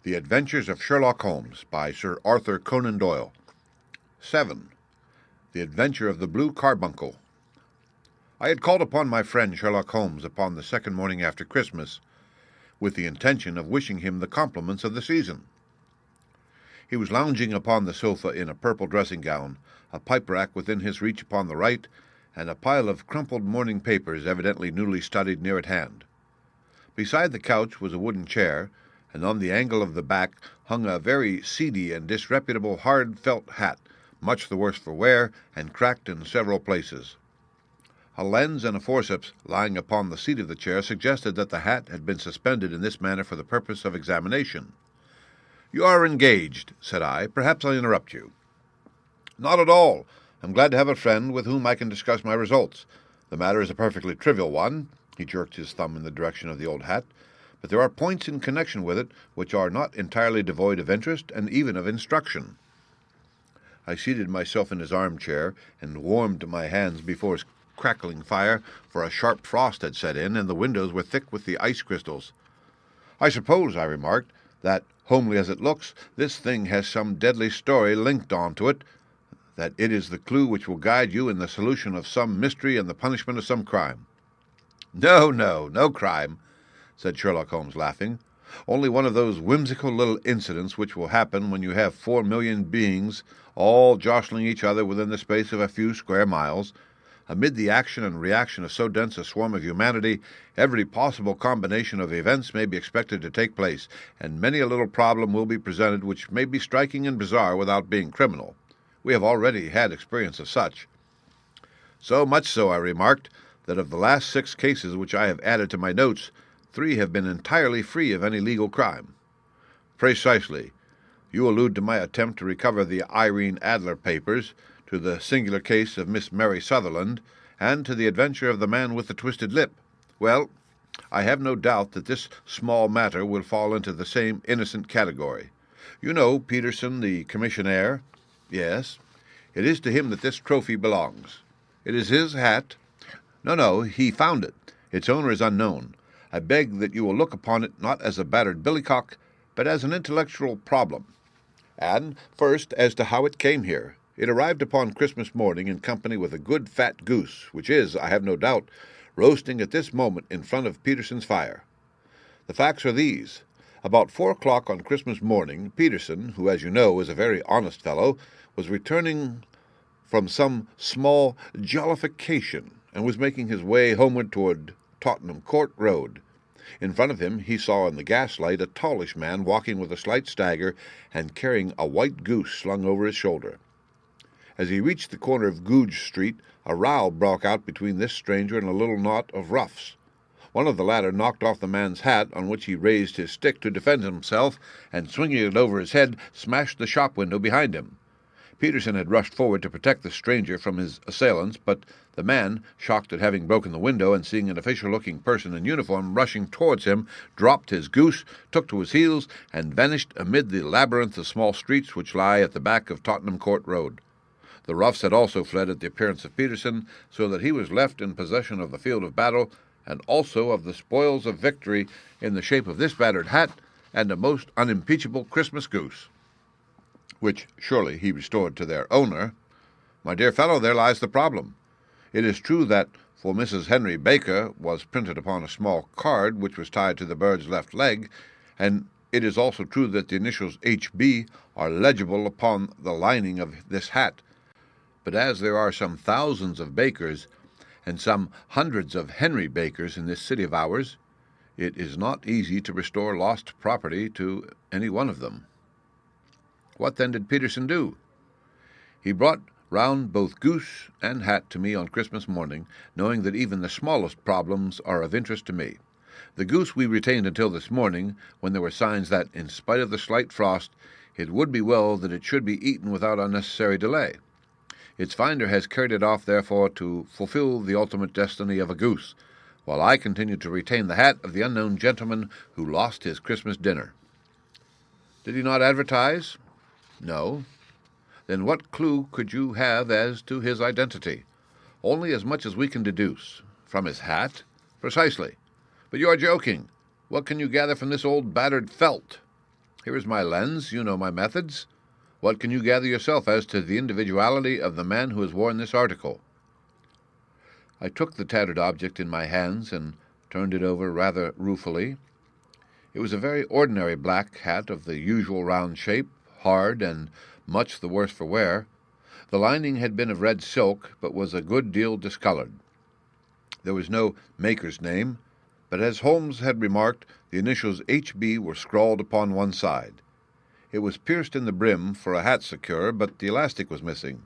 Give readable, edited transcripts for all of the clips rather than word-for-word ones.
The Adventures of Sherlock Holmes by Sir Arthur Conan Doyle. 7. The Adventure of the Blue Carbuncle. I had called upon my friend Sherlock Holmes upon the second morning after Christmas, with the intention of wishing him the compliments of the season. He was lounging upon the sofa in a purple dressing-gown, a pipe-rack within his reach upon the right, and a pile of crumpled morning papers evidently newly studied near at hand. Beside the couch was a wooden chair, and on the angle of the back hung a very seedy and disreputable hard felt hat, much the worse for wear, and cracked in several places. A lens and a forceps lying upon the seat of the chair suggested that the hat had been suspended in this manner for the purpose of examination. "You are engaged," said I. "Perhaps I interrupt you." "Not at all. I'm glad to have a friend with whom I can discuss my results. The matter is a perfectly trivial one." He jerked his thumb in the direction of the old hat. "But there are points in connection with it which are not entirely devoid of interest and even of instruction." I seated myself in his armchair and warmed my hands before his crackling fire, for a sharp frost had set in, and the windows were thick with the ice crystals. "I suppose," I remarked, "that, homely as it looks, this thing has some deadly story linked on to it, that it is the clue which will guide you in the solution of some mystery and the punishment of some crime." No crime," said Sherlock Holmes, laughing. "Only one of those whimsical little incidents which will happen when you have 4,000,000 beings all jostling each other within the space of a few square miles. Amid the action and reaction of so dense a swarm of humanity, every possible combination of events may be expected to take place, and many a little problem will be presented which may be striking and bizarre without being criminal. We have already had experience of such." "So much so," I remarked, "that of the last 6 cases which I have added to my notes, 3 have been entirely free of any legal crime." "Precisely. You allude to my attempt to recover the Irene Adler papers, to the singular case of Miss Mary Sutherland, and to the adventure of the man with the twisted lip. Well, I have no doubt that this small matter will fall into the same innocent category. You know Peterson, the commissionaire?" "Yes." "It is to him that this trophy belongs." "It is his hat?" No, he found it. Its owner is unknown. I beg that you will look upon it not as a battered billycock, but as an intellectual problem. And, first, as to how it came here. It arrived upon Christmas morning in company with a good fat goose, which is, I have no doubt, roasting at this moment in front of Peterson's fire. The facts are these. About 4 o'clock on Christmas morning, Peterson, who, as you know, is a very honest fellow, was returning from some small jollification, and was making his way homeward toward Tottenham Court Road. In front of him he saw in the gaslight a tallish man walking with a slight stagger and carrying a white goose slung over his shoulder. As he reached the corner of Goodge Street, a row broke out between this stranger and a little knot of roughs. One of the latter knocked off the man's hat, on which he raised his stick to defend himself, and swinging it over his head, smashed the shop window behind him. Peterson had rushed forward to protect the stranger from his assailants, but the man, shocked at having broken the window and seeing an official-looking person in uniform rushing towards him, dropped his goose, took to his heels, and vanished amid the labyrinth of small streets which lie at the back of Tottenham Court Road. The roughs had also fled at the appearance of Peterson, so that he was left in possession of the field of battle, and also of the spoils of victory in the shape of this battered hat and a most unimpeachable Christmas goose, which surely he restored to their owner. My dear fellow, there lies the problem. It is true that "For Mrs. Henry Baker" was printed upon a small card which was tied to the bird's left leg, and it is also true that the initials H.B. are legible upon the lining of this hat. But as there are some thousands of Bakers and some hundreds of Henry Bakers in this city of ours, it is not easy to restore lost property to any one of them. What then did Peterson do? He brought round both goose and hat to me on Christmas morning, knowing that even the smallest problems are of interest to me. The goose we retained until this morning, when there were signs that, in spite of the slight frost, it would be well that it should be eaten without unnecessary delay. Its finder has carried it off, therefore, to fulfill the ultimate destiny of a goose, while I continue to retain the hat of the unknown gentleman who lost his Christmas dinner. Did he not advertise? No. Then what clue could you have as to his identity? Only as much as we can deduce. From his hat? Precisely. But you are joking. What can you gather from this old battered felt? Here is my lens. You know my methods. What can you gather yourself as to the individuality of the man who has worn this article?" I took the tattered object in my hands and turned it over rather ruefully. It was a very ordinary black hat of the usual round shape, hard and much the worse for wear. The lining had been of red silk, but was a good deal discolored. There was no maker's name, but as Holmes had remarked, the initials H.B. were scrawled upon one side. It was pierced in the brim for a hat secure, but the elastic was missing.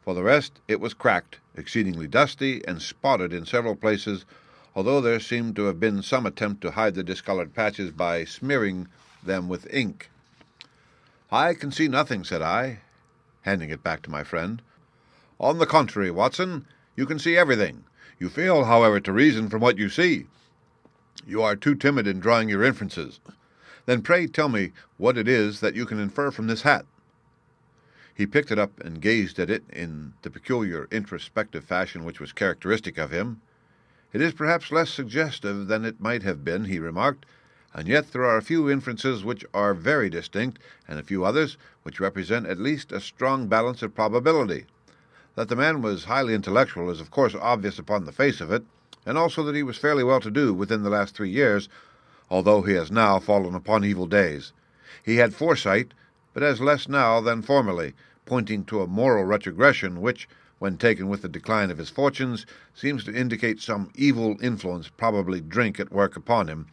For the rest, it was cracked, exceedingly dusty, and spotted in several places, although there seemed to have been some attempt to hide the discolored patches by smearing them with ink. "I can see nothing," said I, handing it back to my friend. "On the contrary, Watson, you can see everything. You fail, however, to reason from what you see. You are too timid in drawing your inferences. Then pray tell me what it is that you can infer from this hat." He picked it up and gazed at it in the peculiar introspective fashion which was characteristic of him. "It is perhaps less suggestive than it might have been," he remarked, "and yet there are a few inferences which are very distinct, and a few others which represent at least a strong balance of probability. That the man was highly intellectual is of course obvious upon the face of it, and also that he was fairly well-to-do within the last 3 years, although he has now fallen upon evil days. He had foresight, but has less now than formerly, pointing to a moral retrogression which, when taken with the decline of his fortunes, seems to indicate some evil influence, probably drink, at work upon him.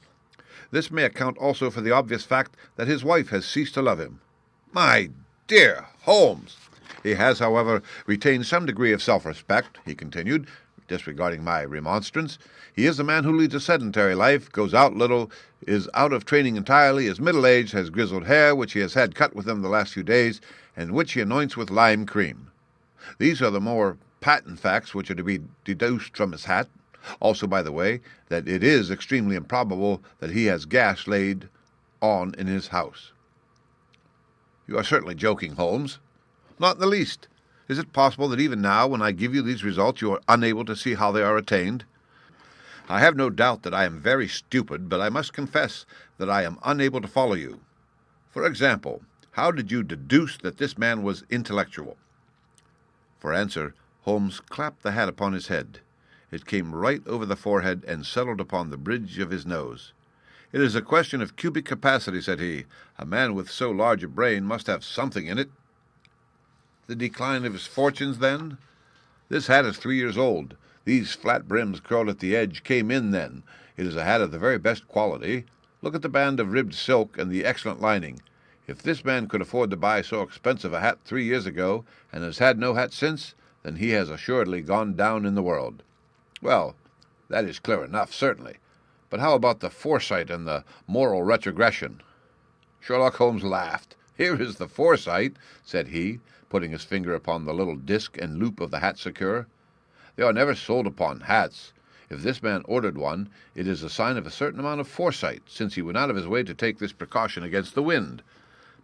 This may account also for the obvious fact that his wife has ceased to love him." "My dear Holmes!" "He has, however, retained some degree of self-respect," he continued, disregarding my remonstrance. "He is a man who leads a sedentary life, goes out little, is out of training entirely, is middle-aged, has grizzled hair, which he has had cut within the last few days, and which he anoints with lime cream. These are the more patent facts which are to be deduced from his hat. Also, by the way, that it is extremely improbable that he has gas laid on in his house." "You are certainly joking, Holmes." "Not in the least. Is it possible that even now, when I give you these results, you are unable to see how they are attained?" "I have no doubt that I am very stupid, but I must confess that I am unable to follow you. For example, how did you deduce that this man was intellectual?" For answer, Holmes clapped the hat upon his head. It came right over the forehead and settled upon the bridge of his nose. "It is a question of cubic capacity," said he. "A man with so large a brain must have something in it." "The decline of his fortunes, then?" "This hat is 3 years old. These flat brims curled at the edge came in then. It is a hat of the very best quality. Look at the band of ribbed silk and the excellent lining. If this man could afford to buy so expensive a hat 3 years ago, and has had no hat since, then he has assuredly gone down in the world." "Well, that is clear enough, certainly. But how about the foresight and the moral retrogression?" Sherlock Holmes laughed. "Here is the foresight," said he, putting his finger upon the little disc and loop of the hat secure. "They are never sold upon hats. If this man ordered one, it is a sign of a certain amount of foresight, since he went out of his way to take this precaution against the wind.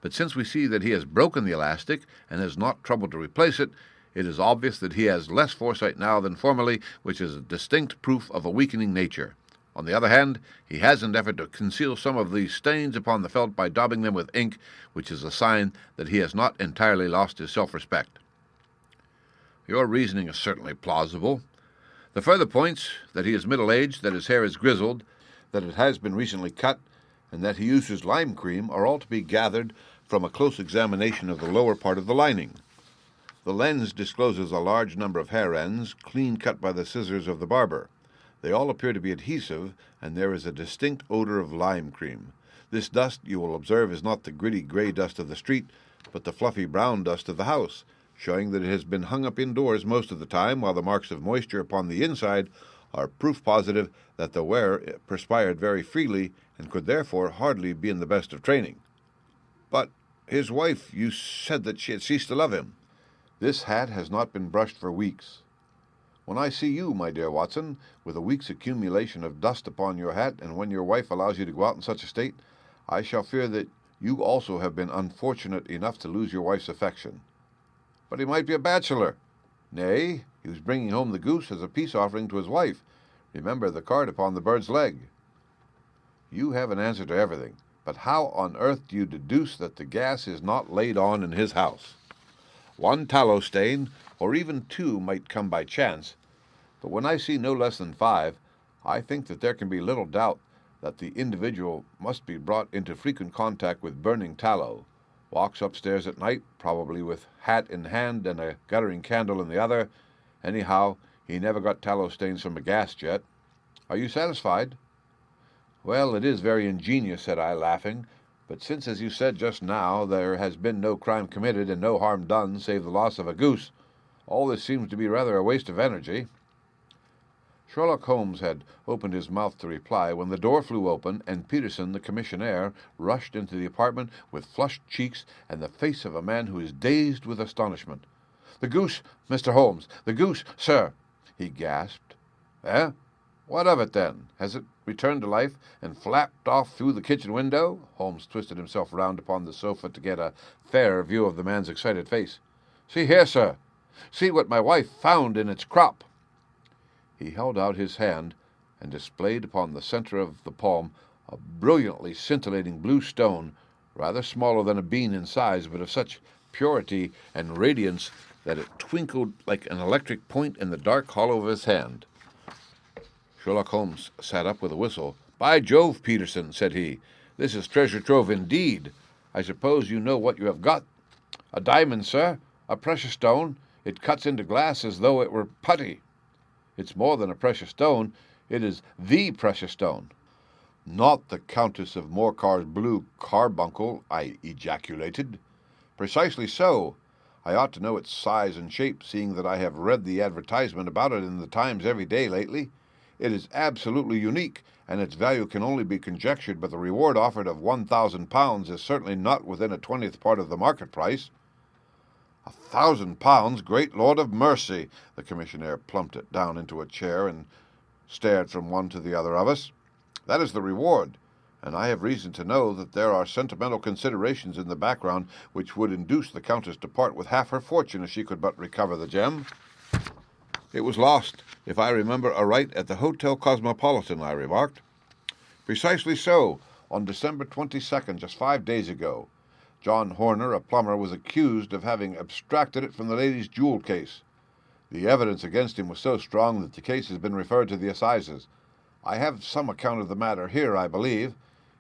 But since we see that he has broken the elastic and has not troubled to replace it, it is obvious that he has less foresight now than formerly, which is a distinct proof of a weakening nature. On the other hand, he has endeavored to conceal some of these stains upon the felt by daubing them with ink, which is a sign that he has not entirely lost his self-respect." "Your reasoning is certainly plausible. The further points, that he is middle-aged, that his hair is grizzled, that it has been recently cut, and that he uses lime cream, are all to be gathered from a close examination of the lower part of the lining. The lens discloses a large number of hair ends, clean cut by the scissors of the barber. They all appear to be adhesive, and there is a distinct odor of lime cream. This dust, you will observe, is not the gritty gray dust of the street, but the fluffy brown dust of the house, showing that it has been hung up indoors most of the time, while the marks of moisture upon the inside are proof positive that the wearer perspired very freely and could therefore hardly be in the best of training." "But his wife, you said that she had ceased to love him." "This hat has not been brushed for weeks. When I see you, my dear Watson, with a week's accumulation of dust upon your hat, and when your wife allows you to go out in such a state, I shall fear that you also have been unfortunate enough to lose your wife's affection." "But he might be a bachelor." "Nay, he was bringing home the goose as a peace offering to his wife. Remember the card upon the bird's leg." "You have an answer to everything, But how on earth do you deduce that the gas is not laid on in his house? One tallow stain, or even two, might come by chance, but when I see no less than 5, I think that there can be little doubt that the individual must be brought into frequent contact with burning tallow, walks upstairs at night, probably with hat in hand and a guttering candle in the other. Anyhow, he never got tallow stains from a gas jet. Are you satisfied? Well, it is very ingenious, said I, laughing, but since, as you said just now, there has been no crime committed and no harm done save the loss of a goose, all this seems to be rather a waste of energy. Sherlock Holmes had opened his mouth to reply when the door flew open and Peterson, the commissionaire, rushed into the apartment with flushed cheeks and the face of a man who is dazed with astonishment. "The goose, Mr. Holmes! The goose, sir!" he gasped. "Eh? What of it, then? Has it returned to life and flapped off through the kitchen window?" Holmes twisted himself round upon the sofa to get a fairer view of the man's excited face. "See here, sir! See what my wife found in its crop!" He held out his hand and displayed upon the center of the palm a brilliantly scintillating blue stone, rather smaller than a bean in size, but of such purity and radiance that it twinkled like an electric point in the dark hollow of his hand. Sherlock Holmes sat up with a whistle. "By Jove, Peterson," said he, "this is treasure trove indeed. I suppose you know what you have got?" "A diamond, sir, a precious stone. It cuts into glass as though it were putty." "It's more than a precious stone. It is the precious stone." "Not the Countess of Morcar's blue carbuncle," I ejaculated. "Precisely so. I ought to know its size and shape, seeing that I have read the advertisement about it in the Times every day lately. It is absolutely unique, and its value can only be conjectured, but the reward offered of £1,000 is certainly not within a 20th part of the market price." £1,000! Great Lord of mercy! The commissionaire plumped it down into a chair and stared from one to the other of us. "That is the reward, and I have reason to know that there are sentimental considerations in the background which would induce the Countess to part with half her fortune if she could but recover the gem." "It was lost, if I remember aright, at the Hotel Cosmopolitan," I remarked. "Precisely so, on December 22nd, just 5 days ago. John Horner, a plumber, was accused of having abstracted it from the lady's jewel case. The evidence against him was so strong that the case has been referred to the assizes. I have some account of the matter here, I believe."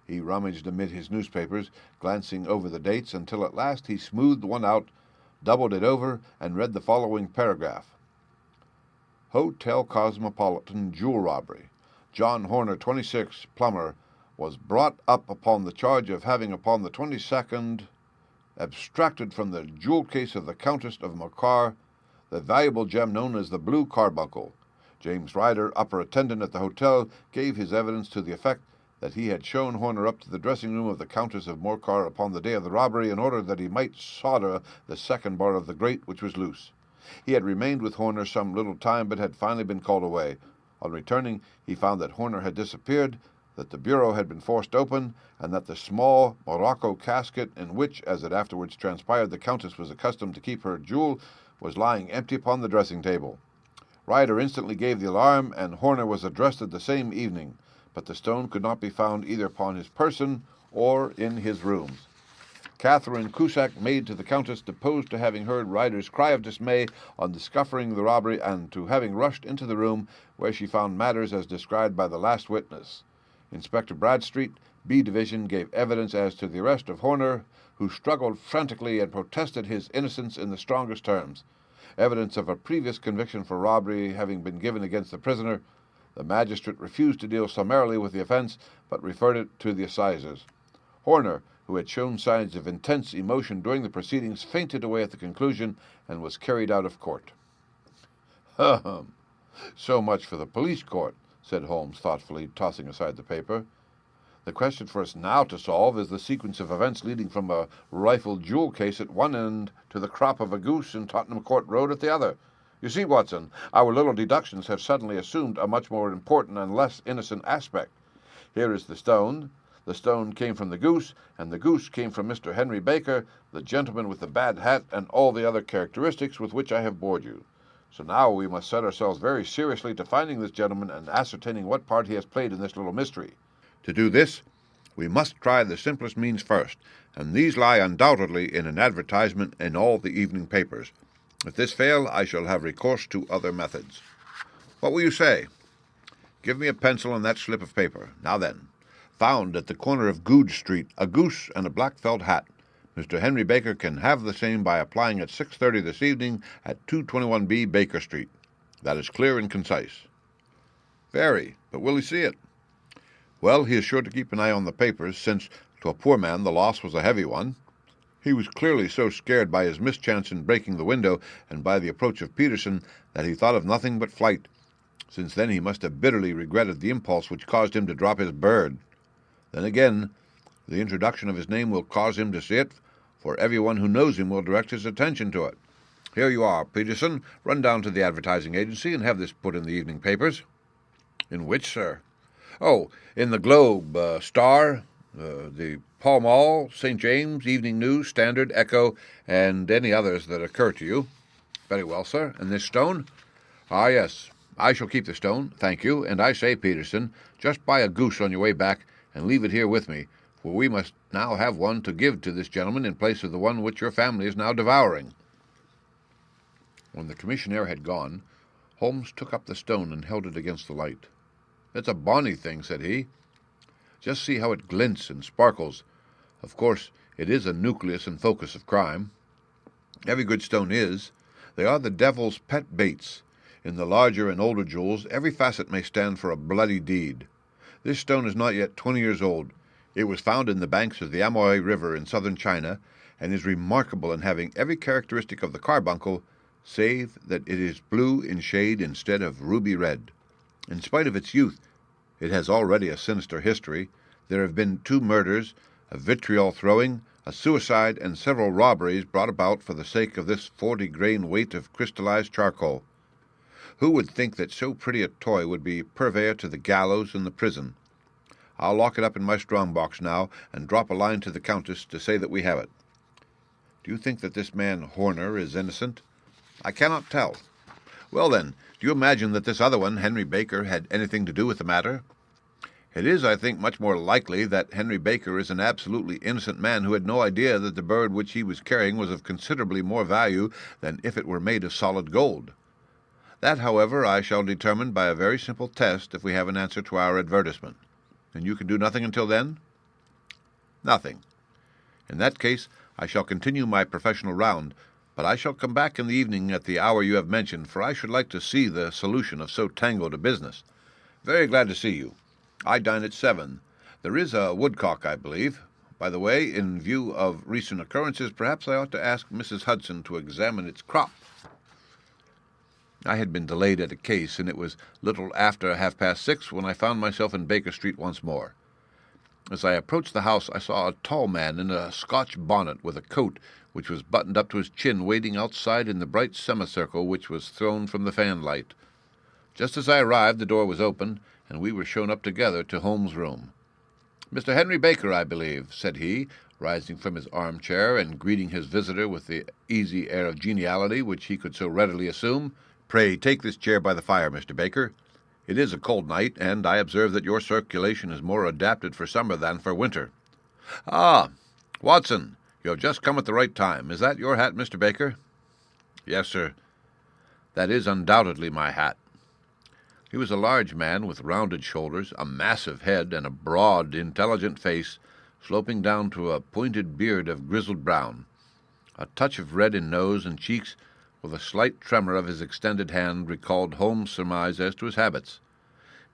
He rummaged amid his newspapers, glancing over the dates, until at last he smoothed one out, doubled it over, and read the following paragraph. "Hotel Cosmopolitan jewel robbery. John Horner, 26, plumber, was brought up upon the charge of having upon the 22nd abstracted from the jewel case of the Countess of Morcar the valuable gem known as the blue carbuncle. James Ryder, upper attendant at the hotel, gave his evidence to the effect that he had shown Horner up to the dressing-room of the Countess of Morcar upon the day of the robbery in order that he might solder the second bar of the grate, which was loose. He had remained with Horner some little time, but had finally been called away. On returning, he found that Horner had disappeared, that the bureau had been forced open, and that the small morocco casket in which, as it afterwards transpired, the Countess was accustomed to keep her jewel, was lying empty upon the dressing-table. Ryder instantly gave the alarm, and Horner was arrested the same evening, but the stone could not be found either upon his person or in his rooms. Catherine Cusack, maid to the Countess, deposed to having heard Ryder's cry of dismay on discovering the robbery, and to having rushed into the room where she found matters as described by the last witness. Inspector Bradstreet, B Division, gave evidence as to the arrest of Horner, who struggled frantically and protested his innocence in the strongest terms. Evidence of a previous conviction for robbery having been given against the prisoner, the magistrate refused to deal summarily with the offense, but referred it to the assizes. Horner, who had shown signs of intense emotion during the proceedings, fainted away at the conclusion and was carried out of court. "Ahem! So much for the police court," said Holmes thoughtfully, tossing aside the paper. "The question for us now to solve is the sequence of events leading from a rifled jewel case at one end to the crop of a goose in Tottenham Court Road at the other. You see, Watson, our little deductions have suddenly assumed a much more important and less innocent aspect. Here is the stone. The stone came from the goose, and the goose came from Mr. Henry Baker, the gentleman with the bad hat, and all the other characteristics with which I have bored you. So now we must set ourselves very seriously to finding this gentleman and ascertaining what part he has played in this little mystery. To do this, We must try the simplest means first, and these lie undoubtedly in an advertisement in all the evening papers. If this fail, I shall have recourse to other methods. What will you say? Give me a pencil and that slip of paper. Now then, found at the corner of Goodge Street a goose and a black felt hat. Mr. Henry Baker can have the same by applying at 6:30 this evening at 221B Baker Street. That is clear and concise. Very, but will he see it? Well, he is sure to keep an eye on the papers, since, to a poor man, the loss was a heavy one. He was clearly so scared by his mischance in breaking the window and by the approach of Peterson that he thought of nothing but flight. Since then he must have bitterly regretted the impulse which caused him to drop his bird. Then again, the introduction of his name will cause him to see it, for everyone who knows him will direct his attention to it. Here you are, Peterson. Run down to the advertising agency and have this put in the evening papers. In which, sir? Oh, in the Globe, Star, the Pall Mall, St. James, Evening News, Standard, Echo, and any others that occur to you. Very well, sir. And this stone? Ah, yes. I shall keep the stone, thank you. And I say, Peterson, just buy a goose on your way back and leave it here with me, for we must now have one to give to this gentleman in place of the one which your family is now devouring. When the commissionaire had gone, Holmes took up the stone and held it against the light. "It's a bonny thing," said he. "Just see how it glints and sparkles. Of course, it is a nucleus and focus of crime. Every good stone is. They are the devil's pet baits. In the larger and older jewels, every facet may stand for a bloody deed. This stone is not yet 20 years old. It was found in the banks of the Amoy River in southern China, and is remarkable in having every characteristic of the carbuncle, save that it is blue in shade instead of ruby red. In spite of its youth, it has already a sinister history. There have been 2 murders, a vitriol throwing, a suicide, and several robberies brought about for the sake of this 40-grain weight of crystallized charcoal. Who would think that so pretty a toy would be purveyor to the gallows and the prison? I'll lock it up in my strong-box now, and drop a line to the Countess to say that we have it. Do you think that this man Horner is innocent? I cannot tell. Well, then, do you imagine that this other one, Henry Baker, had anything to do with the matter? It is, I think, much more likely that Henry Baker is an absolutely innocent man who had no idea that the bird which he was carrying was of considerably more value than if it were made of solid gold. That, however, I shall determine by a very simple test if we have an answer to our advertisement. And you can do nothing until then? Nothing. In that case, I shall continue my professional round, but I shall come back in the evening at the hour you have mentioned, for I should like to see the solution of so tangled a business. Very glad to see you. I dine at 7. There is a woodcock, I believe. By the way, in view of recent occurrences, perhaps I ought to ask Mrs. Hudson to examine its crop. I had been delayed at a case, and it was little after 6:30 when I found myself in Baker Street once more. As I approached the house, I saw a tall man in a Scotch bonnet with a coat which was buttoned up to his chin, waiting outside in the bright semicircle which was thrown from the fanlight. Just as I arrived, the door was opened, and we were shown up together to Holmes' room. "Mr. Henry Baker, I believe," said he, rising from his armchair and greeting his visitor with the easy air of geniality which he could so readily assume. "Pray take this chair by the fire, Mr. Baker. It is a cold night, and I observe that your circulation is more adapted for summer than for winter. Ah, Watson, you have just come at the right time. Is that your hat, Mr. Baker?" "Yes, sir." "That is undoubtedly my hat." He was a large man with rounded shoulders, a massive head, and a broad, intelligent face, sloping down to a pointed beard of grizzled brown. A touch of red in nose and cheeks, with a slight tremor of his extended hand, recalled Holmes' surmise as to his habits.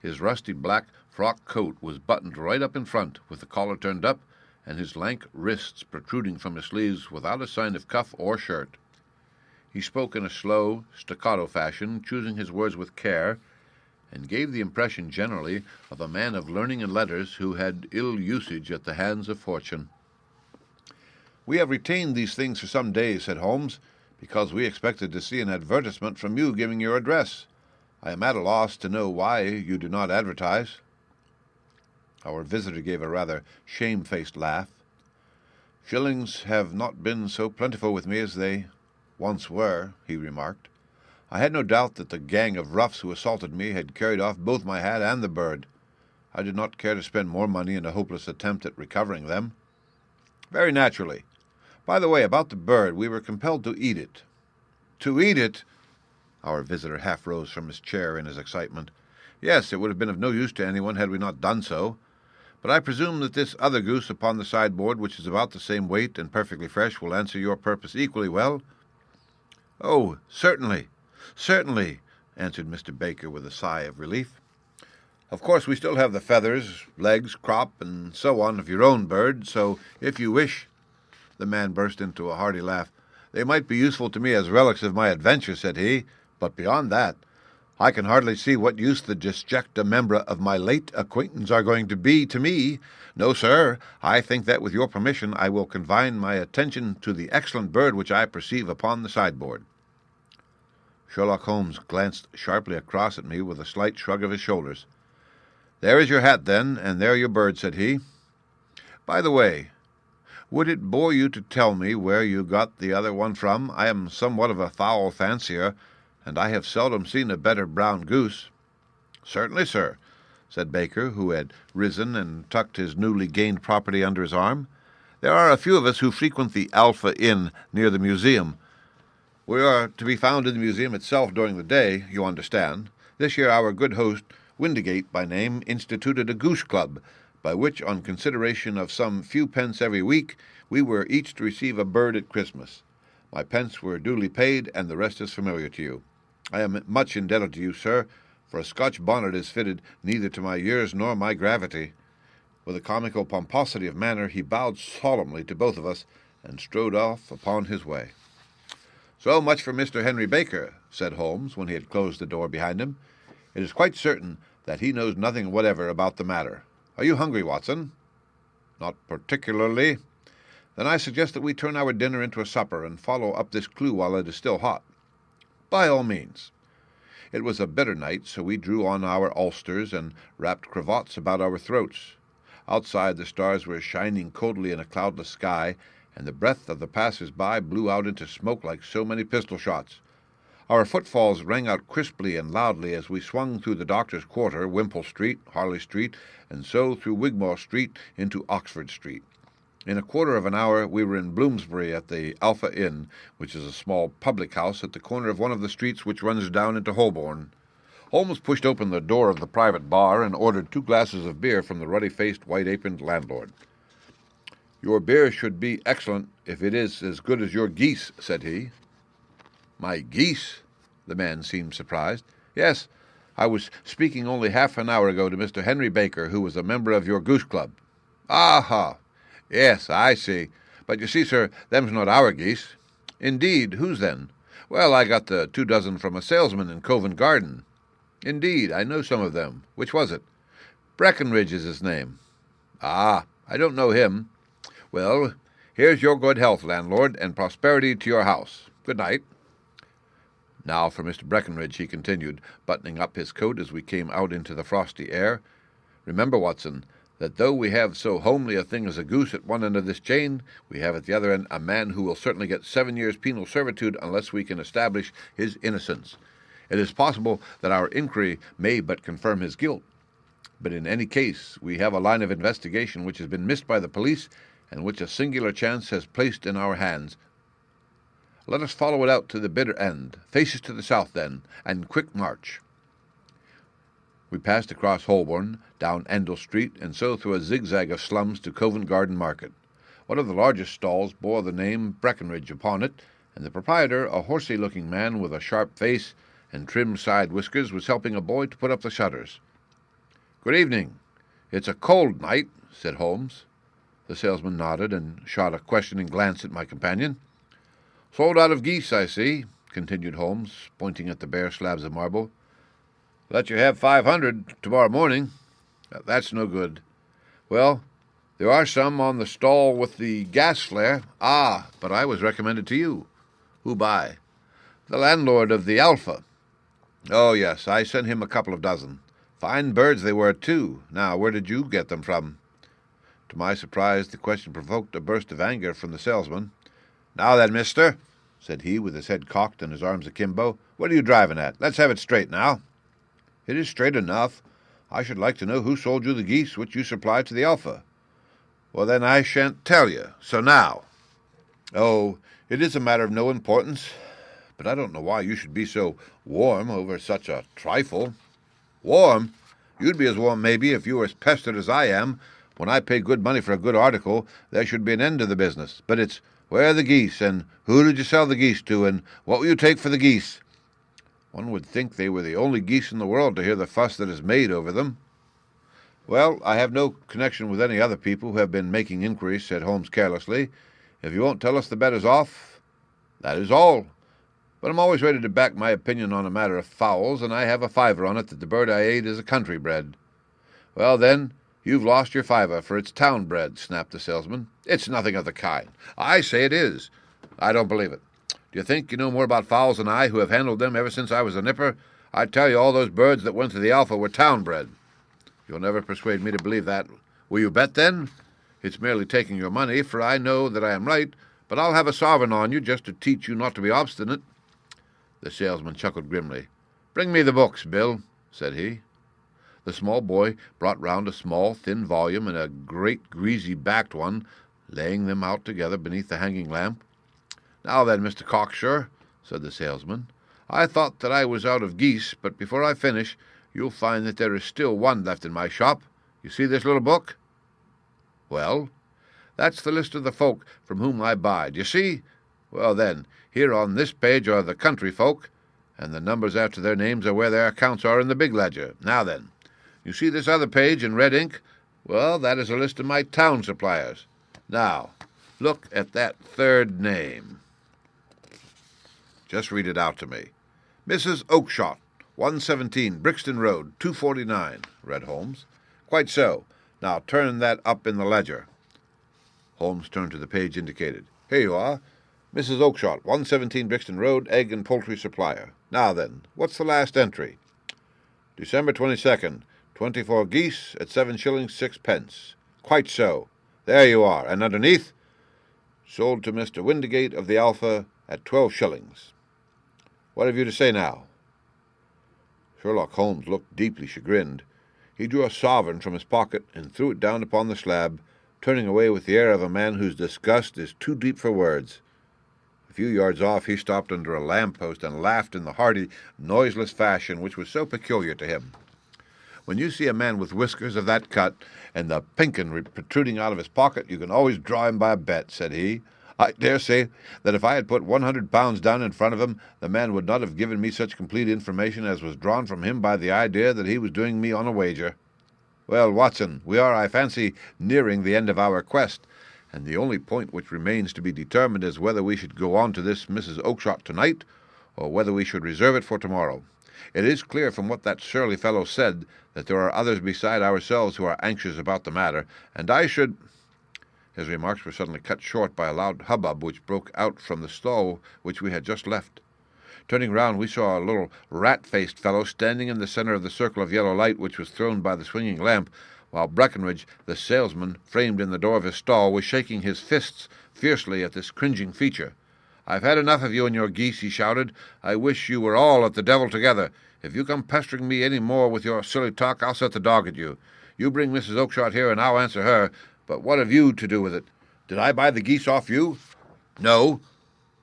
His rusty black frock coat was buttoned right up in front, with the collar turned up, and his lank wrists protruding from his sleeves without a sign of cuff or shirt. He spoke in a slow, staccato fashion, choosing his words with care, and gave the impression generally of a man of learning and letters who had ill usage at the hands of fortune. "We have retained these things for some days," said Holmes, "because we expected to see an advertisement from you giving your address. I am at a loss to know why you do not advertise." Our visitor gave a rather shamefaced laugh. "Shillings have not been so plentiful with me as they once were," he remarked. "I had no doubt that the gang of roughs who assaulted me had carried off both my hat and the bird. I did not care to spend more money in a hopeless attempt at recovering them. Very naturally. By the way, about the bird, we were compelled to eat it. To eat it? Our visitor half rose from his chair in his excitement. Yes, it would have been of no use to anyone had we not done so. But I presume that this other goose upon the sideboard, which is about the same weight and perfectly fresh, will answer your purpose equally well. Oh, certainly, certainly, answered Mr. Baker with a sigh of relief. Of course, we still have the feathers, legs, crop, and so on of your own bird, so if you wish— The man burst into a hearty laugh. They might be useful to me as relics of my adventure, said he, but beyond that, I can hardly see what use the disjecta membra of my late acquaintance are going to be to me. No, sir, I think that with your permission I will confine my attention to the excellent bird which I perceive upon the sideboard. Sherlock Holmes glanced sharply across at me with a slight shrug of his shoulders. There is your hat, then, and there your bird, said he. By the way, would it bore you to tell me where you got the other one from? I am somewhat of a fowl fancier, and I have seldom seen a better brown goose. Certainly, sir, said Baker, who had risen and tucked his newly gained property under his arm. There are a few of us who frequent the Alpha Inn near the museum. We are to be found in the museum itself during the day, you understand. This year our good host, Windigate by name, instituted a goose club, by which, on consideration of some few pence every week, we were each to receive a bird at Christmas. My pence were duly paid, and the rest is familiar to you. I am much indebted to you, sir, for a Scotch bonnet is fitted neither to my years nor my gravity. With a comical pomposity of manner, he bowed solemnly to both of us, and strode off upon his way. So much for Mr. Henry Baker, said Holmes, when he had closed the door behind him. It is quite certain that he knows nothing whatever about the matter. Are you hungry, Watson? Not particularly. Then I suggest that we turn our dinner into a supper and follow up this clue while it is still hot. By all means. It was a bitter night, so we drew on our ulsters and wrapped cravats about our throats. Outside, the stars were shining coldly in a cloudless sky, and the breath of the passers-by blew out into smoke like so many pistol shots. Our footfalls rang out crisply and loudly as we swung through the Doctor's Quarter, Wimpole Street, Harley Street, and so through Wigmore Street into Oxford Street. In a quarter of an hour we were in Bloomsbury at the Alpha Inn, which is a small public house at the corner of one of the streets which runs down into Holborn. Holmes pushed open the door of the private bar and ordered 2 glasses of beer from the ruddy-faced, white-aproned landlord. Your beer should be excellent if it is as good as your geese, said he. My geese? The man seemed surprised. Yes, I was speaking only half an hour ago to Mr. Henry Baker, who was a member of your goose club. Aha! Yes, I see. But you see, sir, them's not our geese. Indeed, whose then? Well, I got the 2 dozen from a salesman in Covent Garden. Indeed, I know some of them. Which was it? Breckenridge is his name. Ah, I don't know him. Well, here's your good health, landlord, and prosperity to your house. Good night. Now for Mr. Breckenridge, he continued, buttoning up his coat as we came out into the frosty air. Remember, Watson, that though we have so homely a thing as a goose at one end of this chain, we have at the other end a man who will certainly get 7 years' penal servitude unless we can establish his innocence. It is possible that our inquiry may but confirm his guilt, but in any case we have a line of investigation which has been missed by the police and which a singular chance has placed in our hands. Let us follow it out to the bitter end. Faces to the south, then, and quick march. We passed across Holborn, down Endell Street, and so through a zigzag of slums to Covent Garden Market. One of the largest stalls bore the name Breckenridge upon it, and the proprietor, a horsey-looking man with a sharp face and trim side whiskers, was helping a boy to put up the shutters. Good evening. It's a cold night, said Holmes. The salesman nodded and shot a questioning glance at my companion. Sold out of geese, I see, continued Holmes, pointing at the bare slabs of marble. Let you have 500 tomorrow morning. That's no good. Well, there are some on the stall with the gas flare. Ah, but I was recommended to you. Who by? The landlord of the Alpha. Oh, yes, I sent him a couple of dozen. Fine birds they were, too. Now, where did you get them from? To my surprise, the question provoked a burst of anger from the salesman. Now then, mister, said he, with his head cocked and his arms akimbo, what are you driving at? Let's have it straight now. It is straight enough. I should like to know who sold you the geese which you supplied to the Alpha. Well, then I shan't tell you. So now. Oh, it is a matter of no importance, but I don't know why you should be so warm over such a trifle. Warm? You'd be as warm, maybe, if you were as pestered as I am. When I pay good money for a good article, there should be an end to the business. But it's, where are the geese, and who did you sell the geese to, and what will you take for the geese? One would think they were the only geese in the world to hear the fuss that is made over them. Well, I have no connection with any other people who have been making inquiries, said Holmes carelessly. If you won't tell us the bet is off, that is all. But I'm always ready to back my opinion on a matter of fowls, and I have a fiver on it that the bird I ate is a country bred. Well, then, you've lost your fiver, for it's town bred, snapped the salesman. It's nothing of the kind. I say it is. I don't believe it. Do you think you know more about fowls than I, who have handled them ever since I was a nipper? I tell you, all those birds that went to the Alpha were town bred. You'll never persuade me to believe that. Will you bet, then? It's merely taking your money, for I know that I am right, but I'll have a sovereign on you just to teach you not to be obstinate. The salesman chuckled grimly. Bring me the books, Bill, said he. The small boy brought round a small, thin volume and a great, greasy-backed one, laying them out together beneath the hanging lamp. Now then, Mr. Cocksure, said the salesman, I thought that I was out of geese, but before I finish, you'll find that there is still one left in my shop. You see this little book? Well, that's the list of the folk from whom I buy. Do you see? Well, then, here on this page are the country folk, and the numbers after their names are where their accounts are in the big ledger. Now then, you see this other page in red ink? Well, that is a list of my town suppliers. Now, look at that third name. Just read it out to me. Mrs. Oakshott, 117, Brixton Road, 249, read Holmes. Quite so. Now turn that up in the ledger. Holmes turned to the page indicated. Here you are. Mrs. Oakshott, 117 Brixton Road, egg and poultry supplier. Now then, what's the last entry? December 22nd, 24 geese at 7 shillings 6 pence. Quite so. There you are. And underneath, sold to Mr. Windigate of the Alpha at 12 shillings. What have you to say now? Sherlock Holmes looked deeply chagrined. He drew a sovereign from his pocket and threw it down upon the slab, turning away with the air of a man whose disgust is too deep for words. A few yards off he stopped under a lamp-post and laughed in the hearty, noiseless fashion which was so peculiar to him. When you see a man with whiskers of that cut and the pinkin protruding out of his pocket, you can always draw him by a bet, said he. I dare say that if I had put 100 pounds down in front of him, the man would not have given me such complete information as was drawn from him by the idea that he was doing me on a wager. Well, Watson, we are, I fancy, nearing the end of our quest, and the only point which remains to be determined is whether we should go on to this Mrs. Oakshott tonight, or whether we should reserve it for tomorrow. It is clear from what that surly fellow said that there are others beside ourselves who are anxious about the matter, and I should— His remarks were suddenly cut short by a loud hubbub which broke out from the stall which we had just left. Turning round, we saw a little rat-faced fellow standing in the center of the circle of yellow light which was thrown by the swinging lamp, while Breckenridge, the salesman, framed in the door of his stall, was shaking his fists fiercely at this cringing feature. "I've had enough of you and your geese," he shouted. "I wish you were all at the devil together. If you come pestering me any more with your silly talk, I'll set the dog at you. You bring Mrs. Oakshott here, and I'll answer her. But what have you to do with it? Did I buy the geese off you?" "No,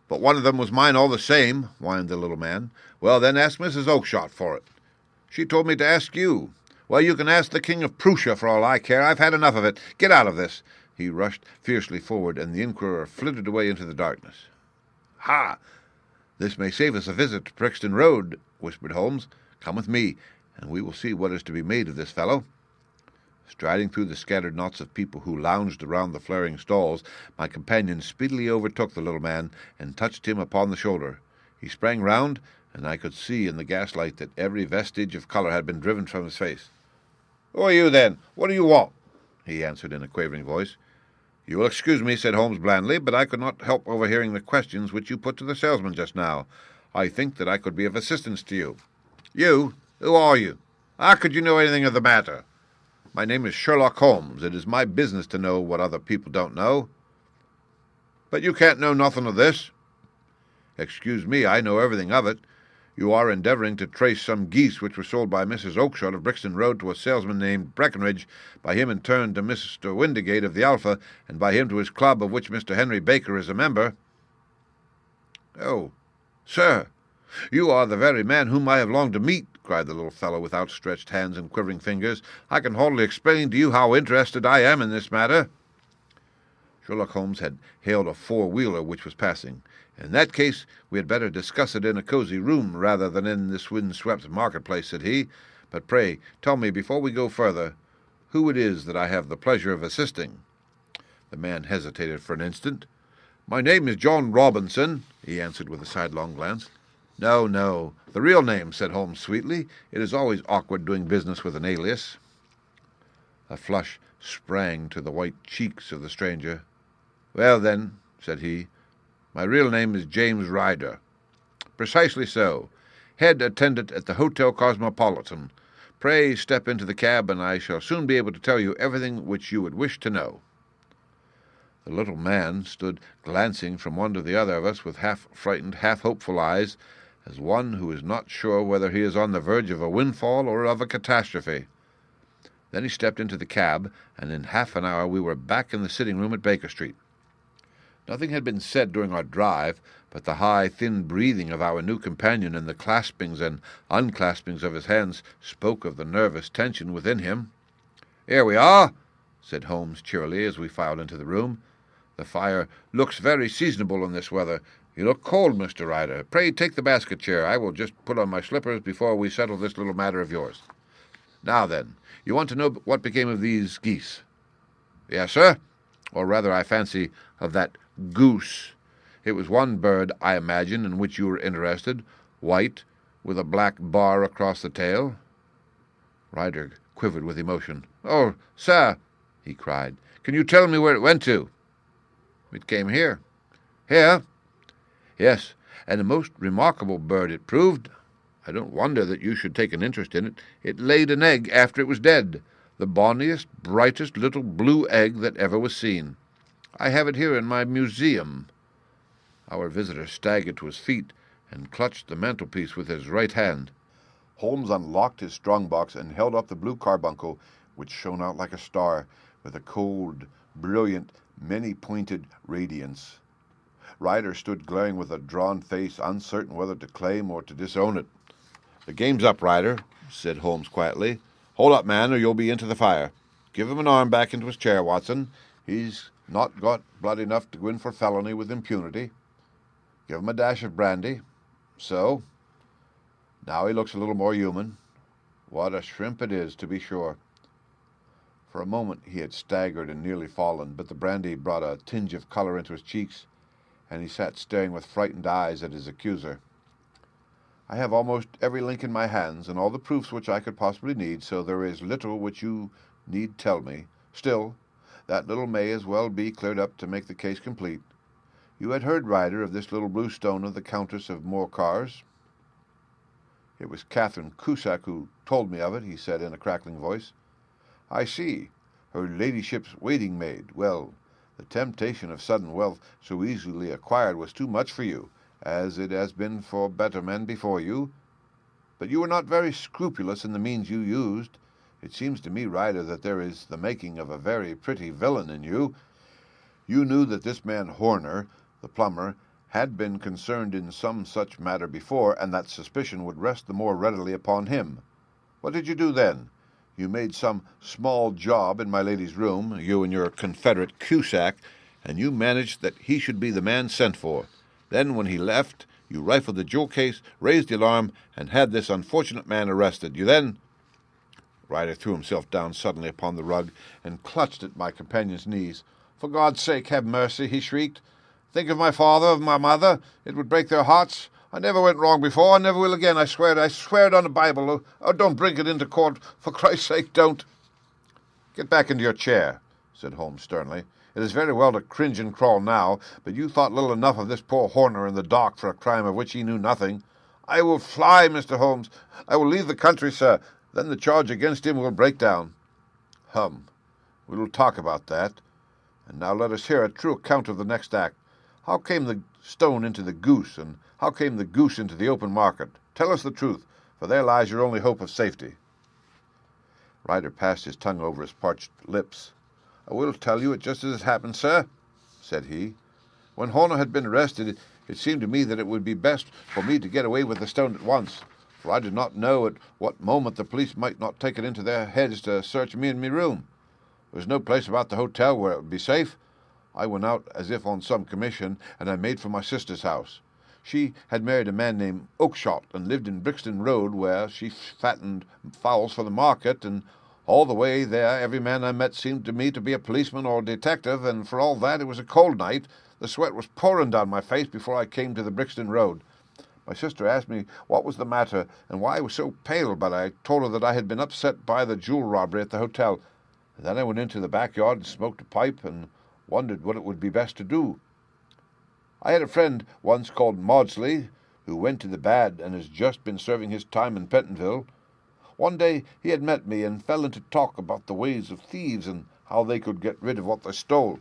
but one of them was mine all the same," whined the little man. "Well, then ask Mrs. Oakshott for it." "She told me to ask you." "Well, you can ask the King of Prussia for all I care. I've had enough of it. Get out of this." He rushed fiercely forward, and the inquirer flitted away into the darkness. "Ha! This may save us a visit to Brixton Road," whispered Holmes. "Come with me, and we will see what is to be made of this fellow." Striding through the scattered knots of people who lounged around the flaring stalls, my companion speedily overtook the little man and touched him upon the shoulder. He sprang round, and I could see in the gaslight that every vestige of colour had been driven from his face. "Who are you, then? What do you want?" he answered in a quavering voice. "You will excuse me," said Holmes blandly, "but I could not help overhearing the questions which you put to the salesman just now. I think that I could be of assistance to you." "You? Who are you? How could you know anything of the matter?" "My name is Sherlock Holmes. It is my business to know what other people don't know." "But you can't know nothing of this." "Excuse me, I know everything of it. You are endeavouring to trace some geese which were sold by Mrs. Oakshott of Brixton Road to a salesman named Breckenridge, by him in turn to Mr. Windigate of the Alpha, and by him to his club, of which Mr. Henry Baker is a member." "Oh, sir, you are the very man whom I have longed to meet," cried the little fellow with outstretched hands and quivering fingers. "I can hardly explain to you how interested I am in this matter." Sherlock Holmes had hailed a four-wheeler which was passing. "In that case, we had better discuss it in a cosy room rather than in this wind-swept market-place," said he. "But pray tell me, before we go further, who it is that I have the pleasure of assisting." The man hesitated for an instant. "My name is John Robinson," he answered with a sidelong glance. "No, no, the real name," said Holmes sweetly. "It is always awkward doing business with an alias." A flush sprang to the white cheeks of the stranger. "Well, then," said he, "my real name is James Ryder." "Precisely so. Head attendant at the Hotel Cosmopolitan. Pray step into the cab, and I shall soon be able to tell you everything which you would wish to know." The little man stood glancing from one to the other of us with half-frightened, half-hopeful eyes, as one who is not sure whether he is on the verge of a windfall or of a catastrophe. Then he stepped into the cab, and in half an hour we were back in the sitting-room at Baker Street. Nothing had been said during our drive, but the high, thin breathing of our new companion and the claspings and unclaspings of his hands spoke of the nervous tension within him. "Here we are," said Holmes cheerily as we filed into the room. "The fire looks very seasonable in this weather. You look cold, Mr. Ryder. Pray take the basket chair. I will just put on my slippers before we settle this little matter of yours. Now then, you want to know what became of these geese?" "Yes, sir. Or rather, I fancy, of that goose. It was one bird, I imagine, in which you were interested, white, with a black bar across the tail." Ryder quivered with emotion. "Oh, sir," he cried, "can you tell me where it went to?" "It came here." "Here?" "Yes, and a most remarkable bird it proved. I don't wonder that you should take an interest in it. It laid an egg after it was dead, the bonniest, brightest little blue egg that ever was seen. I have it here in my museum." Our visitor staggered to his feet and clutched the mantelpiece with his right hand. Holmes unlocked his strong-box and held up the blue carbuncle, which shone out like a star, with a cold, brilliant, many-pointed radiance. Ryder stood glaring with a drawn face, uncertain whether to claim or to disown it. "The game's up, Ryder," said Holmes quietly. "Hold up, man, or you'll be into the fire. Give him an arm back into his chair, Watson. He's not got blood enough to go in for felony with impunity. Give him a dash of brandy. So. Now he looks a little more human. What a shrimp it is, to be sure." For a moment he had staggered and nearly fallen, but the brandy brought a tinge of color into his cheeks, and he sat staring with frightened eyes at his accuser. "I have almost every link in my hands, and all the proofs which I could possibly need, so there is little which you need tell me. Still, that little may as well be cleared up to make the case complete. You had heard, Ryder, of this little blue stone of the Countess of Morcar's?" "It was Catherine Cusack who told me of it," he said in a crackling voice. "I see. Her ladyship's waiting-maid. Well, the temptation of sudden wealth so easily acquired was too much for you, as it has been for better men before you. But you were not very scrupulous in the means you used. It seems to me, Ryder, that there is the making of a very pretty villain in you. You knew that this man Horner, the plumber, had been concerned in some such matter before, and that suspicion would rest the more readily upon him. What did you do then? You made some small job in my lady's room, you and your confederate Cusack, and you managed that he should be the man sent for. Then, when he left, you rifled the jewel case, raised the alarm, and had this unfortunate man arrested. You then—" Ryder threw himself down suddenly upon the rug and clutched at my companion's knees. "For God's sake, have mercy," he shrieked. "Think of my father, of my mother. It would break their hearts. I never went wrong before. I never will again. I swear it on the Bible. Oh, don't bring it into court. For Christ's sake, don't." "Get back into your chair," said Holmes sternly. "It is very well to cringe and crawl now, but you thought little enough of this poor Horner in the dock for a crime of which he knew nothing." "I will fly, Mr. Holmes. I will leave the country, sir. Then the charge against him will break down." "Hum. We will talk about that. And now let us hear a true account of the next act. How came the stone into the goose, and how came the goose into the open market?" Tell us the truth, for there lies your only hope of safety." Ryder passed his tongue over his parched lips. "I will tell you it just as it happened, sir," said he. "When Horner had been arrested, it seemed to me that it would be best for me to get away with the stone at once, for I did not know at what moment the police might not take it into their heads to search me in my room. There was no place about the hotel where it would be safe. I went out as if on some commission, and I made for my sister's house. She had married a man named Oakshott and lived in Brixton Road, where she fattened fowls for the market, and all the way there every man I met seemed to me to be a policeman or a detective, and for all that it was a cold night. The sweat was pouring down my face before I came to the Brixton Road. My sister asked me what was the matter and why I was so pale, but I told her that I had been upset by the jewel robbery at the hotel. And then I went into the backyard and smoked a pipe and wondered what it would be best to do. I had a friend once called Maudsley, who went to the bad and has just been serving his time in Pentonville. One day he had met me and fell into talk about the ways of thieves and how they could get rid of what they stole.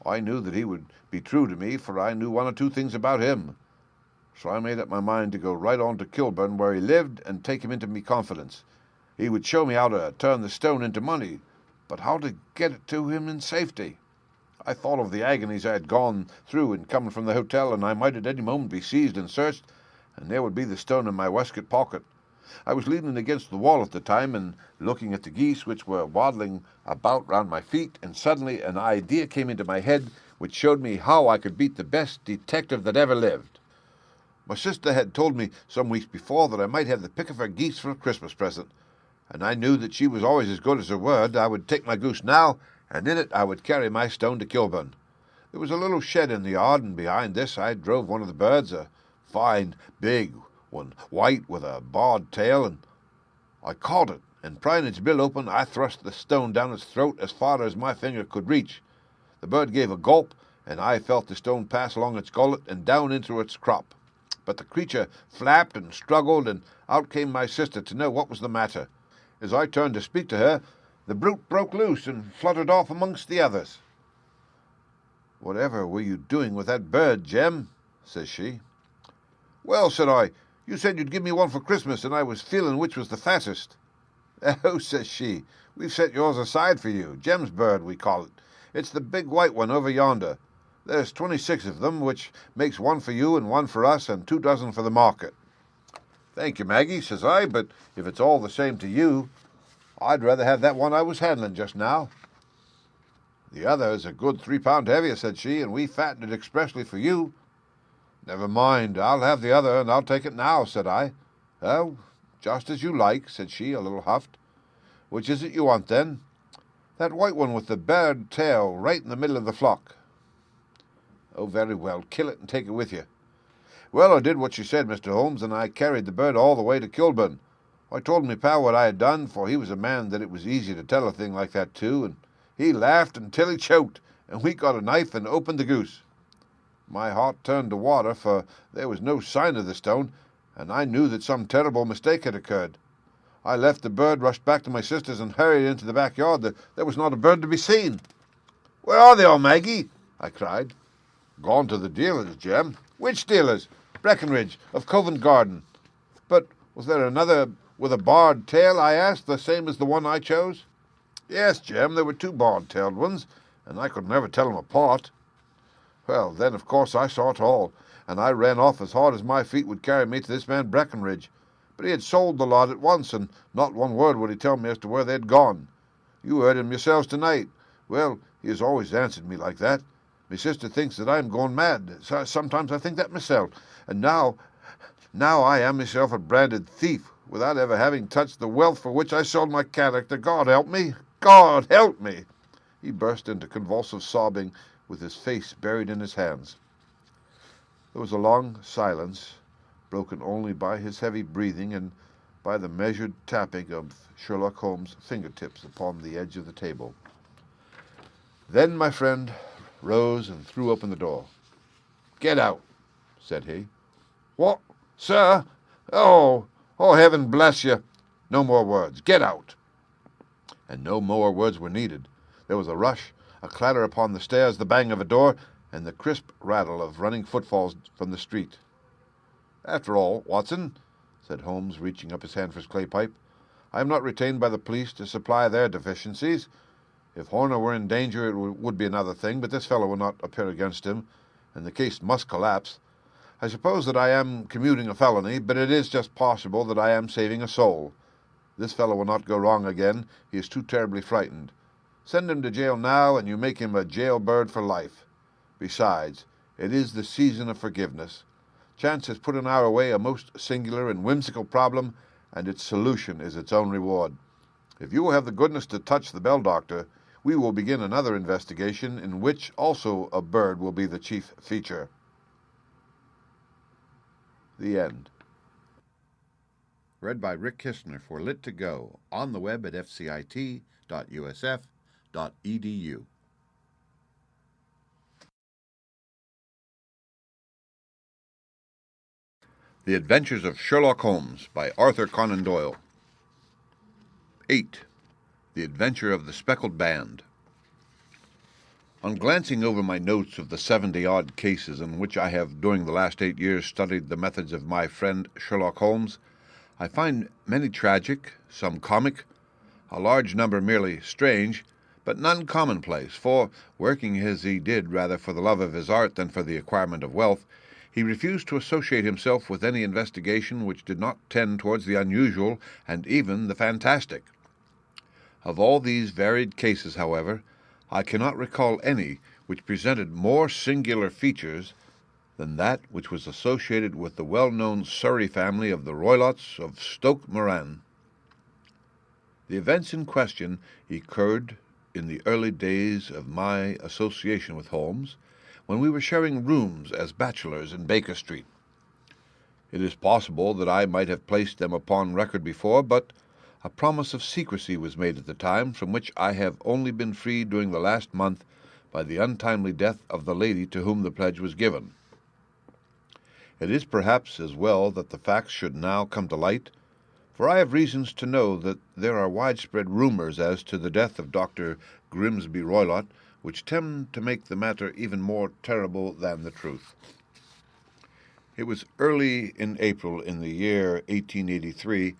I knew that he would be true to me, for I knew one or two things about him. So I made up my mind to go right on to Kilburn, where he lived, and take him into me confidence. He would show me how to turn the stone into money, but how to get it to him in safety. I thought of the agonies I had gone through in coming from the hotel, and I might at any moment be seized and searched, and there would be the stone in my waistcoat pocket. I was leaning against the wall at the time and looking at the geese which were waddling about round my feet, and suddenly an idea came into my head which showed me how I could beat the best detective that ever lived. My sister had told me some weeks before that I might have the pick of her geese for a Christmas present, and I knew that she was always as good as her word. I would take my goose now, and in it I would carry my stone to Kilburn. There was a little shed in the yard, and behind this I drove one of the birds, a fine, big one, white with a barred tail, and I caught it, and prying its bill open, I thrust the stone down its throat as far as my finger could reach. The bird gave a gulp, and I felt the stone pass along its gullet and down into its crop. But the creature flapped and struggled, and out came my sister to know what was the matter. As I turned to speak to her, the brute broke loose and fluttered off amongst the others. "Whatever were you doing with that bird, Jem?" says she. "Well," said I, "you said you'd give me one for Christmas, and I was feeling which was the fattest." "Oh," says she, "we've set yours aside for you. Jem's bird, we call it. It's the big white one over yonder. There's 26 of them, which makes one for you and one for us, and 2 dozen for the market." "Thank you, Maggie," says I, "but if it's all the same to you, I'd rather have that one I was handling just now." "The other is a good 3 pound heavier," said she, "and we fattened it expressly for you." "Never mind, I'll have the other, and I'll take it now," said I. "Oh, just as you like," said she, a little huffed. "Which is it you want, then?" "That white one with the bared tail right in the middle of the flock." "Oh, very well, kill it and take it with you." Well, I did what she said, Mr. Holmes, and I carried the bird all the way to Kilburn. I told me pal what I had done, for he was a man that it was easy to tell a thing like that to, and he laughed until he choked, and we got a knife and opened the goose. My heart turned to water, for there was no sign of the stone, and I knew that some terrible mistake had occurred. I left the bird, rushed back to my sister's, and hurried into the backyard. There was not a bird to be seen. "Where are they all, Maggie?" I cried. "Gone to the dealers, Jem." "Which dealers?" "Breckenridge, of Covent Garden." "But was there another with a barred tail?" I asked, "the same as the one I chose?" "Yes, Jem, there were 2 barred-tailed ones, and I could never tell 'em apart." Well, then, of course, I saw it all, and I ran off as hard as my feet would carry me to this man Breckenridge. But he had sold the lot at once, and not one word would he tell me as to where they had gone. You heard him yourselves tonight. Well, he has always answered me like that. My sister thinks that I am going mad. Sometimes I think that myself. And now I am myself a branded thief, without ever having touched the wealth for which I sold my character. God help me! God help me!" He burst into convulsive sobbing, with his face buried in his hands. There was a long silence, broken only by his heavy breathing and by the measured tapping of Sherlock Holmes' fingertips upon the edge of the table. Then my friend rose and threw open the door. "Get out," said he. "What, sir? Oh, heaven bless you! No more words. Get out." And no more words were needed. There was a rush, a clatter upon the stairs, the bang of a door, and the crisp rattle of running footfalls from the street. "After all, Watson," said Holmes, reaching up his hand for his clay pipe. "I am not retained by the police to supply their deficiencies. If Horner were in danger, it would be another thing, but this fellow will not appear against him, and the case must collapse. I suppose that I am commuting a felony, but it is just possible that I am saving a soul. This fellow will not go wrong again. He is too terribly frightened. Send him to jail now, and you make him a jailbird for life. Besides, it is the season of forgiveness. Chance has put in our way a most singular and whimsical problem, and its solution is its own reward. If you will have the goodness to touch the bell, Doctor, we will begin another investigation in which also a bird will be the chief feature." The end. Read by Rick Kistner for Lit2Go, on the web at fcit.usf.edu. The Adventures of Sherlock Holmes by Arthur Conan Doyle. 8. The Adventure of the Speckled Band. On glancing over my notes of the 70-odd cases in which I have during the last 8 years studied the methods of my friend Sherlock Holmes, I find many tragic, some comic, a large number merely strange, but none commonplace, for, working as he did rather for the love of his art than for the acquirement of wealth, he refused to associate himself with any investigation which did not tend towards the unusual and even the fantastic. Of all these varied cases, however, I cannot recall any which presented more singular features than that which was associated with the well-known Surrey family of the Roylotts of Stoke Moran. The events in question occurred in the early days of my association with Holmes, when we were sharing rooms as bachelors in Baker Street. It is possible that I might have placed them upon record before, but a promise of secrecy was made at the time, from which I have only been freed during the last month by the untimely death of the lady to whom the pledge was given. It is perhaps as well that the facts should now come to light, for I have reasons to know that there are widespread rumors as to the death of Dr. Grimsby Roylott, which tend to make the matter even more terrible than the truth. It was early in April in the year 1883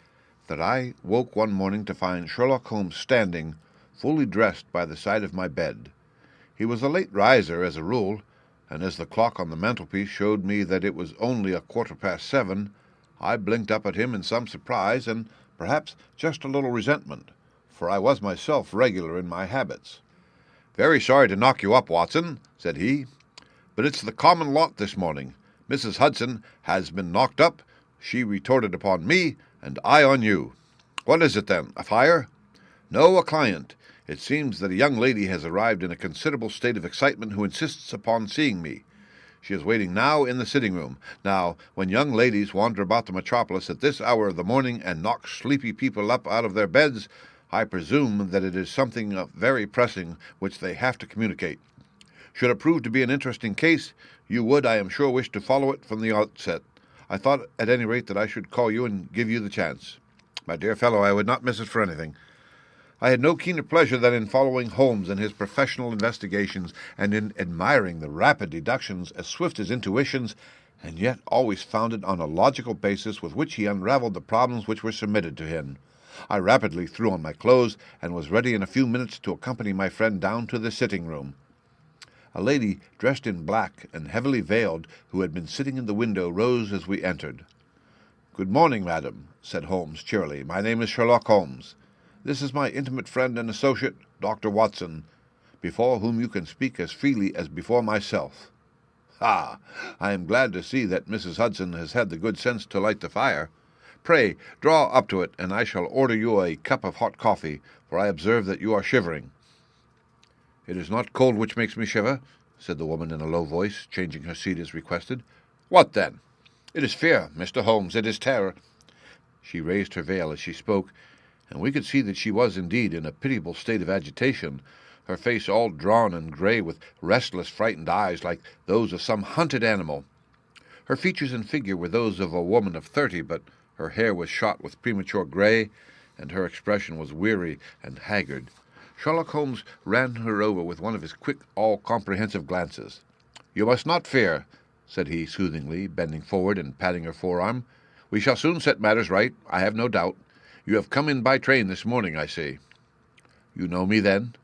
that I woke one morning to find Sherlock Holmes standing, fully dressed, by the side of my bed. He was a late riser, as a rule, and as the clock on the mantelpiece showed me that it was only 7:15, I blinked up at him in some surprise and perhaps just a little resentment, for I was myself regular in my habits. "Very sorry to knock you up, Watson," said he, "but it's the common lot this morning. Mrs. Hudson has been knocked up. She retorted upon me, and I on you. What is it, then? A fire?" "No, a client. It seems that a young lady has arrived in a considerable state of excitement who insists upon seeing me. She is waiting now in the sitting-room. Now, when young ladies wander about the metropolis at this hour of the morning and knock sleepy people up out of their beds, I presume that it is something very pressing which they have to communicate. Should it prove to be an interesting case, you would, I am sure, wish to follow it from the outset. I thought, at any rate, that I should call you and give you the chance. My dear fellow, I would not miss it for anything. I had no keener pleasure than in following Holmes in his professional investigations, and in admiring the rapid deductions as swift as intuitions, and yet always founded on a logical basis with which he unraveled the problems which were submitted to him. I rapidly threw on my clothes, and was ready in a few minutes to accompany my friend down to the sitting-room. A lady dressed in black and heavily veiled, who had been sitting in the window, rose as we entered. "Good morning, madam," said Holmes cheerily. "My name is Sherlock Holmes. This is my intimate friend and associate, Dr. Watson, before whom you can speak as freely as before myself. Ah, I am glad to see that Mrs. Hudson has had the good sense to light the fire. Pray, draw up to it, and I shall order you a cup of hot coffee, for I observe that you are shivering." "It is not cold which makes me shiver," said the woman in a low voice, changing her seat as requested. "What then?" "It is fear, Mr. Holmes, it is terror." She raised her veil as she spoke, and we could see that she was indeed in a pitiable state of agitation, her face all drawn and grey, with restless, frightened eyes like those of some hunted animal. Her features and figure were those of a woman of 30, but her hair was shot with premature grey, and her expression was weary and haggard. Sherlock Holmes ran her over with one of his quick, all-comprehensive glances. "You must not fear," said he soothingly, bending forward and patting her forearm. We shall soon set matters right, I have no doubt. You have come in by train this morning, I see. You know me, then?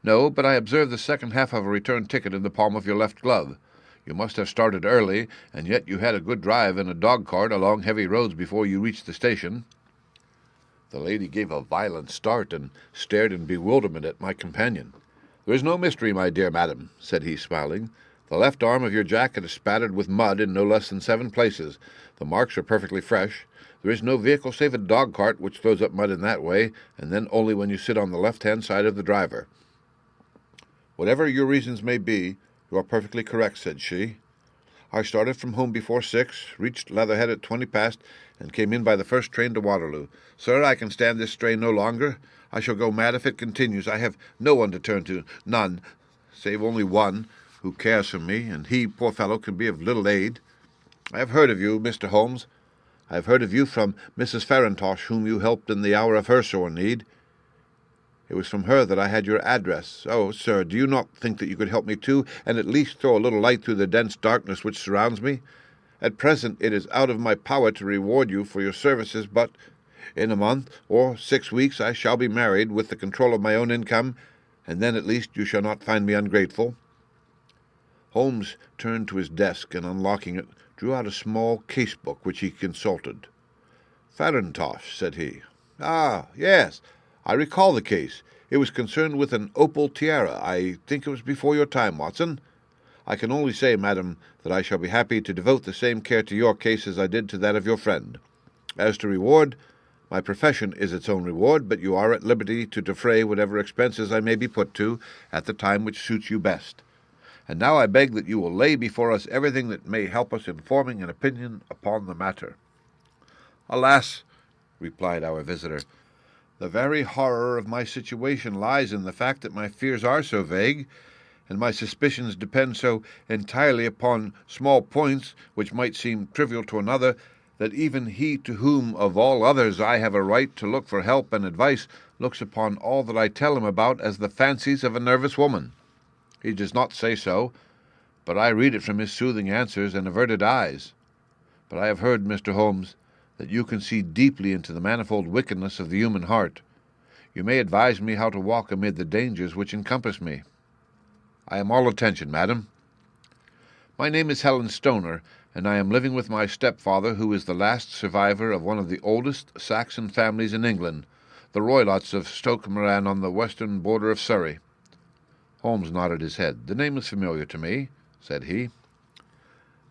No, but I observed the second half of a return ticket in the palm of your left glove. You must have started early, and yet you had a good drive in a dog-cart along heavy roads before you reached the station. The lady gave a violent start and stared in bewilderment at my companion. There is no mystery, my dear madam, said he, smiling. The left arm of your jacket is spattered with mud in no less than 7 places. The marks are perfectly fresh. There is no vehicle save a dog-cart which throws up mud in that way, and then only when you sit on the left-hand side of the driver. Whatever your reasons may be, you are perfectly correct, said she. I started from home before 6, reached Leatherhead at 20 past, and came in by the first train to Waterloo. Sir, I can stand this strain no longer. I shall go mad if it continues. I have no one to turn to, none, save only one, who cares for me, and he, poor fellow, can be of little aid. I have heard of you, Mr. Holmes. I have heard of you from Mrs. Farintosh, whom you helped in the hour of her sore need. It was from her that I had your address. Oh, sir, do you not think that you could help me too, and at least throw a little light through the dense darkness which surrounds me? At present it is out of my power to reward you for your services, but in a month or 6 weeks I shall be married, with the control of my own income, and then at least you shall not find me ungrateful. Holmes turned to his desk, and unlocking it, drew out a small case-book which he consulted. Farintosh, said he. Ah, yes, I recall the case. It was concerned with an opal tiara. I think it was before your time, Watson. I can only say, madam, that I shall be happy to devote the same care to your case as I did to that of your friend. As to reward, my profession is its own reward, but you are at liberty to defray whatever expenses I may be put to at the time which suits you best. And now I beg that you will lay before us everything that may help us in forming an opinion upon the matter. Alas, replied our visitor, the very horror of my situation lies in the fact that my fears are so vague, and my suspicions depend so entirely upon small points which might seem trivial to another, that even he to whom of all others I have a right to look for help and advice looks upon all that I tell him about as the fancies of a nervous woman. He does not say so, but I read it from his soothing answers and averted eyes. But I have heard, Mr. Holmes, that you can see deeply into the manifold wickedness of the human heart. You may advise me how to walk amid the dangers which encompass me. I am all attention, madam. My name is Helen Stoner, and I am living with my stepfather, who is the last survivor of one of the oldest Saxon families in England, the Roylotts of Stoke Moran on the western border of Surrey. Holmes nodded his head. The name is familiar to me, said he.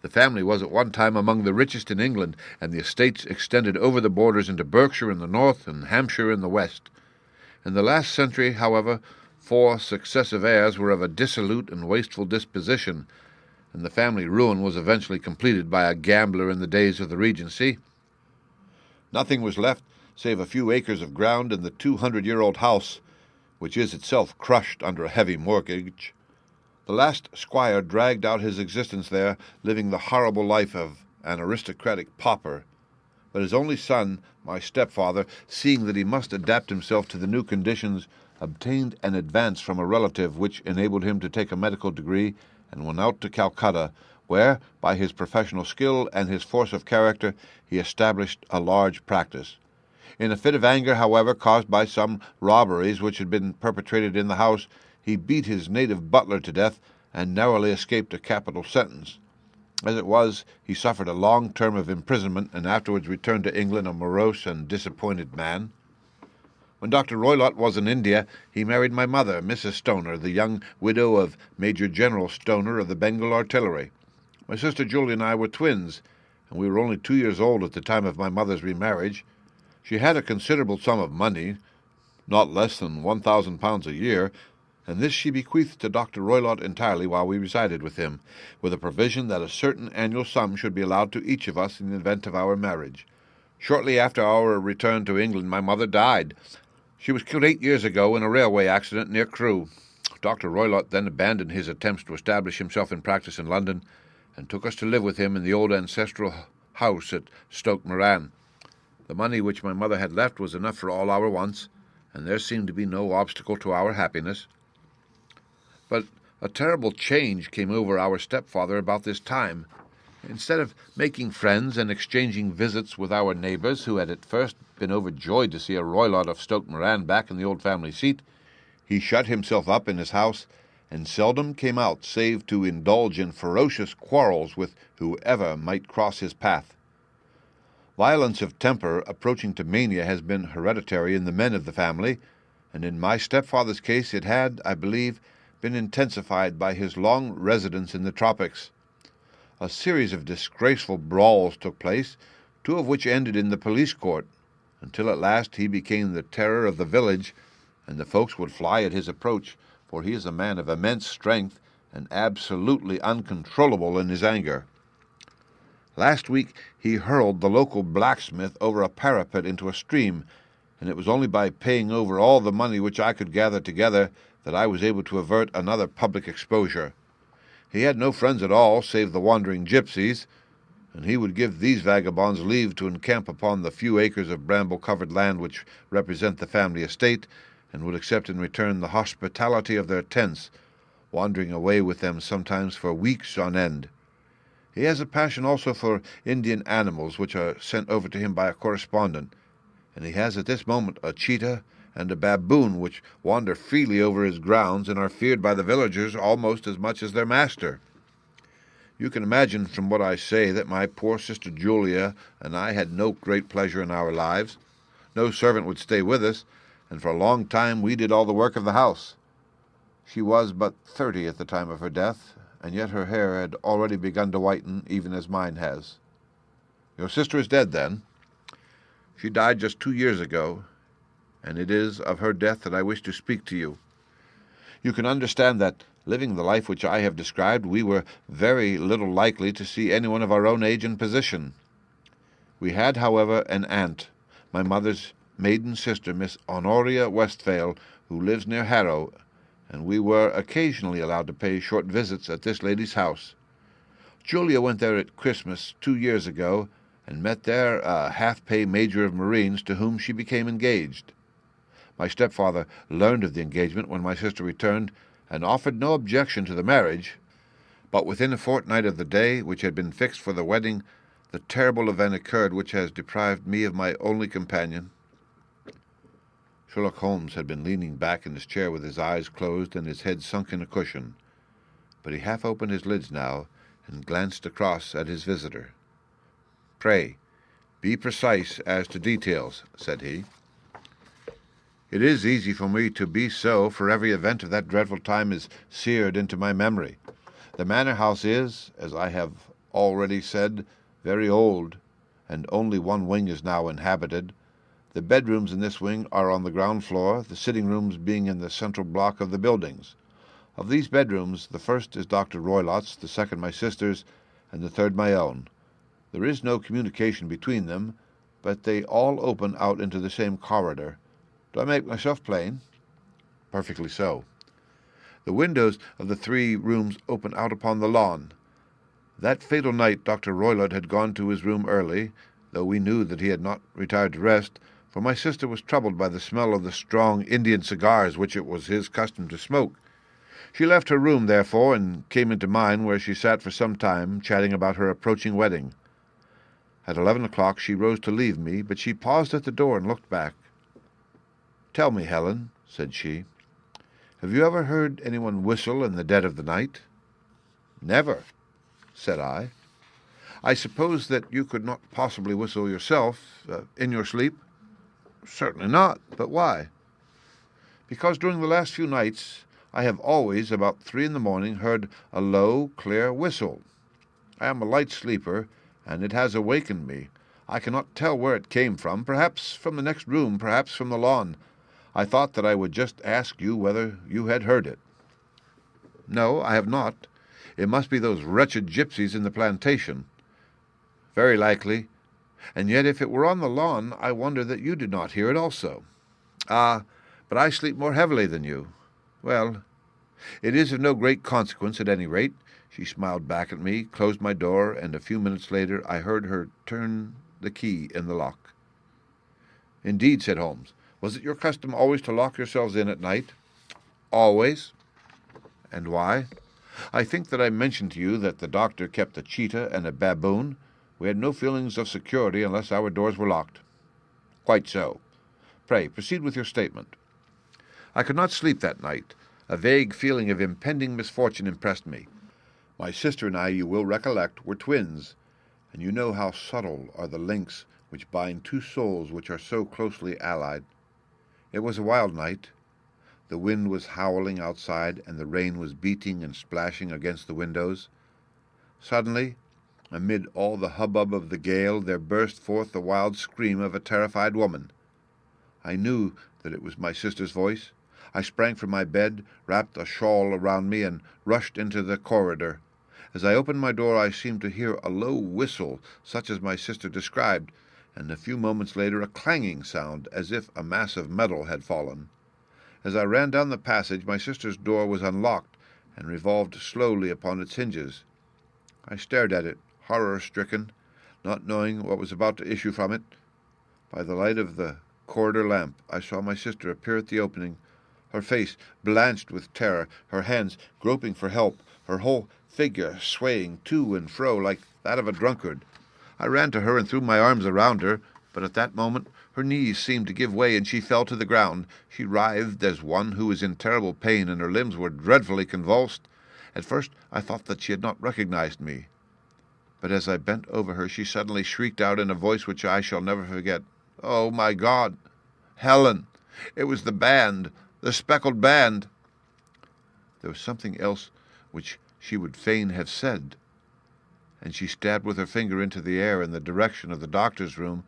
The family was at one time among the richest in England, and the estates extended over the borders into Berkshire in the north and Hampshire in the west. In the last century, however, 4 successive heirs were of a dissolute and wasteful disposition, and the family ruin was eventually completed by a gambler in the days of the Regency. Nothing was left save a few acres of ground in the 200-year-old house, which is itself crushed under a heavy mortgage. The last squire dragged out his existence there, living the horrible life of an aristocratic pauper. But his only son, my stepfather, seeing that he must adapt himself to the new conditions, obtained an advance from a relative which enabled him to take a medical degree, and went out to Calcutta, where, by his professional skill and his force of character, he established a large practice. In a fit of anger, however, caused by some robberies which had been perpetrated in the house, he beat his native butler to death, and narrowly escaped a capital sentence. As it was, he suffered a long term of imprisonment, and afterwards returned to England a morose and disappointed man. When Dr. Roylott was in India, he married my mother, Mrs. Stoner, the young widow of Major General Stoner of the Bengal Artillery. My sister Julie and I were twins, and we were only 2 years old at the time of my mother's remarriage. She had a considerable sum of money, not less than £1,000 a year, and this she bequeathed to Dr. Roylott entirely while we resided with him, with a provision that a certain annual sum should be allowed to each of us in the event of our marriage. Shortly after our return to England, my mother died. She was killed 8 years ago in a railway accident near Crewe. Dr. Roylott then abandoned his attempts to establish himself in practice in London, and took us to live with him in the old ancestral house at Stoke Moran. The money which my mother had left was enough for all our wants, and there seemed to be no obstacle to our happiness. But a terrible change came over our stepfather about this time. Instead of making friends and exchanging visits with our neighbours, who had at first been overjoyed to see a Roylott of Stoke Moran back in the old family seat, he shut himself up in his house and seldom came out save to indulge in ferocious quarrels with whoever might cross his path. Violence of temper approaching to mania has been hereditary in the men of the family, and in my stepfather's case it had, I believe, been intensified by his long residence in the tropics. A series of disgraceful brawls took place, 2 of which ended in the police court, until at last he became the terror of the village, and the folks would fly at his approach, for he is a man of immense strength and absolutely uncontrollable in his anger. Last week he hurled the local blacksmith over a parapet into a stream, and it was only by paying over all the money which I could gather together that I was able to avert another public exposure. He had no friends at all, save the wandering gypsies, and he would give these vagabonds leave to encamp upon the few acres of bramble-covered land which represent the family estate, and would accept in return the hospitality of their tents, wandering away with them sometimes for weeks on end. He has a passion also for Indian animals, which are sent over to him by a correspondent, and he has at this moment a cheetah and a baboon which wander freely over his grounds and are feared by the villagers almost as much as their master. You can imagine from what I say that my poor sister Julia and I had no great pleasure in our lives. No servant would stay with us, and for a long time we did all the work of the house. She was but 30 at the time of her death, and yet her hair had already begun to whiten, even as mine has. Your sister is dead, then? She died just 2 years ago, and it is of her death that I wish to speak to you. You can understand that, living the life which I have described, we were very little likely to see anyone of our own age and position. We had, however, an aunt, my mother's maiden sister, Miss Honoria Westphale, who lives near Harrow, and we were occasionally allowed to pay short visits at this lady's house. Julia went there at Christmas 2 years ago, and met there a half-pay major of Marines to whom she became engaged. My stepfather learned of the engagement when my sister returned, and offered no objection to the marriage, but within a fortnight of the day which had been fixed for the wedding, the terrible event occurred which has deprived me of my only companion. Sherlock Holmes had been leaning back in his chair with his eyes closed and his head sunk in a cushion, but he half opened his lids now and glanced across at his visitor. "Pray, be precise as to details," said he. "It is easy for me to be so, for every event of that dreadful time is seared into my memory. The manor house is, as I have already said, very old, and only one wing is now inhabited. The bedrooms in this wing are on the ground floor, the sitting rooms being in the central block of the buildings. Of these bedrooms, the first is Dr. Roylott's, the second my sister's, and the third my own. There is no communication between them, but they all open out into the same corridor. Do I make myself plain?" "Perfectly so." "The windows of the 3 rooms open out upon the lawn. That fatal night Dr. Roylott had gone to his room early, though we knew that he had not retired to rest, for my sister was troubled by the smell of the strong Indian cigars which it was his custom to smoke. She left her room, therefore, and came into mine, where she sat for some time, chatting about her approaching wedding. At 11 o'clock she rose to leave me, but she paused at the door and looked back. "Tell me, Helen," said she, "have you ever heard anyone whistle in the dead of the night?" "Never," said I. "I suppose that you could not possibly whistle yourself, in your sleep?" "Certainly not. But why?" "Because during the last few nights I have always, about 3 in the morning, heard a low, clear whistle. I am a light sleeper, and it has awakened me. I cannot tell where it came from, perhaps from the next room, perhaps from the lawn. I thought that I would just ask you whether you had heard it." "No, I have not. It must be those wretched gypsies in the plantation." "Very likely. And yet if it were on the lawn, I wonder that you did not hear it also." "Ah, but I sleep more heavily than you. Well, it is of no great consequence at any rate." She smiled back at me, closed my door, and a few minutes later I heard her turn the key in the lock. "Indeed," said Holmes. "Was it your custom always to lock yourselves in at night?" "Always." "And why?" I think that I mentioned to you that the doctor kept a cheetah and a baboon. We had no feelings of security unless our doors were locked. Quite so. Pray, proceed with your statement. I could not sleep that night. A vague feeling of impending misfortune impressed me. My sister and I, you will recollect, were twins, and you know how subtle are the links which bind two souls which are so closely allied. It was a wild night. The wind was howling outside, and the rain was beating and splashing against the windows. Suddenly, amid all the hubbub of the gale, there burst forth the wild scream of a terrified woman. I knew that it was my sister's voice. I sprang from my bed, wrapped a shawl around me, and rushed into the corridor. As I opened my door, I seemed to hear a low whistle, such as my sister described, and a few moments later a clanging sound, as if a mass of metal had fallen. As I ran down the passage, my sister's door was unlocked and revolved slowly upon its hinges. I stared at it, horror-stricken, not knowing what was about to issue from it. By the light of the corridor lamp, I saw my sister appear at the opening, her face blanched with terror, her hands groping for help, her whole figure swaying to and fro like that of a drunkard. I ran to her and threw my arms around her, but at that moment her knees seemed to give way, and she fell to the ground. She writhed as one who is in terrible pain, and her limbs were dreadfully convulsed. At first I thought that she had not recognized me, but as I bent over her, she suddenly shrieked out in a voice which I shall never forget, "Oh, my God! Helen! It was the band, the speckled band!" There was something else which she would fain have said, and she stabbed with her finger into the air in the direction of the doctor's room,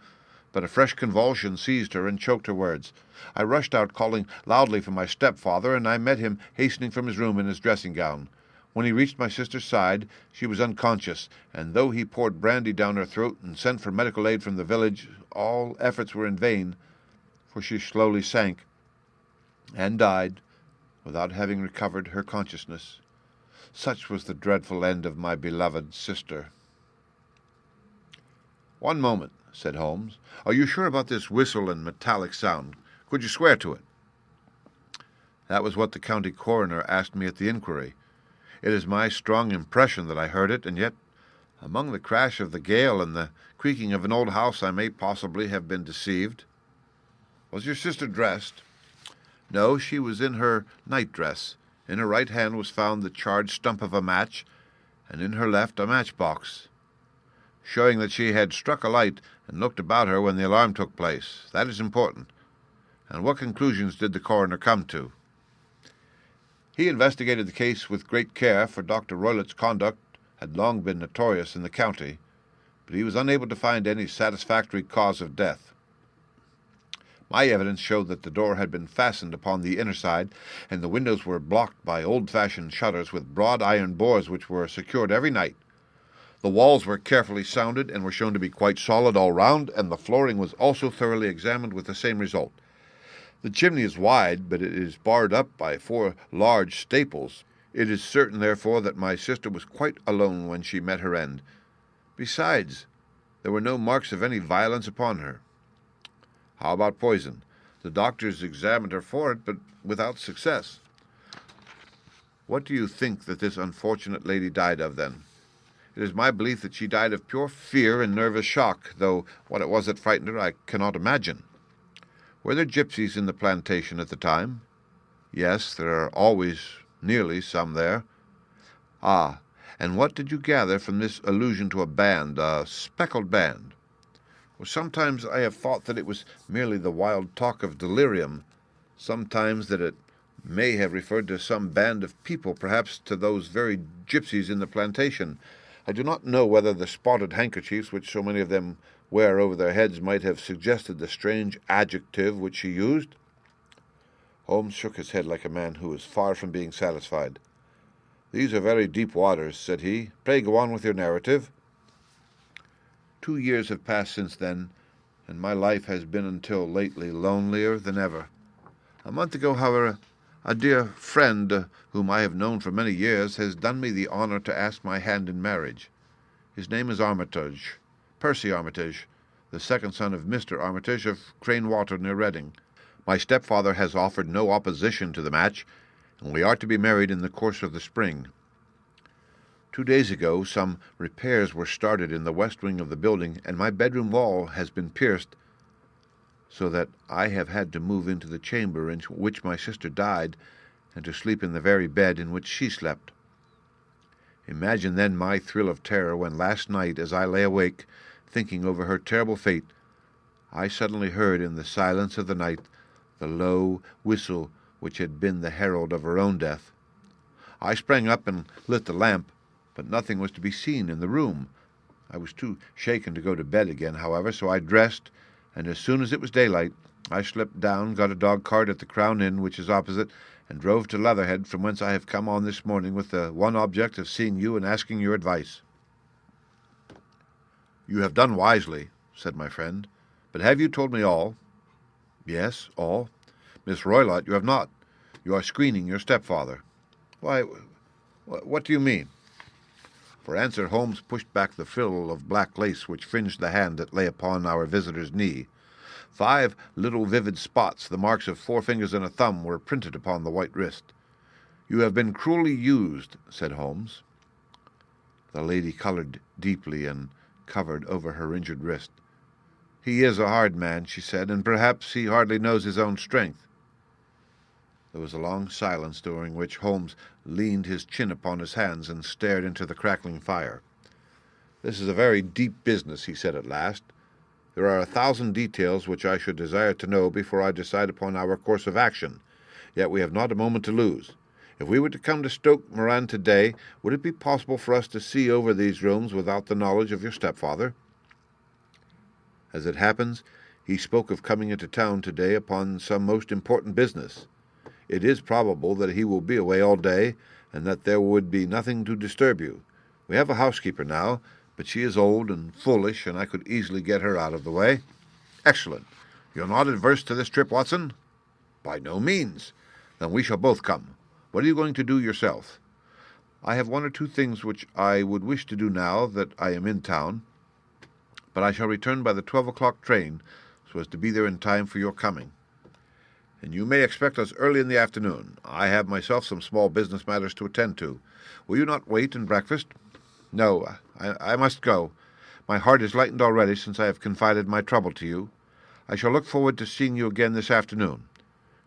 but a fresh convulsion seized her and choked her words. I rushed out, calling loudly for my stepfather, and I met him hastening from his room in his dressing-gown. When he reached my sister's side, she was unconscious, and though he poured brandy down her throat and sent for medical aid from the village, all efforts were in vain, for she slowly sank and died without having recovered her consciousness. Such was the dreadful end of my beloved sister. "One moment," said Holmes. "Are you sure about this whistle and metallic sound? Could you swear to it?" That was what the county coroner asked me at the inquiry. It is my strong impression that I heard it, and yet, among the crash of the gale and the creaking of an old house, I may possibly have been deceived. Was your sister dressed? No, she was in her night-dress. In her right hand was found the charred stump of a match, and in her left a matchbox, showing that she had struck a light and looked about her when the alarm took place. That is important. And what conclusions did the coroner come to? He investigated the case with great care, for Dr. Roylett's conduct had long been notorious in the county, but he was unable to find any satisfactory cause of death. My evidence showed that the door had been fastened upon the inner side, and the windows were blocked by old-fashioned shutters with broad iron boards which were secured every night. The walls were carefully sounded and were shown to be quite solid all round, and the flooring was also thoroughly examined with the same result. The chimney is wide, but it is barred up by 4 large staples. It is certain, therefore, that my sister was quite alone when she met her end. Besides, there were no marks of any violence upon her. How about poison? The doctors examined her for it, but without success. What do you think that this unfortunate lady died of, then? It is my belief that she died of pure fear and nervous shock, though what it was that frightened her I cannot imagine. Were there gypsies in the plantation at the time? Yes, there are always nearly some there. Ah, and what did you gather from this allusion to a band, a speckled band? Well, sometimes I have thought that it was merely the wild talk of delirium, sometimes that it may have referred to some band of people, perhaps to those very gypsies in the plantation. I do not know whether the spotted handkerchiefs which so many of them wear over their heads might have suggested the strange adjective which she used. Holmes shook his head like a man who is far from being satisfied. "These are very deep waters," said he. "Pray go on with your narrative." 2 years have passed since then, and my life has been until lately lonelier than ever. A month ago, however, a dear friend, whom I have known for many years, has done me the honor to ask my hand in marriage. His name is Armitage, Percy Armitage, the second son of Mr. Armitage of Crane Water near Reading. My stepfather has offered no opposition to the match, and we are to be married in the course of the spring. 2 days ago some repairs were started in the west wing of the building, and my bedroom wall has been pierced, so that I have had to move into the chamber in which my sister died, and to sleep in the very bed in which she slept. Imagine then my thrill of terror when last night, as I lay awake, thinking over her terrible fate, I suddenly heard in the silence of the night the low whistle which had been the herald of her own death. I sprang up and lit the lamp, but nothing was to be seen in the room. I was too shaken to go to bed again, however, so I dressed, and as soon as it was daylight, I slipped down, got a dog-cart at the Crown Inn, which is opposite, and drove to Leatherhead, from whence I have come on this morning with the one object of seeing you and asking your advice. You have done wisely, said my friend. But have you told me all? Yes, all. Miss Roylott, you have not. You are screening your stepfather. Why, what do you mean? For answer, Holmes pushed back the frill of black lace which fringed the hand that lay upon our visitor's knee. 5 little vivid spots, the marks of 4 fingers and a thumb, were printed upon the white wrist. You have been cruelly used, said Holmes. The lady colored deeply and covered over her injured wrist. He is a hard man, she said, and perhaps he hardly knows his own strength. There was a long silence, during which Holmes leaned his chin upon his hands and stared into the crackling fire. This is a very deep business, he said at last. There are 1,000 details which I should desire to know before I decide upon our course of action. Yet we have not a moment to lose. If we were to come to Stoke Moran today, would it be possible for us to see over these rooms without the knowledge of your stepfather? As it happens, he spoke of coming into town today upon some most important business. It is probable that he will be away all day, and that there would be nothing to disturb you. We have a housekeeper now, but she is old and foolish, and I could easily get her out of the way. Excellent. You're not adverse to this trip, Watson? By no means. Then we shall both come. What are you going to do yourself? I have 1 or 2 things which I would wish to do now that I am in town, but I shall return by the 12 o'clock train, so as to be there in time for your coming. And you may expect us early in the afternoon. I have myself some small business matters to attend to. Will you not wait and breakfast? No, I must go. My heart is lightened already since I have confided my trouble to you. I shall look forward to seeing you again this afternoon.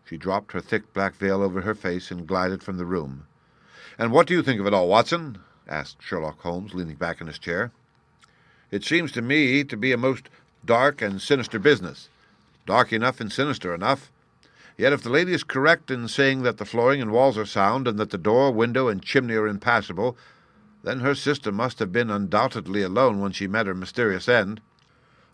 She dropped her thick black veil over her face and glided from the room. And what do you think of it all, Watson? Asked Sherlock Holmes, leaning back in his chair. It seems to me to be a most dark and sinister business. Dark enough and sinister enough. Yet if the lady is correct in saying that the flooring and walls are sound, and that the door, window, and chimney are impassable, then her sister must have been undoubtedly alone when she met her mysterious end.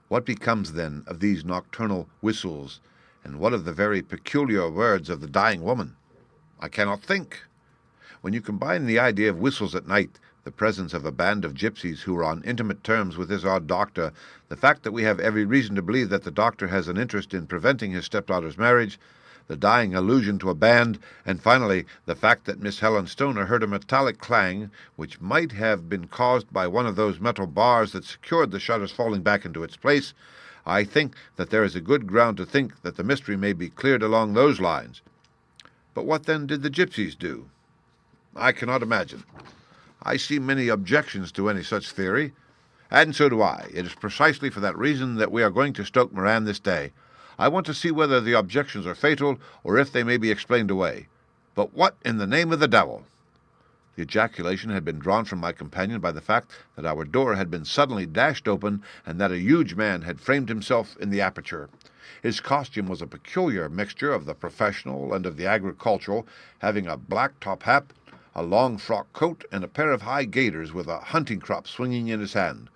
What becomes, then, of these nocturnal whistles, and what of the very peculiar words of the dying woman? I cannot think. When you combine the idea of whistles at night, the presence of a band of gypsies who are on intimate terms with this odd doctor, the fact that we have every reason to believe that the doctor has an interest in preventing his stepdaughter's marriage, the dying allusion to a band, and finally the fact that Miss Helen Stoner heard a metallic clang which might have been caused by one of those metal bars that secured the shutters falling back into its place, I think that there is a good ground to think that the mystery may be cleared along those lines. But what then did the gypsies do? I cannot imagine. I see many objections to any such theory, and so do I. It is precisely for that reason that we are going to Stoke Moran this day. I want to see whether the objections are fatal, or if they may be explained away. But what in the name of the devil? The ejaculation had been drawn from my companion by the fact that our door had been suddenly dashed open, and that a huge man had framed himself in the aperture. His costume was a peculiar mixture of the professional and of the agricultural, having a black top hat, a long frock coat, and a pair of high gaiters with a hunting crop swinging in his hand.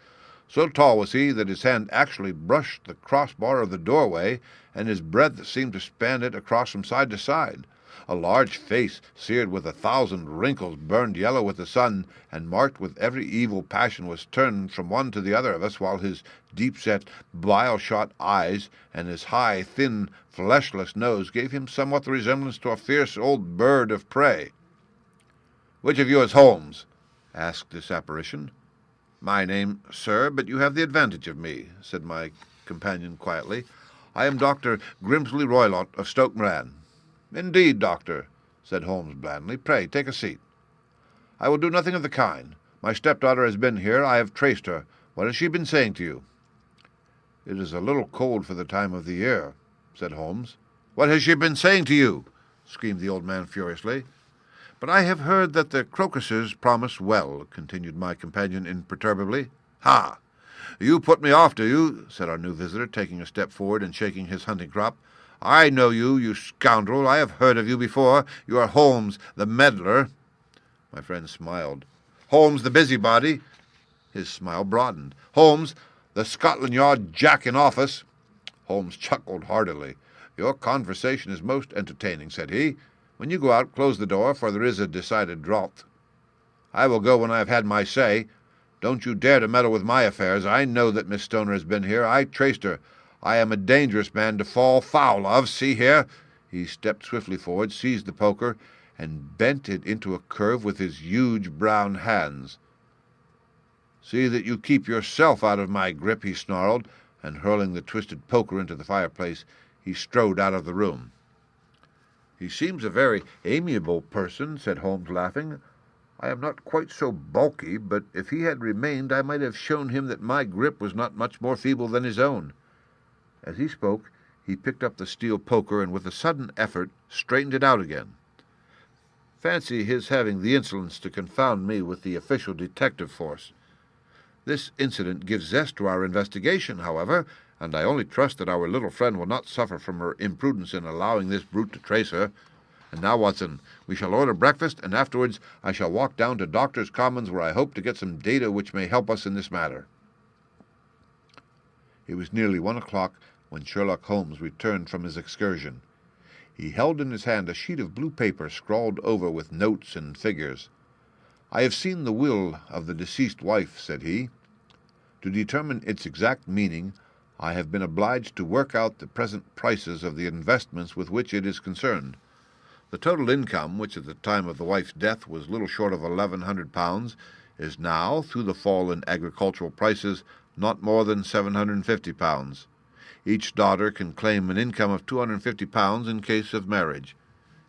So tall was he that his hand actually brushed the crossbar of the doorway, and his breadth seemed to span it across from side to side. A large face, seared with 1,000 wrinkles, burned yellow with the sun, and marked with every evil passion, was turned from one to the other of us, while his deep-set, bile-shot eyes and his high, thin, fleshless nose gave him somewhat the resemblance to a fierce old bird of prey. "Which of you is Holmes?" asked this apparition. "My name, sir, but you have the advantage of me," said my companion quietly. "I am Dr. Grimsley Roylott of Stoke Moran." "Indeed, doctor," said Holmes blandly. "Pray, take a seat." "I will do nothing of the kind. My stepdaughter has been here. I have traced her. What has she been saying to you?" "It is a little cold for the time of the year," said Holmes. "What has she been saying to you?" screamed the old man furiously. "But I have heard that the crocuses promise well," continued my companion imperturbably. "Ha! You put me off, do you?" said our new visitor, taking a step forward and shaking his hunting crop. "I know you, you scoundrel. I have heard of you before. You are Holmes, the meddler." My friend smiled. "Holmes, the busybody." His smile broadened. "Holmes, the Scotland Yard Jack in office." Holmes chuckled heartily. "Your conversation is most entertaining," said he. "When you go out, close the door, for there is a decided draught." "I will go when I have had my say. Don't you dare to meddle with my affairs. I know that Miss Stoner has been here. I traced her. I am a dangerous man to fall foul of. See here." He stepped swiftly forward, seized the poker, and bent it into a curve with his huge brown hands. "See that you keep yourself out of my grip," he snarled, and hurling the twisted poker into the fireplace, he strode out of the room. "He seems a very amiable person," said Holmes, laughing. "I am not quite so bulky, but if he had remained I might have shown him that my grip was not much more feeble than his own." As he spoke, he picked up the steel poker and with a sudden effort straightened it out again. Fancy his having the insolence to confound me with the official detective force. This incident gives zest to our investigation, however, and I only trust that our little friend will not suffer from her imprudence in allowing this brute to trace her. And now, Watson, we shall order breakfast, and afterwards I shall walk down to Doctors' Commons, where I hope to get some data which may help us in this matter." It was nearly 1 o'clock when Sherlock Holmes returned from his excursion. He held in his hand a sheet of blue paper scrawled over with notes and figures. "I have seen the will of the deceased wife," said he. "To determine its exact meaning, I have been obliged to work out the present prices of the investments with which it is concerned. The total income, which at the time of the wife's death was little short of £1,100, is now, through the fall in agricultural prices, not more than £750. Each daughter can claim an income of £250 in case of marriage.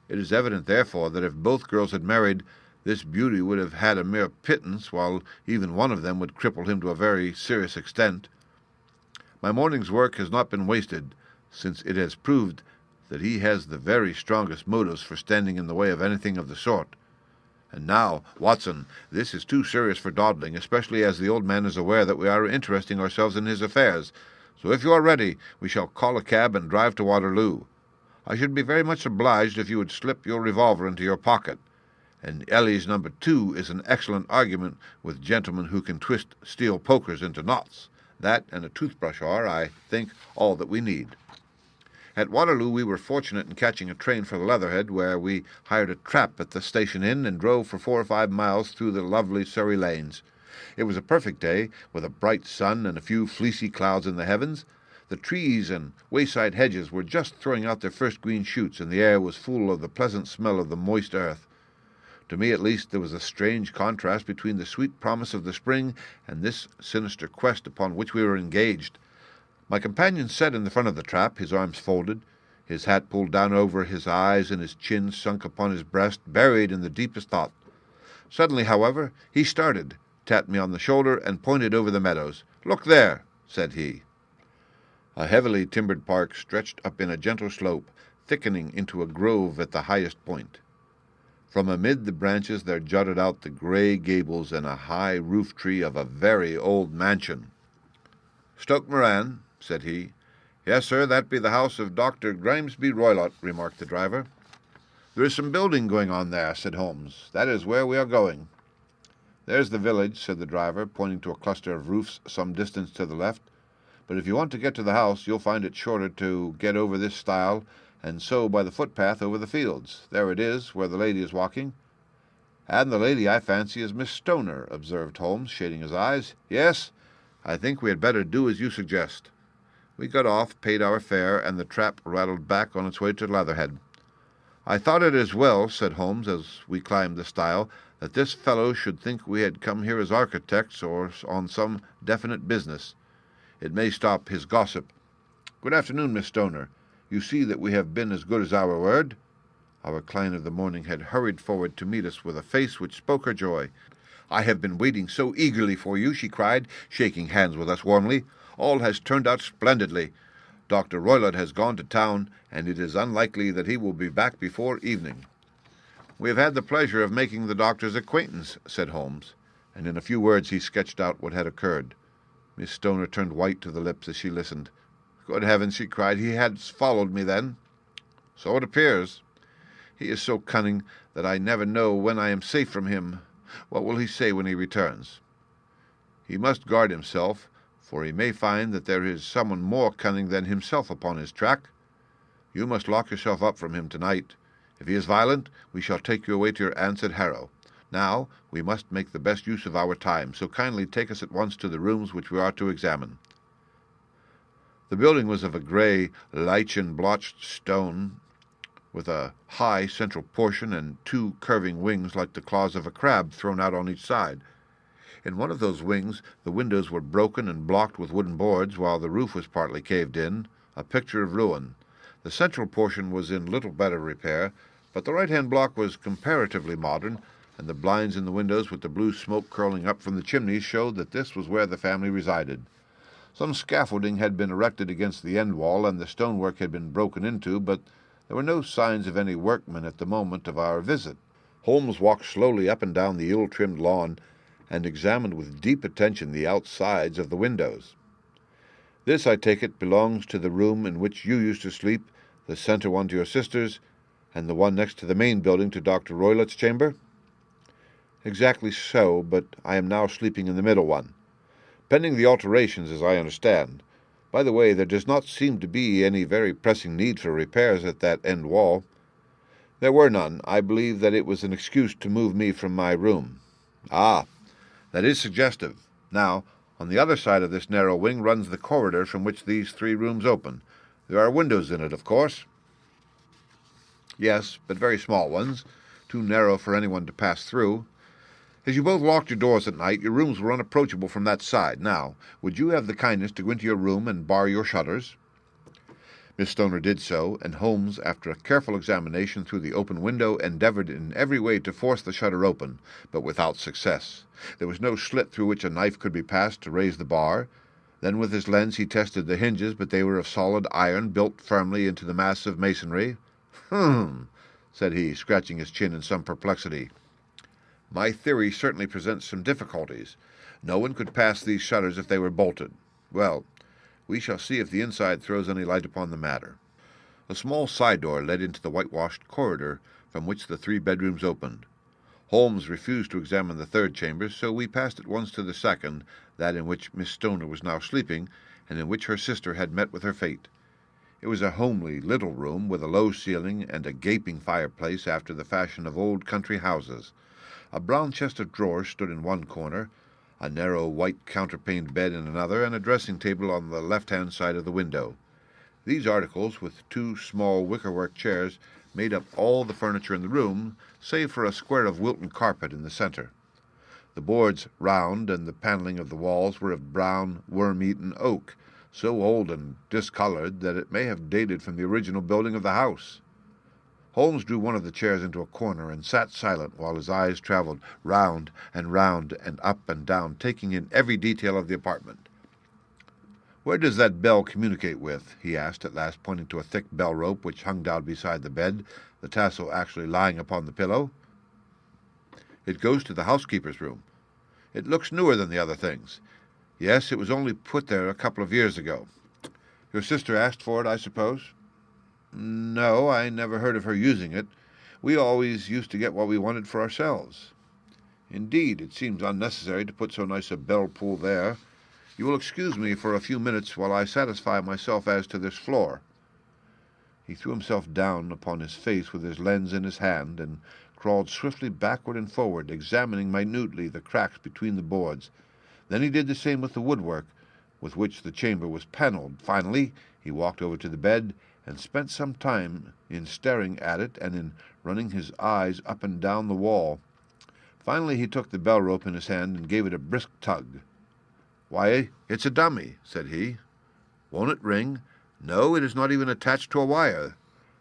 It is evident, therefore, that if both girls had married, this beauty would have had a mere pittance, while even one of them would cripple him to a very serious extent. My morning's work has not been wasted, since it has proved that he has the very strongest motives for standing in the way of anything of the sort. And now, Watson, this is too serious for dawdling, especially as the old man is aware that we are interesting ourselves in his affairs. So if you are ready, we shall call a cab and drive to Waterloo. I should be very much obliged if you would slip your revolver into your pocket. And Ellie's number 2 is an excellent argument with gentlemen who can twist steel pokers into knots. That and a toothbrush are, I think, all that we need." At Waterloo we were fortunate in catching a train for Leatherhead, where we hired a trap at the station inn and drove for 4 or 5 miles through the lovely Surrey lanes. It was a perfect day, with a bright sun and a few fleecy clouds in the heavens. The trees and wayside hedges were just throwing out their first green shoots, and the air was full of the pleasant smell of the moist earth. To me, at least, there was a strange contrast between the sweet promise of the spring and this sinister quest upon which we were engaged. My companion sat in the front of the trap, his arms folded, his hat pulled down over his eyes and his chin sunk upon his breast, buried in the deepest thought. Suddenly, however, he started, tapped me on the shoulder, and pointed over the meadows. "Look there," said he. A heavily timbered park stretched up in a gentle slope, thickening into a grove at the highest point. From amid the branches there jutted out the grey gables and a high roof-tree of a very old mansion. "Stoke Moran," said he. "Yes, sir, that be the house of Dr. Grimesby Roylott," remarked the driver. "There is some building going on there," said Holmes. "That is where we are going." "There's the village," said the driver, pointing to a cluster of roofs some distance to the left. "But if you want to get to the house, you'll find it shorter to get over this stile, and so by the footpath over the fields. There it is, where the lady is walking." "And the lady, I fancy, is Miss Stoner," observed Holmes, shading his eyes. "Yes, I think we had better do as you suggest." We got off, paid our fare, and the trap rattled back on its way to Leatherhead. "I thought it as well," said Holmes, as we climbed the stile, "that this fellow should think we had come here as architects or on some definite business. It may stop his gossip. Good afternoon, Miss Stoner. You see that we have been as good as our word." Our client of the morning had hurried forward to meet us with a face which spoke her joy. "I have been waiting so eagerly for you," she cried, shaking hands with us warmly. "All has turned out splendidly. Dr. Roylott has gone to town, and it is unlikely that he will be back before evening." "We have had the pleasure of making the doctor's acquaintance," said Holmes, and in a few words he sketched out what had occurred. Miss Stoner turned white to the lips as she listened. "Good heavens!" she cried. "He has followed me, then?" "So it appears. He is so cunning that I never know when I am safe from him. What will he say when he returns?" "He must guard himself, for he may find that there is someone more cunning than himself upon his track. You must lock yourself up from him tonight. If he is violent, we shall take you away to your aunt's at Harrow. Now we must make the best use of our time, so kindly take us at once to the rooms which we are to examine." The building was of a grey, lichen-blotched stone, with a high central portion and two curving wings like the claws of a crab thrown out on each side. In one of those wings the windows were broken and blocked with wooden boards, while the roof was partly caved in, a picture of ruin. The central portion was in little better repair, but the right-hand block was comparatively modern, and the blinds in the windows with the blue smoke curling up from the chimneys showed that this was where the family resided. Some scaffolding had been erected against the end wall, and the stonework had been broken into, but there were no signs of any workmen at the moment of our visit. Holmes walked slowly up and down the ill-trimmed lawn, and examined with deep attention the outsides of the windows. "This, I take it, belongs to the room in which you used to sleep, the centre one to your sister's, and the one next to the main building to Dr. Roylott's chamber?" "Exactly so, but I am now sleeping in the middle one. Pending the alterations, as I understand. By the way, there does not seem to be any very pressing need for repairs at that end wall." "There were none. I believe that it was an excuse to move me from my room." "Ah, that is suggestive. Now, on the other side of this narrow wing runs the corridor from which these three rooms open. There are windows in it, of course?" "Yes, but very small ones, too narrow for anyone to pass through. As you both locked your doors at night, your rooms were unapproachable from that side. Now, would you have the kindness to go into your room and bar your shutters?" Miss Stoner did so, and Holmes, after a careful examination through the open window, endeavored in every way to force the shutter open, but without success. There was no slit through which a knife could be passed to raise the bar. Then with his lens he tested the hinges, but they were of solid iron, built firmly into the mass of masonry. Said he, scratching his chin in some perplexity. "My theory certainly presents some difficulties. No one could pass these shutters if they were bolted. Well, we shall see if the inside throws any light upon the matter." A small side door led into the whitewashed corridor from which the three bedrooms opened. Holmes refused to examine the third chamber, so we passed at once to the second, that in which Miss Stoner was now sleeping, and in which her sister had met with her fate. It was a homely little room, with a low ceiling and a gaping fireplace after the fashion of old country houses. A brown chest of drawers stood in one corner, a narrow white counterpaned bed in another, and a dressing-table on the left-hand side of the window. These articles, with two small wickerwork chairs, made up all the furniture in the room, save for a square of Wilton carpet in the center. The boards round, and the paneling of the walls were of brown, worm-eaten oak, so old and discolored that it may have dated from the original building of the house. Holmes drew one of the chairs into a corner and sat silent while his eyes traveled round and up and down, taking in every detail of the apartment. "Where does that bell communicate with?" he asked at last, pointing to a thick bell rope which hung down beside the bed, the tassel actually lying upon the pillow. "It goes to the housekeeper's room. It looks newer than the other things. Yes, it was only put there a couple of years ago. Your sister asked for it, I suppose?" "No, I never heard of her using it. We always used to get what we wanted for ourselves." "Indeed, it seems unnecessary to put so nice a bell-pull there. You will excuse me for a few minutes while I satisfy myself as to this floor." He threw himself down upon his face with his lens in his hand, and crawled swiftly backward and forward, examining minutely the cracks between the boards. Then he did the same with the woodwork with which the chamber was panelled. Finally, he walked over to the bed, and spent some time in staring at it and in running his eyes up and down the wall. Finally he took the bell-rope in his hand and gave it a brisk tug. "Why, it's a dummy," said he. "Won't it ring? No, it is not even attached to a wire.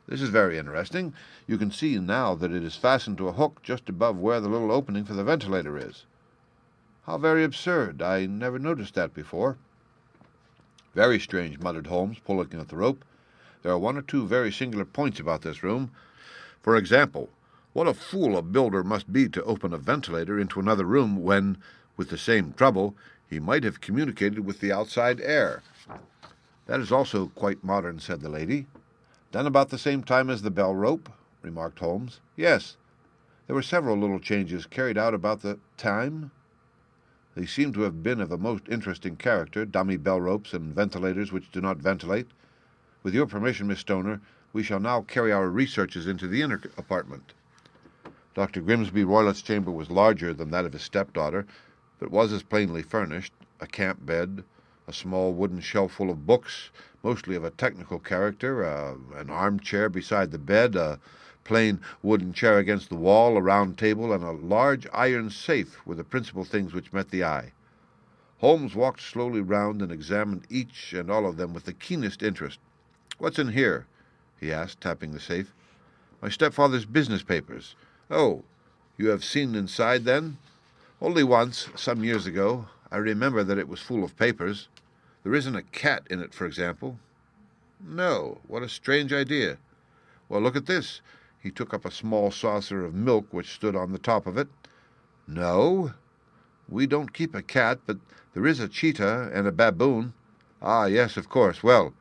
This is very interesting. You can see now that it is fastened to a hook just above where the little opening for the ventilator is. How very absurd. I never noticed that before. Very strange, muttered Holmes, pulling at the rope. There are one or two very singular points about this room. For example, what a fool a builder must be to open a ventilator into another room when, with the same trouble, he might have communicated with the outside air. That is also quite modern, said the lady. Done about the same time as the bell rope, remarked Holmes. Yes, there were several little changes carried out about the time. They seem to have been of a most interesting character, dummy bell ropes and ventilators which do not ventilate. With your permission, Miss Stoner, we shall now carry our researches into the inner apartment. Dr. Grimsby Roylott's chamber was larger than that of his stepdaughter, but was as plainly furnished, a camp bed, a small wooden shelf full of books, mostly of a technical character, an armchair beside the bed, a plain wooden chair against the wall, a round table, and a large iron safe were the principal things which met the eye. Holmes walked slowly round and examined each and all of them with the keenest interest. "What's in here?" he asked, tapping the safe. "My stepfather's business papers." "Oh, you have seen inside, then?" "Only once, some years ago. I remember that it was full of papers. There isn't a cat in it, for example." "No. What a strange idea." "Well, look at this." He took up a small saucer of milk which stood on the top of it. "No, we don't keep a cat, but there is a cheetah and a baboon." "Ah, yes, of course. Well,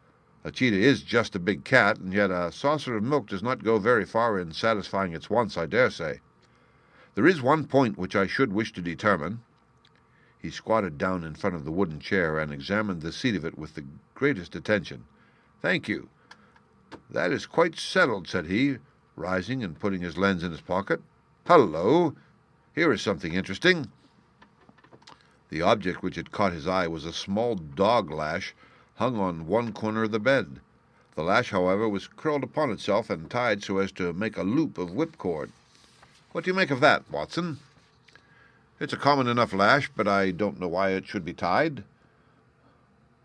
a cheetah is just a big cat, and yet a saucer of milk does not go very far in satisfying its wants, I dare say. There is one point which I should wish to determine." He squatted down in front of the wooden chair and examined the seat of it with the greatest attention. "Thank you. That is quite settled," said he, rising and putting his lens in his pocket. "Hullo! Here is something interesting." The object which had caught his eye was a small dog lash hung on one corner of the bed. The lash, however, was curled upon itself and tied so as to make a loop of whipcord. "What do you make of that, Watson?" "It's a common enough lash, but I don't know why it should be tied."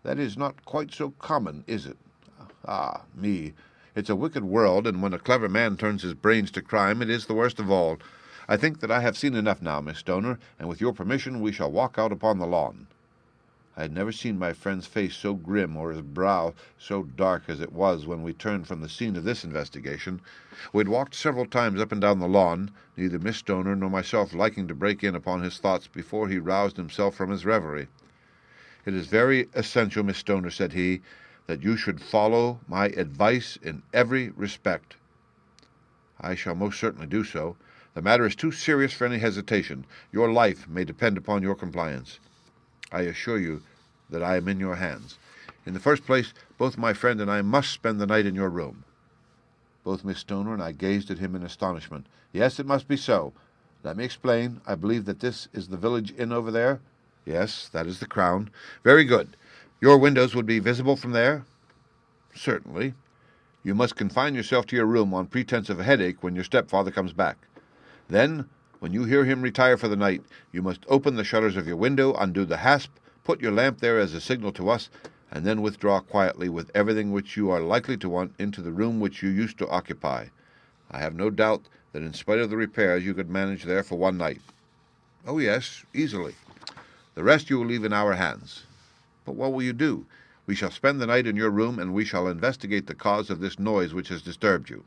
"That is not quite so common, is it? Ah, me! It's a wicked world, and when a clever man turns his brains to crime, it is the worst of all. I think that I have seen enough now, Miss Stoner, and with your permission we shall walk out upon the lawn." I had never seen my friend's face so grim or his brow so dark as it was when we turned from the scene of this investigation. We had walked several times up and down the lawn, neither Miss Stoner nor myself liking to break in upon his thoughts before he roused himself from his reverie. "It is very essential, Miss Stoner," said he, "that you should follow my advice in every respect." "I shall most certainly do so. The matter is too serious for any hesitation. Your life may depend upon your compliance. I assure you that I am in your hands. In the first place, both my friend and I must spend the night in your room." Both Miss Stoner and I gazed at him in astonishment. "Yes, it must be so. Let me explain. I believe that this is the village inn over there?" "Yes, that is the Crown." "Very good. Your windows would be visible from there?" "Certainly." "You must confine yourself to your room on pretense of a headache when your stepfather comes back. Then, when you hear him retire for the night, you must open the shutters of your window, undo the hasp, put your lamp there as a signal to us, and then withdraw quietly with everything which you are likely to want into the room which you used to occupy. I have no doubt that in spite of the repairs you could manage there for one night." "Oh, yes, easily." "The rest you will leave in our hands." "But what will you do?" "We shall spend the night in your room, and we shall investigate the cause of this noise which has disturbed you."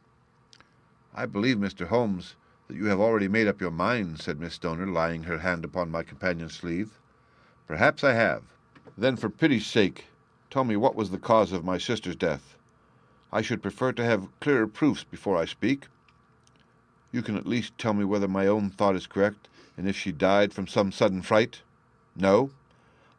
"I believe, Mr. Holmes, that you have already made up your mind," said Miss Stoner, laying her hand upon my companion's sleeve. "Perhaps I have." "Then, for pity's sake, tell me what was the cause of my sister's death. I should prefer to have clearer proofs before I speak." "You can at least tell me whether my own thought is correct, and if she died from some sudden fright?" "No,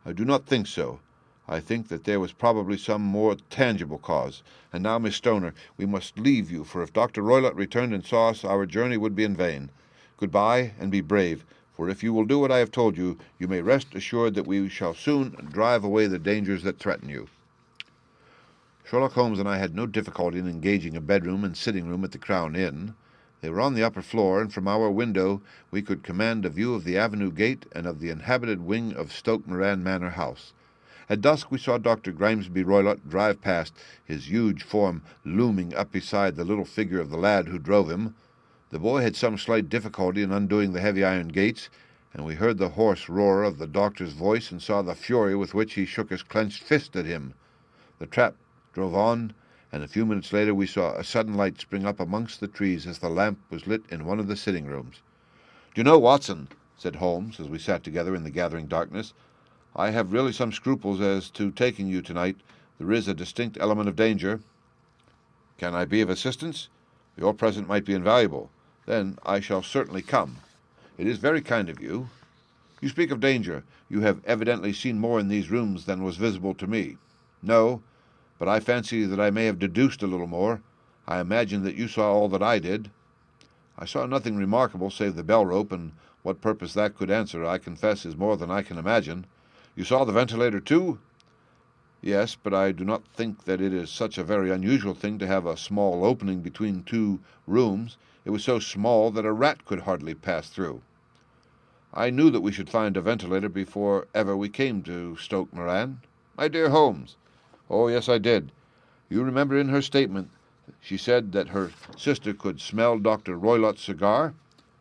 I do not think so. I think that there was probably some more tangible cause. And now, Miss Stoner, we must leave you, for if Dr. Roylott returned and saw us, our journey would be in vain. Good-bye, and be brave, for if you will do what I have told you, you may rest assured that we shall soon drive away the dangers that threaten you." Sherlock Holmes and I had no difficulty in engaging a bedroom and sitting-room at the Crown Inn. They were on the upper floor, and from our window we could command a view of the avenue gate and of the inhabited wing of Stoke Moran Manor House. At dusk we saw Dr. Grimesby Roylott drive past, his huge form looming up beside the little figure of the lad who drove him. The boy had some slight difficulty in undoing the heavy iron gates, and we heard the hoarse roar of the doctor's voice and saw the fury with which he shook his clenched fist at him. The trap drove on, and a few minutes later we saw a sudden light spring up amongst the trees as the lamp was lit in one of the sitting rooms. "Do you know, Watson," said Holmes, as we sat together in the gathering darkness, "I have really some scruples as to taking you tonight. There is a distinct element of danger." "Can I be of assistance? Your presence might be invaluable. Then I shall certainly come. It is very kind of you. You speak of danger. You have evidently seen more in these rooms than was visible to me." "No, but I fancy that I may have deduced a little more. I imagine that you saw all that I did." "I saw nothing remarkable save the bell rope, and what purpose that could answer, I confess, is more than I can imagine." "You saw the ventilator, too?" "Yes, but I do not think that it is such a very unusual thing to have a small opening between two rooms. It was so small that a rat could hardly pass through." "I knew that we should find a ventilator before ever we came to Stoke Moran." "My dear Holmes." "Oh, yes, I did. You remember in her statement she said that her sister could smell Dr. Roylott's cigar?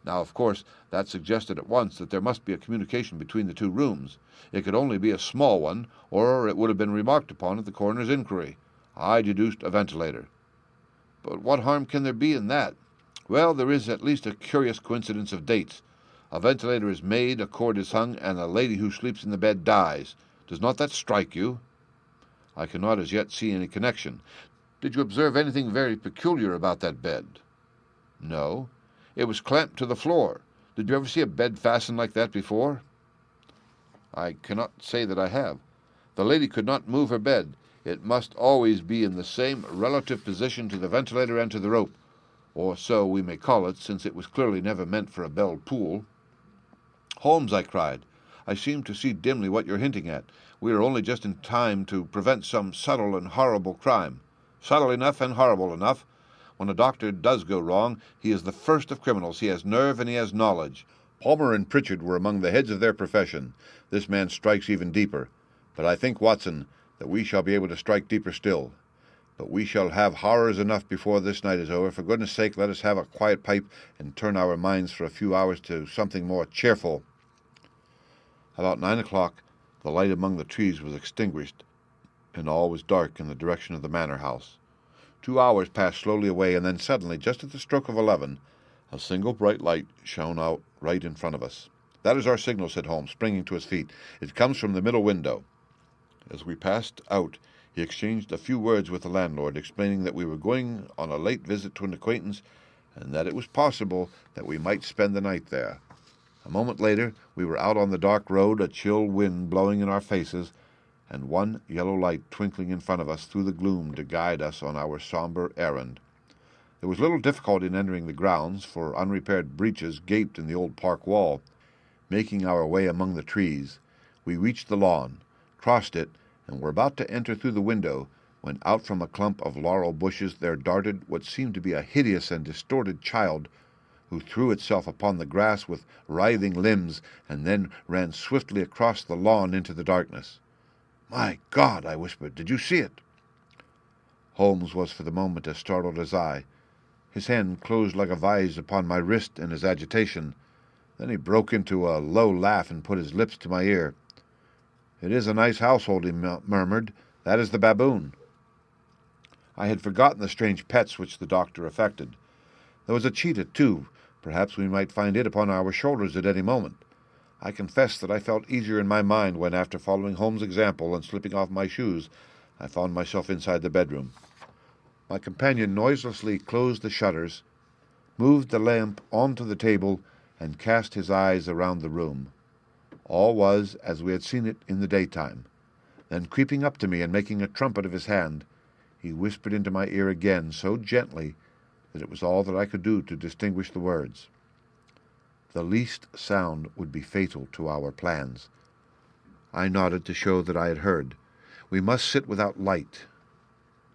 Now, of course, that suggested at once that there must be a communication between the two rooms. It could only be a small one, or it would have been remarked upon at the coroner's inquiry. I deduced a ventilator." "But what harm can there be in that?" "Well, there is at least a curious coincidence of dates. A ventilator is made, a cord is hung, and a lady who sleeps in the bed dies. Does not that strike you?" "I cannot as yet see any connection. Did you observe anything very peculiar about that bed?" "No. It was clamped to the floor. Did you ever see a bed fastened like that before?" "I cannot say that I have. The lady could not move her bed. It must always be in the same relative position to the ventilator and to the rope, or so we may call it, since it was clearly never meant for a belled pool." "Holmes," I cried, "I seem to see dimly what you're hinting at. We are only just in time to prevent some subtle and horrible crime." "Subtle enough and horrible enough. When a doctor does go wrong, he is the first of criminals. He has nerve and he has knowledge. Palmer and Pritchard were among the heads of their profession. This man strikes even deeper. But I think, Watson, that we shall be able to strike deeper still. But we shall have horrors enough before this night is over. For goodness' sake, let us have a quiet pipe and turn our minds for a few hours to something more cheerful." About 9 o'clock, the light among the trees was extinguished, and all was dark in the direction of the manor house. 2 hours passed slowly away, and then suddenly, just at the stroke of 11, a single bright light shone out right in front of us. "That is our signal," said Holmes, springing to his feet. "It comes from the middle window." As we passed out, he exchanged a few words with the landlord, explaining that we were going on a late visit to an acquaintance, and that it was possible that we might spend the night there. A moment later, we were out on the dark road, a chill wind blowing in our faces, and one yellow light twinkling in front of us through the gloom to guide us on our somber errand. There was little difficulty in entering the grounds, for unrepaired breaches gaped in the old park wall. Making our way among the trees, we reached the lawn, crossed it, and were about to enter through the window, when out from a clump of laurel bushes there darted what seemed to be a hideous and distorted child, who threw itself upon the grass with writhing limbs, and then ran swiftly across the lawn into the darkness. "My God!" I whispered. "Did you see it?" Holmes was for the moment as startled as I. His hand closed like a vise upon my wrist in his agitation. Then he broke into a low laugh and put his lips to my ear. "It is a nice household," he murmured. "That is the baboon." I had forgotten the strange pets which the doctor affected. There was a cheetah, too. Perhaps we might find it upon our shoulders at any moment. I confess that I felt easier in my mind when, after following Holmes' example and slipping off my shoes, I found myself inside the bedroom. My companion noiselessly closed the shutters, moved the lamp onto the table, and cast his eyes around the room. All was as we had seen it in the daytime. Then, creeping up to me and making a trumpet of his hand, he whispered into my ear again so gently that it was all that I could do to distinguish the words. The least sound would be fatal to our plans. I nodded to show that I had heard. We must sit without light.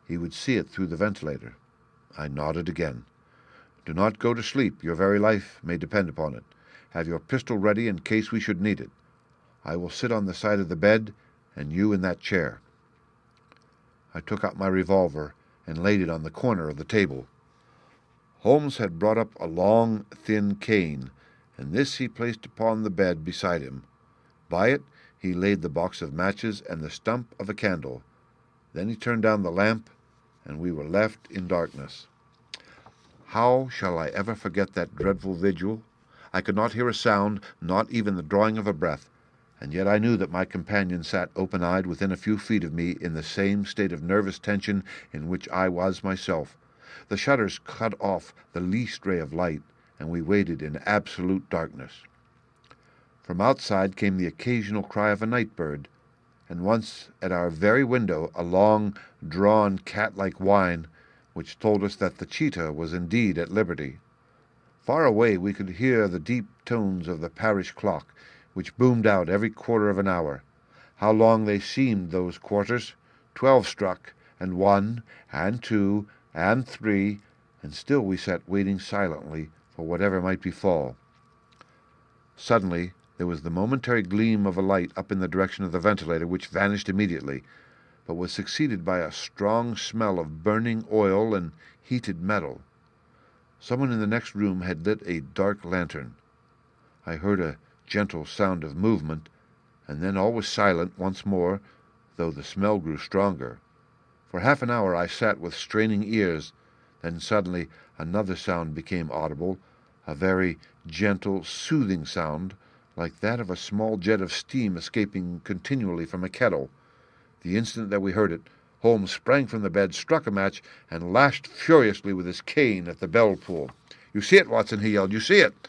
He would see it through the ventilator. I nodded again. Do not go to sleep. Your very life may depend upon it. Have your pistol ready in case we should need it. I will sit on the side of the bed, and you in that chair. I took out my revolver and laid it on the corner of the table. Holmes had brought up a long, thin cane, and this he placed upon the bed beside him. By it he laid the box of matches and the stump of a candle. Then he turned down the lamp, and we were left in darkness. How shall I ever forget that dreadful vigil? I could not hear a sound, not even the drawing of a breath, and yet I knew that my companion sat open-eyed within a few feet of me in the same state of nervous tension in which I was myself. The shutters cut off the least ray of light, and we waited in absolute darkness. From outside came the occasional cry of a night bird, and once at our very window a long, drawn, cat-like whine, which told us that the cheetah was indeed at liberty. Far away we could hear the deep tones of the parish clock, which boomed out every quarter of an hour. How long they seemed, those quarters! 12 struck, and 1, and 2, and 3, and still we sat waiting silently for whatever might befall. Suddenly there was the momentary gleam of a light up in the direction of the ventilator, which vanished immediately, but was succeeded by a strong smell of burning oil and heated metal. Someone in the next room had lit a dark lantern. I heard a gentle sound of movement, and then all was silent once more, though the smell grew stronger. For half an hour I sat with straining ears. Then suddenly another sound became audible, a very gentle, soothing sound, like that of a small jet of steam escaping continually from a kettle. The instant that we heard it, Holmes sprang from the bed, struck a match, and lashed furiously with his cane at the bell-pull. "You see it, Watson," he yelled. "You see it!"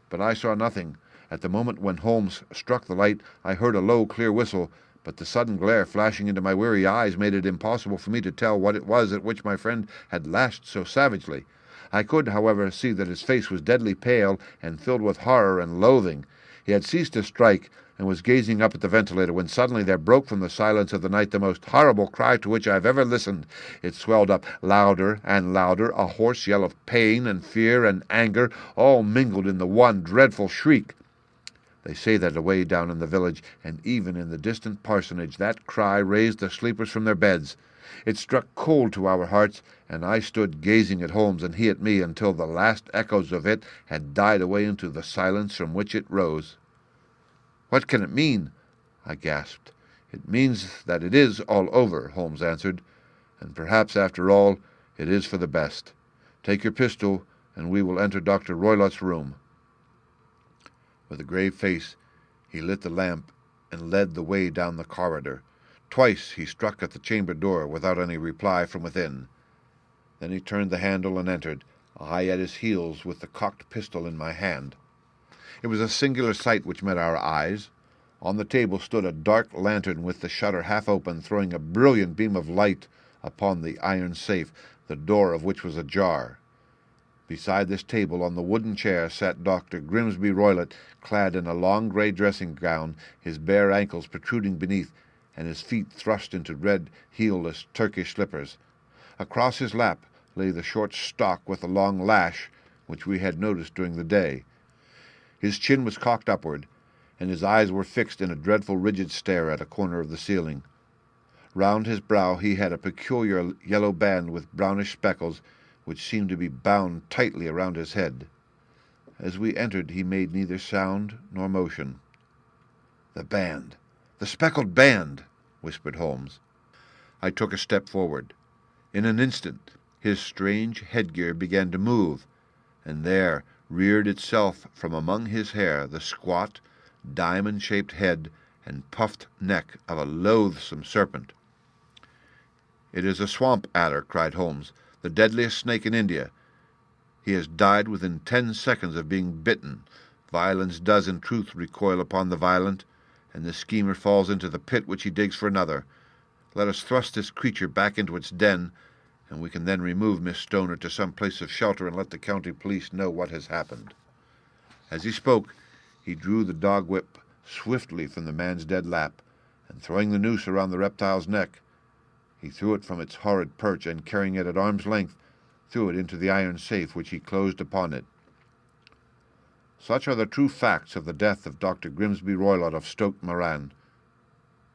But I saw nothing. At the moment when Holmes struck the light, I heard a low, clear whistle, but the sudden glare flashing into my weary eyes made it impossible for me to tell what it was at which my friend had lashed so savagely. I could, however, see that his face was deadly pale and filled with horror and loathing. He had ceased to strike, and was gazing up at the ventilator, when suddenly there broke from the silence of the night the most horrible cry to which I have ever listened. It swelled up louder and louder, a hoarse yell of pain and fear and anger, all mingled in the one dreadful shriek. They say that away down in the village, and even in the distant parsonage, that cry raised the sleepers from their beds. It struck cold to our hearts, and I stood gazing at Holmes and he at me until the last echoes of it had died away into the silence from which it rose. "What can it mean?" I gasped. "It means that it is all over," Holmes answered, "and perhaps, after all, it is for the best. Take your pistol, and we will enter Dr. Roylott's room." With a grave face, he lit the lamp and led the way down the corridor. Twice he struck at the chamber door without any reply from within. Then he turned the handle and entered, I at his heels with the cocked pistol in my hand. It was a singular sight which met our eyes. On the table stood a dark lantern with the shutter half open, throwing a brilliant beam of light upon the iron safe, the door of which was ajar. Beside this table, on the wooden chair, sat Dr. Grimsby Roylott, clad in a long grey dressing-gown, his bare ankles protruding beneath, and his feet thrust into red, heelless Turkish slippers. Across his lap lay the short stock with a long lash, which we had noticed during the day. His chin was cocked upward, and his eyes were fixed in a dreadful rigid stare at a corner of the ceiling. Round his brow he had a peculiar yellow band with brownish speckles, which seemed to be bound tightly around his head. As we entered he made neither sound nor motion. "The band! The speckled band!" whispered Holmes. I took a step forward. In an instant his strange headgear began to move, and there reared itself from among his hair the squat, diamond-shaped head and puffed neck of a loathsome serpent. "It is a swamp adder," cried Holmes, "the deadliest snake in India. He has died within 10 seconds of being bitten. Violence does in truth recoil upon the violent, and the schemer falls into the pit which he digs for another. Let us thrust this creature back into its den, and we can then remove Miss Stoner to some place of shelter and let the county police know what has happened." As he spoke, he drew the dog-whip swiftly from the man's dead lap, and throwing the noose around the reptile's neck, he threw it from its horrid perch, and carrying it at arm's length, threw it into the iron safe which he closed upon it. Such are the true facts of the death of Dr. Grimsby Roylott of Stoke Moran.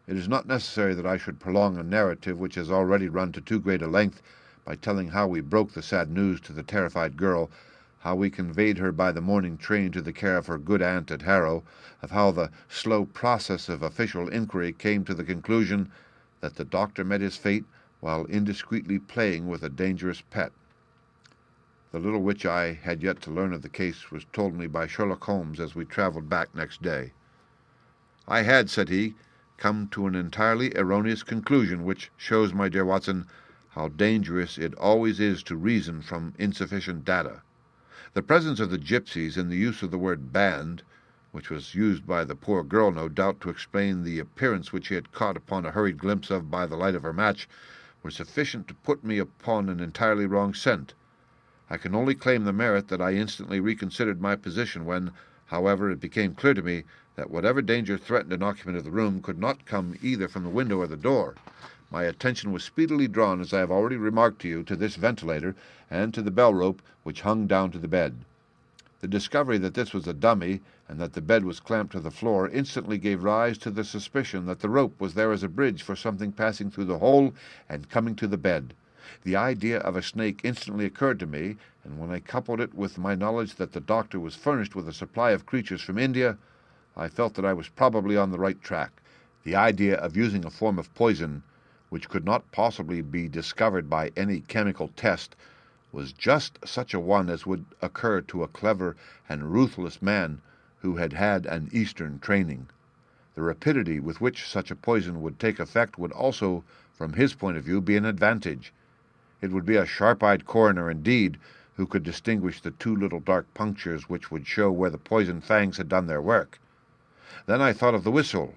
It is not necessary that I should prolong a narrative which has already run to too great a length by telling how we broke the sad news to the terrified girl, how we conveyed her by the morning train to the care of her good aunt at Harrow, of how the slow process of official inquiry came to the conclusion that the doctor met his fate while indiscreetly playing with a dangerous pet. The little which I had yet to learn of the case was told me by Sherlock Holmes as we travelled back next day. "I had," said he, "come to an entirely erroneous conclusion, which shows, my dear Watson, how dangerous it always is to reason from insufficient data. The presence of the gipsies and the use of the word band, which was used by the poor girl, no doubt, to explain the appearance which she had caught upon a hurried glimpse of by the light of her match, were sufficient to put me upon an entirely wrong scent. I can only claim the merit that I instantly reconsidered my position when, however, it became clear to me that whatever danger threatened an occupant of the room could not come either from the window or the door. My attention was speedily drawn, as I have already remarked to you, to this ventilator and to the bell rope which hung down to the bed. The discovery that this was a dummy, and that the bed was clamped to the floor, instantly gave rise to the suspicion that the rope was there as a bridge for something passing through the hole and coming to the bed. The idea of a snake instantly occurred to me, and when I coupled it with my knowledge that the doctor was furnished with a supply of creatures from India, I felt that I was probably on the right track. The idea of using a form of poison which could not possibly be discovered by any chemical test was just such a one as would occur to a clever and ruthless man who had had an Eastern training. The rapidity with which such a poison would take effect would also, from his point of view, be an advantage. It would be a sharp-eyed coroner, indeed, who could distinguish the two little dark punctures which would show where the poison fangs had done their work. Then I thought of the whistle.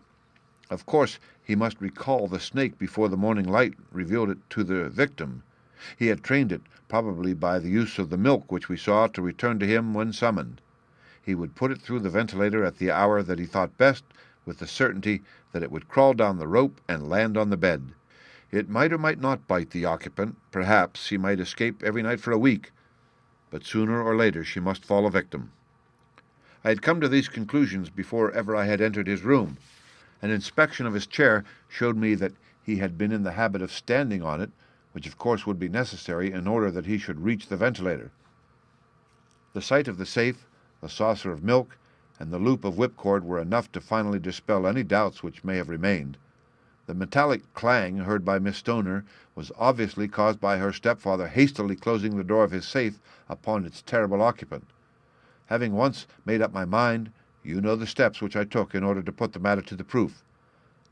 Of course, he must recall the snake before the morning light revealed it to the victim. He had trained it, probably by the use of the milk which we saw, to return to him when summoned. He would put it through the ventilator at the hour that he thought best, with the certainty that it would crawl down the rope and land on the bed. It might or might not bite the occupant. Perhaps he might escape every night for a week, but sooner or later she must fall a victim. I had come to these conclusions before ever I had entered his room. An inspection of his chair showed me that he had been in the habit of standing on it, which of course would be necessary in order that he should reach the ventilator. The sight of the safe, the saucer of milk, and the loop of whipcord were enough to finally dispel any doubts which may have remained. The metallic clang heard by Miss Stoner was obviously caused by her stepfather hastily closing the door of his safe upon its terrible occupant. Having once made up my mind, you know the steps which I took in order to put the matter to the proof.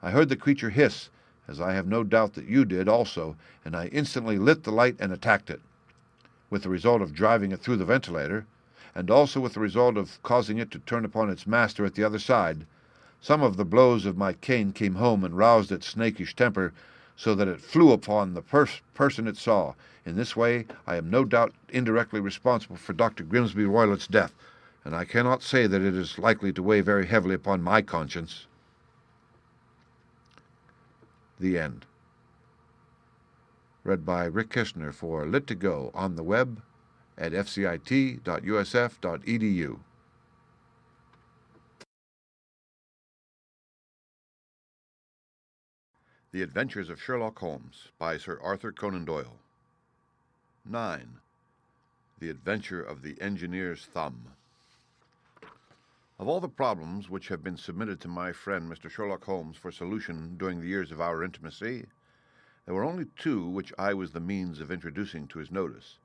I heard the creature hiss, as I have no doubt that you did also, and I instantly lit the light and attacked it, with the result of driving it through the ventilator, and also with the result of causing it to turn upon its master at the other side. Some of the blows of my cane came home and roused its snakish temper, so that it flew upon the person it saw. In this way I am no doubt indirectly responsible for Dr. Grimsby Roylett's death, and I cannot say that it is likely to weigh very heavily upon my conscience. The end. Read by Rick Kistner for Lit2Go on the web at fcit.usf.edu. The Adventures of Sherlock Holmes by Sir Arthur Conan Doyle. 9. The Adventure of the Engineer's Thumb. Of all the problems which have been submitted to my friend Mr. Sherlock Holmes for solution during the years of our intimacy, there were only two which I was the means of introducing to his notice,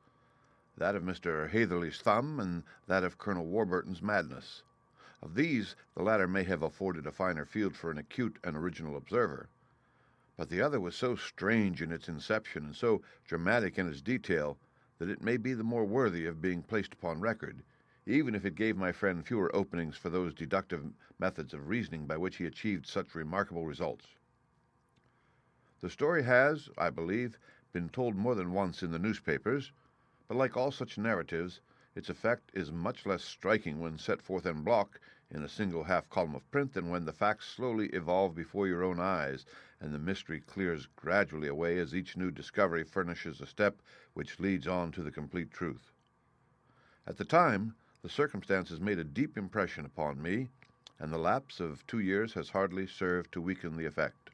that of Mr. Hatherley's thumb and that of Colonel Warburton's madness. Of these, the latter may have afforded a finer field for an acute and original observer, but the other was so strange in its inception and so dramatic in its detail that it may be the more worthy of being placed upon record, even if it gave my friend fewer openings for those deductive methods of reasoning by which he achieved such remarkable results. The story has, I believe, been told more than once in the newspapers, but like all such narratives, its effect is much less striking when set forth en bloc in a single half-column of print than when the facts slowly evolve before your own eyes, and the mystery clears gradually away as each new discovery furnishes a step which leads on to the complete truth. At the time, the circumstances made a deep impression upon me, and the lapse of 2 years has hardly served to weaken the effect.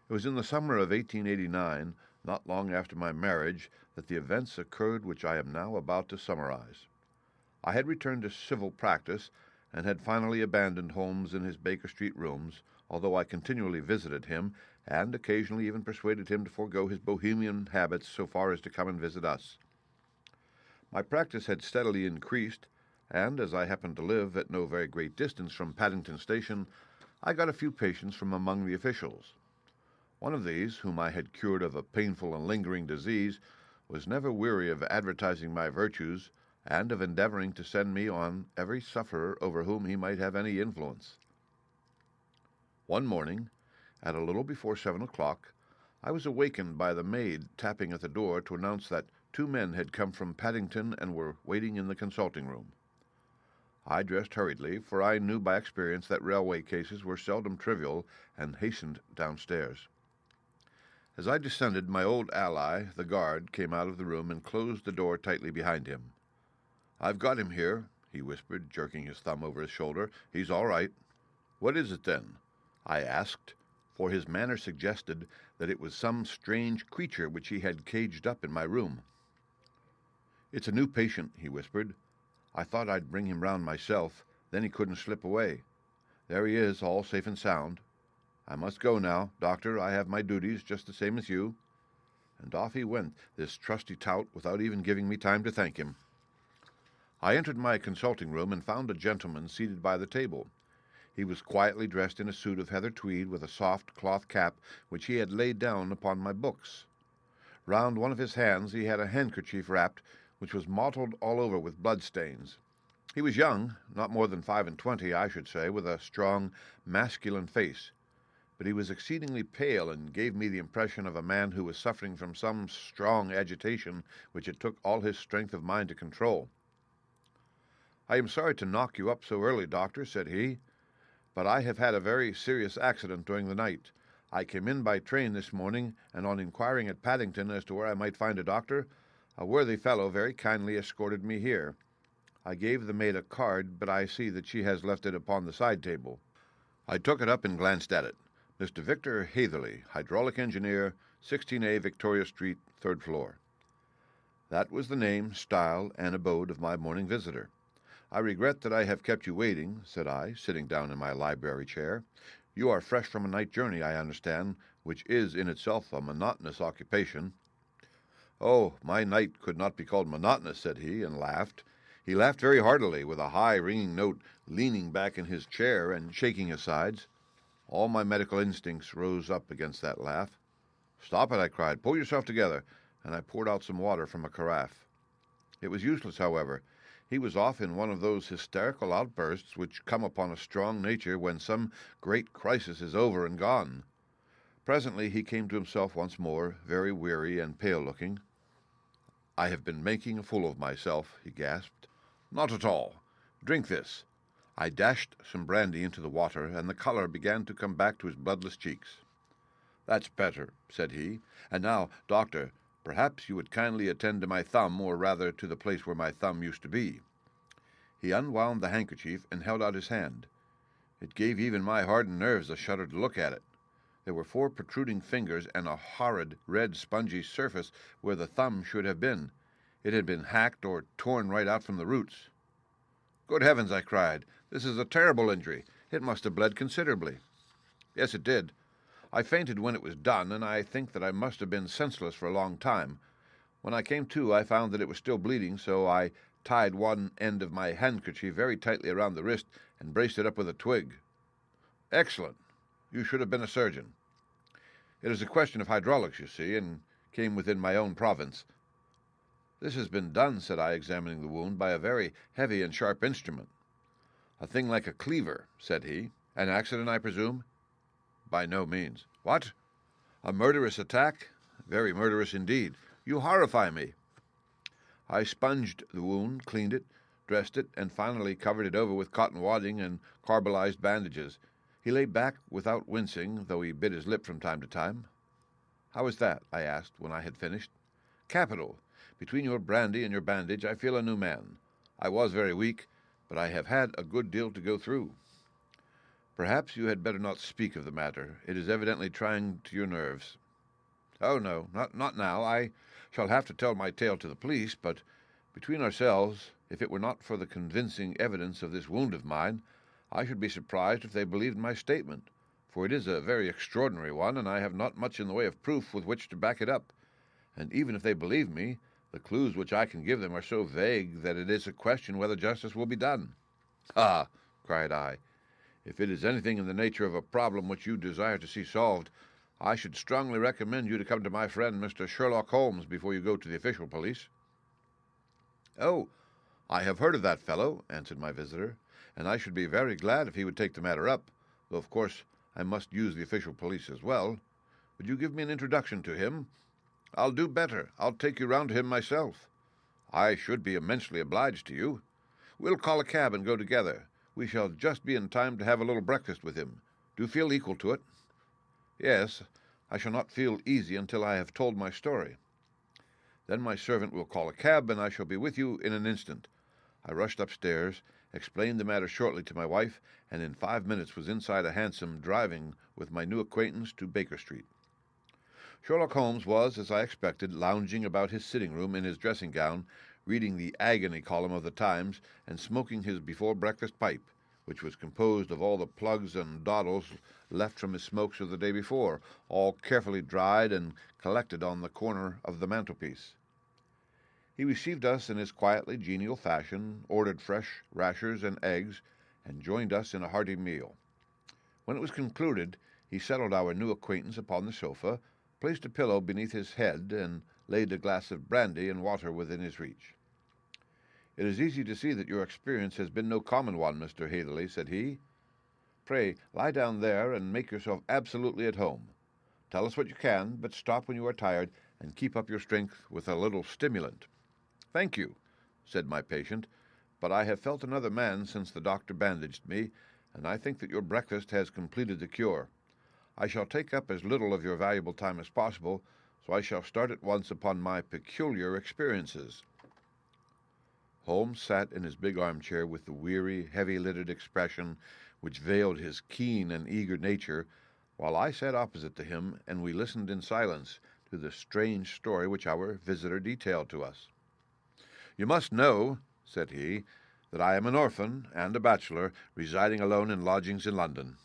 It was in the summer of 1889 not long after my marriage, that the events occurred which I am now about to summarize. I had returned to civil practice, and had finally abandoned Holmes in his Baker Street rooms, although I continually visited him, and occasionally even persuaded him to forego his bohemian habits so far as to come and visit us. My practice had steadily increased, and as I happened to live at no very great distance from Paddington Station, I got a few patients from among the officials. One of these, whom I had cured of a painful and lingering disease, was never weary of advertising my virtues, and of endeavoring to send me on every sufferer over whom he might have any influence. One morning, at a little before 7 o'clock, I was awakened by the maid tapping at the door to announce that 2 men had come from Paddington and were waiting in the consulting room. I dressed hurriedly, for I knew by experience that railway cases were seldom trivial, and hastened downstairs. As I descended, my old ally, the guard, came out of the room and closed the door tightly behind him. "I've got him here," he whispered, jerking his thumb over his shoulder. "He's all right." "What is it, then?" I asked, for his manner suggested that it was some strange creature which he had caged up in my room. "It's a new patient," he whispered. "I thought I'd bring him round myself, then he couldn't slip away. There he is, all safe and sound. I must go now, doctor. I have my duties, just the same as you." And off he went, this trusty tout, without even giving me time to thank him. I entered my consulting room and found a gentleman seated by the table. He was quietly dressed in a suit of heather tweed with a soft cloth cap which he had laid down upon my books. Round one of his hands he had a handkerchief wrapped, which was mottled all over with blood-stains. He was young, not more than 25, I should say, with a strong, masculine face, but he was exceedingly pale and gave me the impression of a man who was suffering from some strong agitation which it took all his strength of mind to control. "I am sorry to knock you up so early, doctor," said he, "but I have had a very serious accident during the night. I came in by train this morning, and on inquiring at Paddington as to where I might find a doctor, a worthy fellow very kindly escorted me here. I gave the maid a card, but I see that she has left it upon the side table." I took it up and glanced at it. "Mr. Victor Hatherley, hydraulic engineer, 16A Victoria Street, 3rd floor." That was the name, style, and abode of my morning visitor. "I regret that I have kept you waiting," said I, sitting down in my library chair. "You are fresh from a night journey, I understand, which is in itself a monotonous occupation." "Oh, my night could not be called monotonous," said he, and laughed. He laughed very heartily, with a high, ringing note, leaning back in his chair and shaking his sides. All my medical instincts rose up against that laugh. "Stop it," I cried. "Pull yourself together," and I poured out some water from a carafe. It was useless, however. He was off in one of those hysterical outbursts which come upon a strong nature when some great crisis is over and gone. Presently he came to himself once more, very weary and pale-looking. "I have been making a fool of myself," he gasped. "Not at all. Drink this." I dashed some brandy into the water, and the colour began to come back to his bloodless cheeks. "That's better," said he. "And now, doctor, perhaps you would kindly attend to my thumb, or rather to the place where my thumb used to be." He unwound the handkerchief and held out his hand. It gave even my hardened nerves a shudder to look at it. There were 4 protruding fingers and a horrid, red, spongy surface where the thumb should have been. It had been hacked or torn right out from the roots. "Good heavens!" I cried. "This is a terrible injury. It must have bled considerably." "Yes, it did. I fainted when it was done, and I think that I must have been senseless for a long time. When I came to, I found that it was still bleeding, so I tied one end of my handkerchief very tightly around the wrist and braced it up with a twig." "Excellent. You should have been a surgeon." "It is a question of hydraulics, you see, and came within my own province." "This has been done," said I, examining the wound, "by a very heavy and sharp instrument." "A thing like a cleaver," said he. "An accident, I presume?" "By no means." "What? A murderous attack?" "Very murderous indeed. You horrify me." I sponged the wound, cleaned it, dressed it, and finally covered it over with cotton wadding and carbolized bandages. He lay back without wincing, though he bit his lip from time to time. "How is that?" I asked when I had finished. "Capital. Between your brandy and your bandage I feel a new man. I was very weak, but I have had a good deal to go through." "Perhaps you had better not speak of the matter. It is evidently trying to your nerves." "Oh, no, not now. I shall have to tell my tale to the police, but between ourselves, if it were not for the convincing evidence of this wound of mine, I should be surprised if they believed my statement, for it is a very extraordinary one, and I have not much in the way of proof with which to back it up. And even if they believe me, the clues which I can give them are so vague that it is a question whether justice will be done." "Ah!" cried I. "If it is anything in the nature of a problem which you desire to see solved, I should strongly recommend you to come to my friend Mr. Sherlock Holmes before you go to the official police." "Oh, I have heard of that fellow," answered my visitor, "and I should be very glad if he would take the matter up, though of course I must use the official police as well. Would you give me an introduction to him?" "I'll do better. I'll take you round to him myself." "I should be immensely obliged to you." "We'll call a cab and go together. We shall just be in time to have a little breakfast with him. Do you feel equal to it?" "Yes, I shall not feel easy until I have told my story." "Then my servant will call a cab, and I shall be with you in an instant." I rushed upstairs, explained the matter shortly to my wife, and in 5 minutes was inside a hansom driving with my new acquaintance to Baker Street. Sherlock Holmes was, as I expected, lounging about his sitting-room in his dressing-gown, reading the agony column of the Times, and smoking his before-breakfast pipe, which was composed of all the plugs and dawdles left from his smokes of the day before, all carefully dried and collected on the corner of the mantelpiece. He received us in his quietly genial fashion, ordered fresh rashers and eggs, and joined us in a hearty meal. When it was concluded, he settled our new acquaintance upon the sofa, placed a pillow beneath his head, and laid a glass of brandy and water within his reach. "It is easy to see that your experience has been no common one, Mr. Hatherley," said he. "Pray lie down there and make yourself absolutely at home. Tell us what you can, but stop when you are tired, and keep up your strength with a little stimulant." "Thank you," said my patient, "but I have felt another man since the doctor bandaged me, and I think that your breakfast has completed the cure. I shall take up as little of your valuable time as possible, so I shall start at once upon my peculiar experiences." Holmes sat in his big armchair with the weary, heavy-lidded expression which veiled his keen and eager nature, while I sat opposite to him, and we listened in silence to the strange story which our visitor detailed to us. "You must know," said he, "that I am an orphan and a bachelor, residing alone in lodgings in London.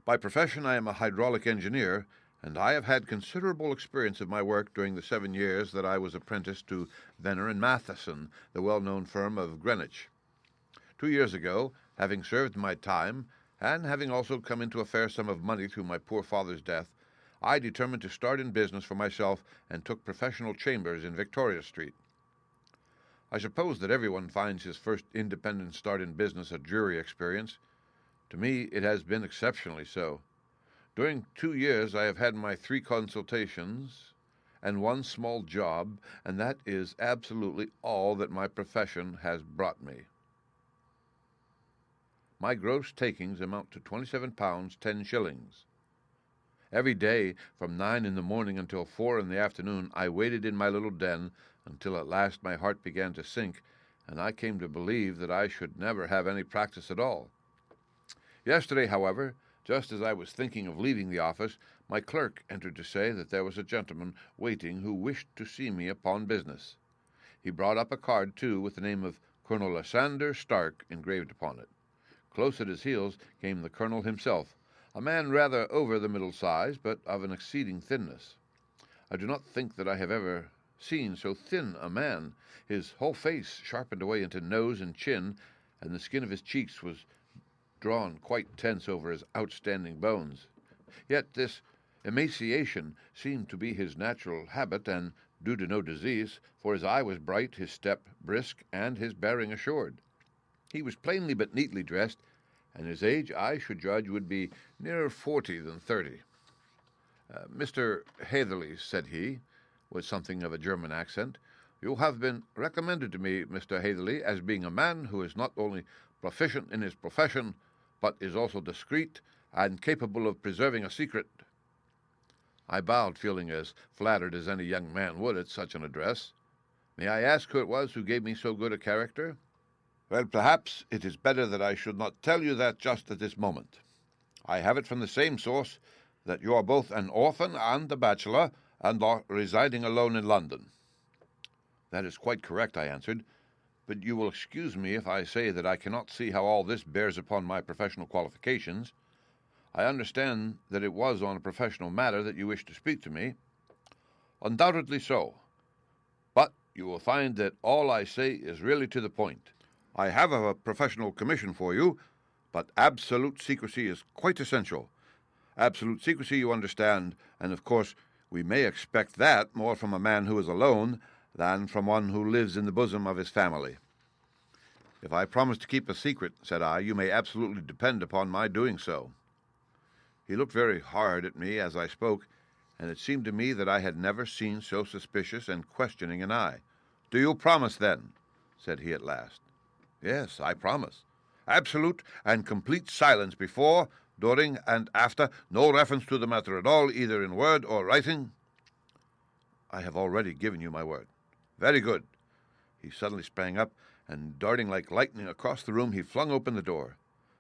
By profession I am a hydraulic engineer, and I have had considerable experience of my work during the 7 years that I was apprenticed to Venner and Matheson, the well-known firm of Greenwich. 2 years ago, having served my time, and having also come into a fair sum of money through my poor father's death, I determined to start in business for myself and took professional chambers in Victoria Street. I suppose that everyone finds his first independent start in business a dreary experience. To me it has been exceptionally so. During 2 years I have had my 3 consultations and 1 small job, and that is absolutely all that my profession has brought me. My gross takings amount to £27 10s. Every day, from 9 in the morning until 4 in the afternoon, I waited in my little den until at last my heart began to sink, and I came to believe that I should never have any practice at all. Yesterday, however, just as I was thinking of leaving the office, my clerk entered to say that there was a gentleman waiting who wished to see me upon business. He brought up a card, too, with the name of Colonel Lysander Stark engraved upon it. Close at his heels came the colonel himself, a man rather over the middle size, but of an exceeding thinness. I do not think that I have ever seen so thin a man. His whole face sharpened away into nose and chin, and the skin of his cheeks was drawn quite tense over his outstanding bones. Yet this emaciation seemed to be his natural habit, and due to no disease, for his eye was bright, his step brisk, and his bearing assured. He was plainly but neatly dressed, and his age, I should judge, would be nearer 40 than 30. "Mr. Hatherley," said he, with something of a German accent, "you have been recommended to me, Mr. Hatherley, as being a man who is not only proficient in his profession, but is also discreet and capable of preserving a secret." I bowed, feeling as flattered as any young man would at such an address. "May I ask who it was who gave me so good a character?" "Well, perhaps it is better that I should not tell you that just at this moment. I have it from the same source that you are both an orphan and a bachelor, and are residing alone in London." "That is quite correct," I answered, "but you will excuse me if I say that I cannot see how all this bears upon my professional qualifications. I understand that it was on a professional matter that you wished to speak to me." "Undoubtedly so. But you will find that all I say is really to the point. I have a professional commission for you, but absolute secrecy is quite essential. Absolute secrecy, you understand, and of course we may expect that more from a man who is alone than from one who lives in the bosom of his family." "If I promise to keep a secret," said I, "you may absolutely depend upon my doing so." He looked very hard at me as I spoke, and it seemed to me that I had never seen so suspicious and questioning an eye. "Do you promise, then?" said he at last. "Yes, I promise. Absolute and complete silence before, during, and after. No reference to the matter at all, either in word or writing." "I have already given you my word." "Very good." He suddenly sprang up, and darting like lightning across the room, he flung open the door.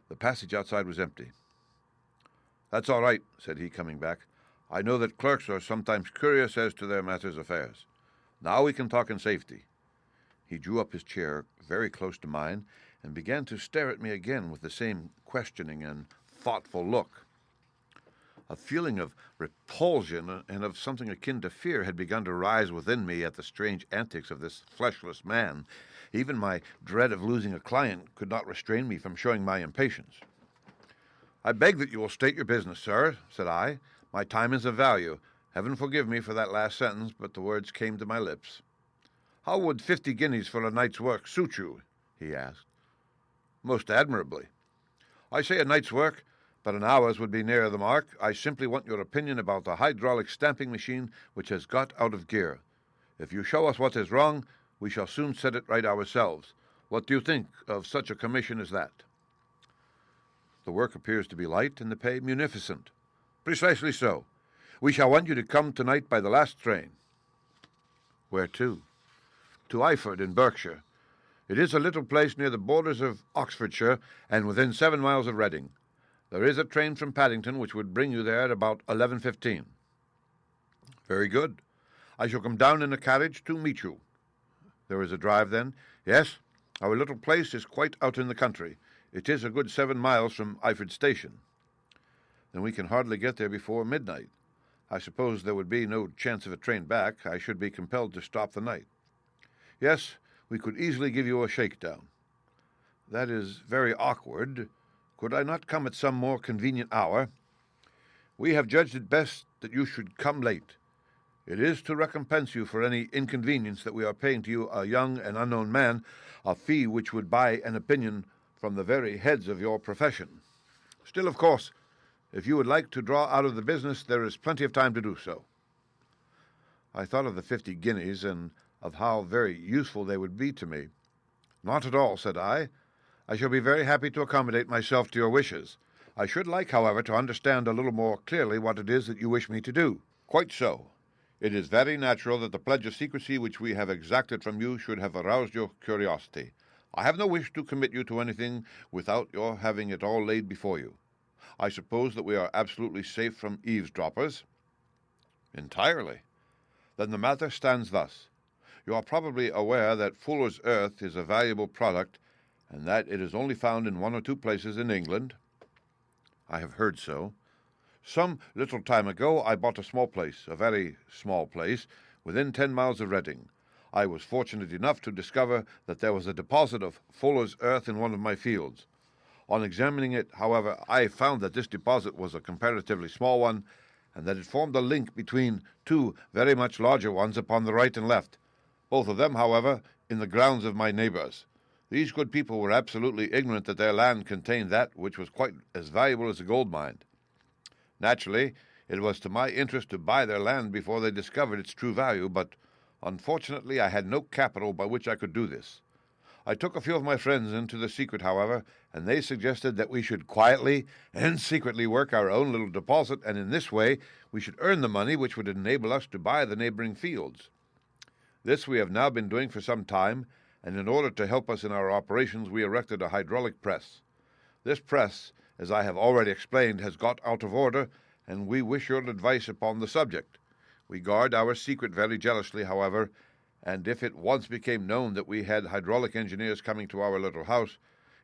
The passage outside was empty. "That's all right," said he, coming back. "I know that clerks are sometimes curious as to their master's affairs. Now we can talk in safety." He drew up his chair very close to mine and began to stare at me again with the same questioning and thoughtful look. A feeling of repulsion and of something akin to fear had begun to rise within me at the strange antics of this fleshless man. Even my dread of losing a client could not restrain me from showing my impatience. "I beg that you will state your business, sir," said I. "My time is of value. Heaven forgive me for that last sentence, but the words came to my lips." "How would 50 guineas for a night's work suit you?" he asked. "Most admirably." "I say a night's work, but an hour's would be nearer the mark. I simply want your opinion about a hydraulic stamping machine which has got out of gear. If you show us what is wrong, we shall soon set it right ourselves. What do you think of such a commission as that?" "The work appears to be light and the pay munificent." "Precisely so. We shall want you to come tonight by the last train." "Where to?" "To Eyford in Berkshire. It is a little place near the borders of Oxfordshire and within 7 miles of Reading. There is a train from Paddington which would bring you there at about 11:15. "Very good. I shall come down in a carriage to meet you." "There is a drive, then?" "Yes. Our little place is quite out in the country. It is a good 7 miles from Eyford Station." "Then we can hardly get there before midnight. I suppose there would be no chance of a train back. I should be compelled to stop the night." "Yes, we could easily give you a shakedown." "That is very awkward. Could I not come at some more convenient hour?" "We have judged it best that you should come late. It is to recompense you for any inconvenience that we are paying to you, a young and unknown man, a fee which would buy an opinion from the very heads of your profession. Still, of course, if you would like to draw out of the business, there is plenty of time to do so." I thought of the 50 guineas, and of how very useful they would be to me. "Not at all," said I. "I shall be very happy to accommodate myself to your wishes. I should like, however, to understand a little more clearly what it is that you wish me to do." "Quite so. It is very natural that the pledge of secrecy which we have exacted from you should have aroused your curiosity. I have no wish to commit you to anything without your having it all laid before you. I suppose that we are absolutely safe from eavesdroppers?" "Entirely." "Then the matter stands thus. You are probably aware that fuller's earth is a valuable product, and that it is only found in 1 or 2 places in England?" "I have heard so." "Some little time ago I bought a small place, a very small place, within 10 miles of Reading. I was fortunate enough to discover that there was a deposit of fuller's earth in one of my fields. On examining it, however, I found that this deposit was a comparatively small one, and that it formed a link between 2 very much larger ones upon the right and left, both of them, however, in the grounds of my neighbours. These good people were absolutely ignorant that their land contained that which was quite as valuable as a gold mine. Naturally, it was to my interest to buy their land before they discovered its true value, but unfortunately I had no capital by which I could do this. I took a few of my friends into the secret, however, and they suggested that we should quietly and secretly work our own little deposit, and in this way we should earn the money which would enable us to buy the neighboring fields. This we have now been doing for some time, and in order to help us in our operations we erected a hydraulic press. This press, as I have already explained, has got out of order, and we wish your advice upon the subject. We guard our secret very jealously, however, and if it once became known that we had hydraulic engineers coming to our little house,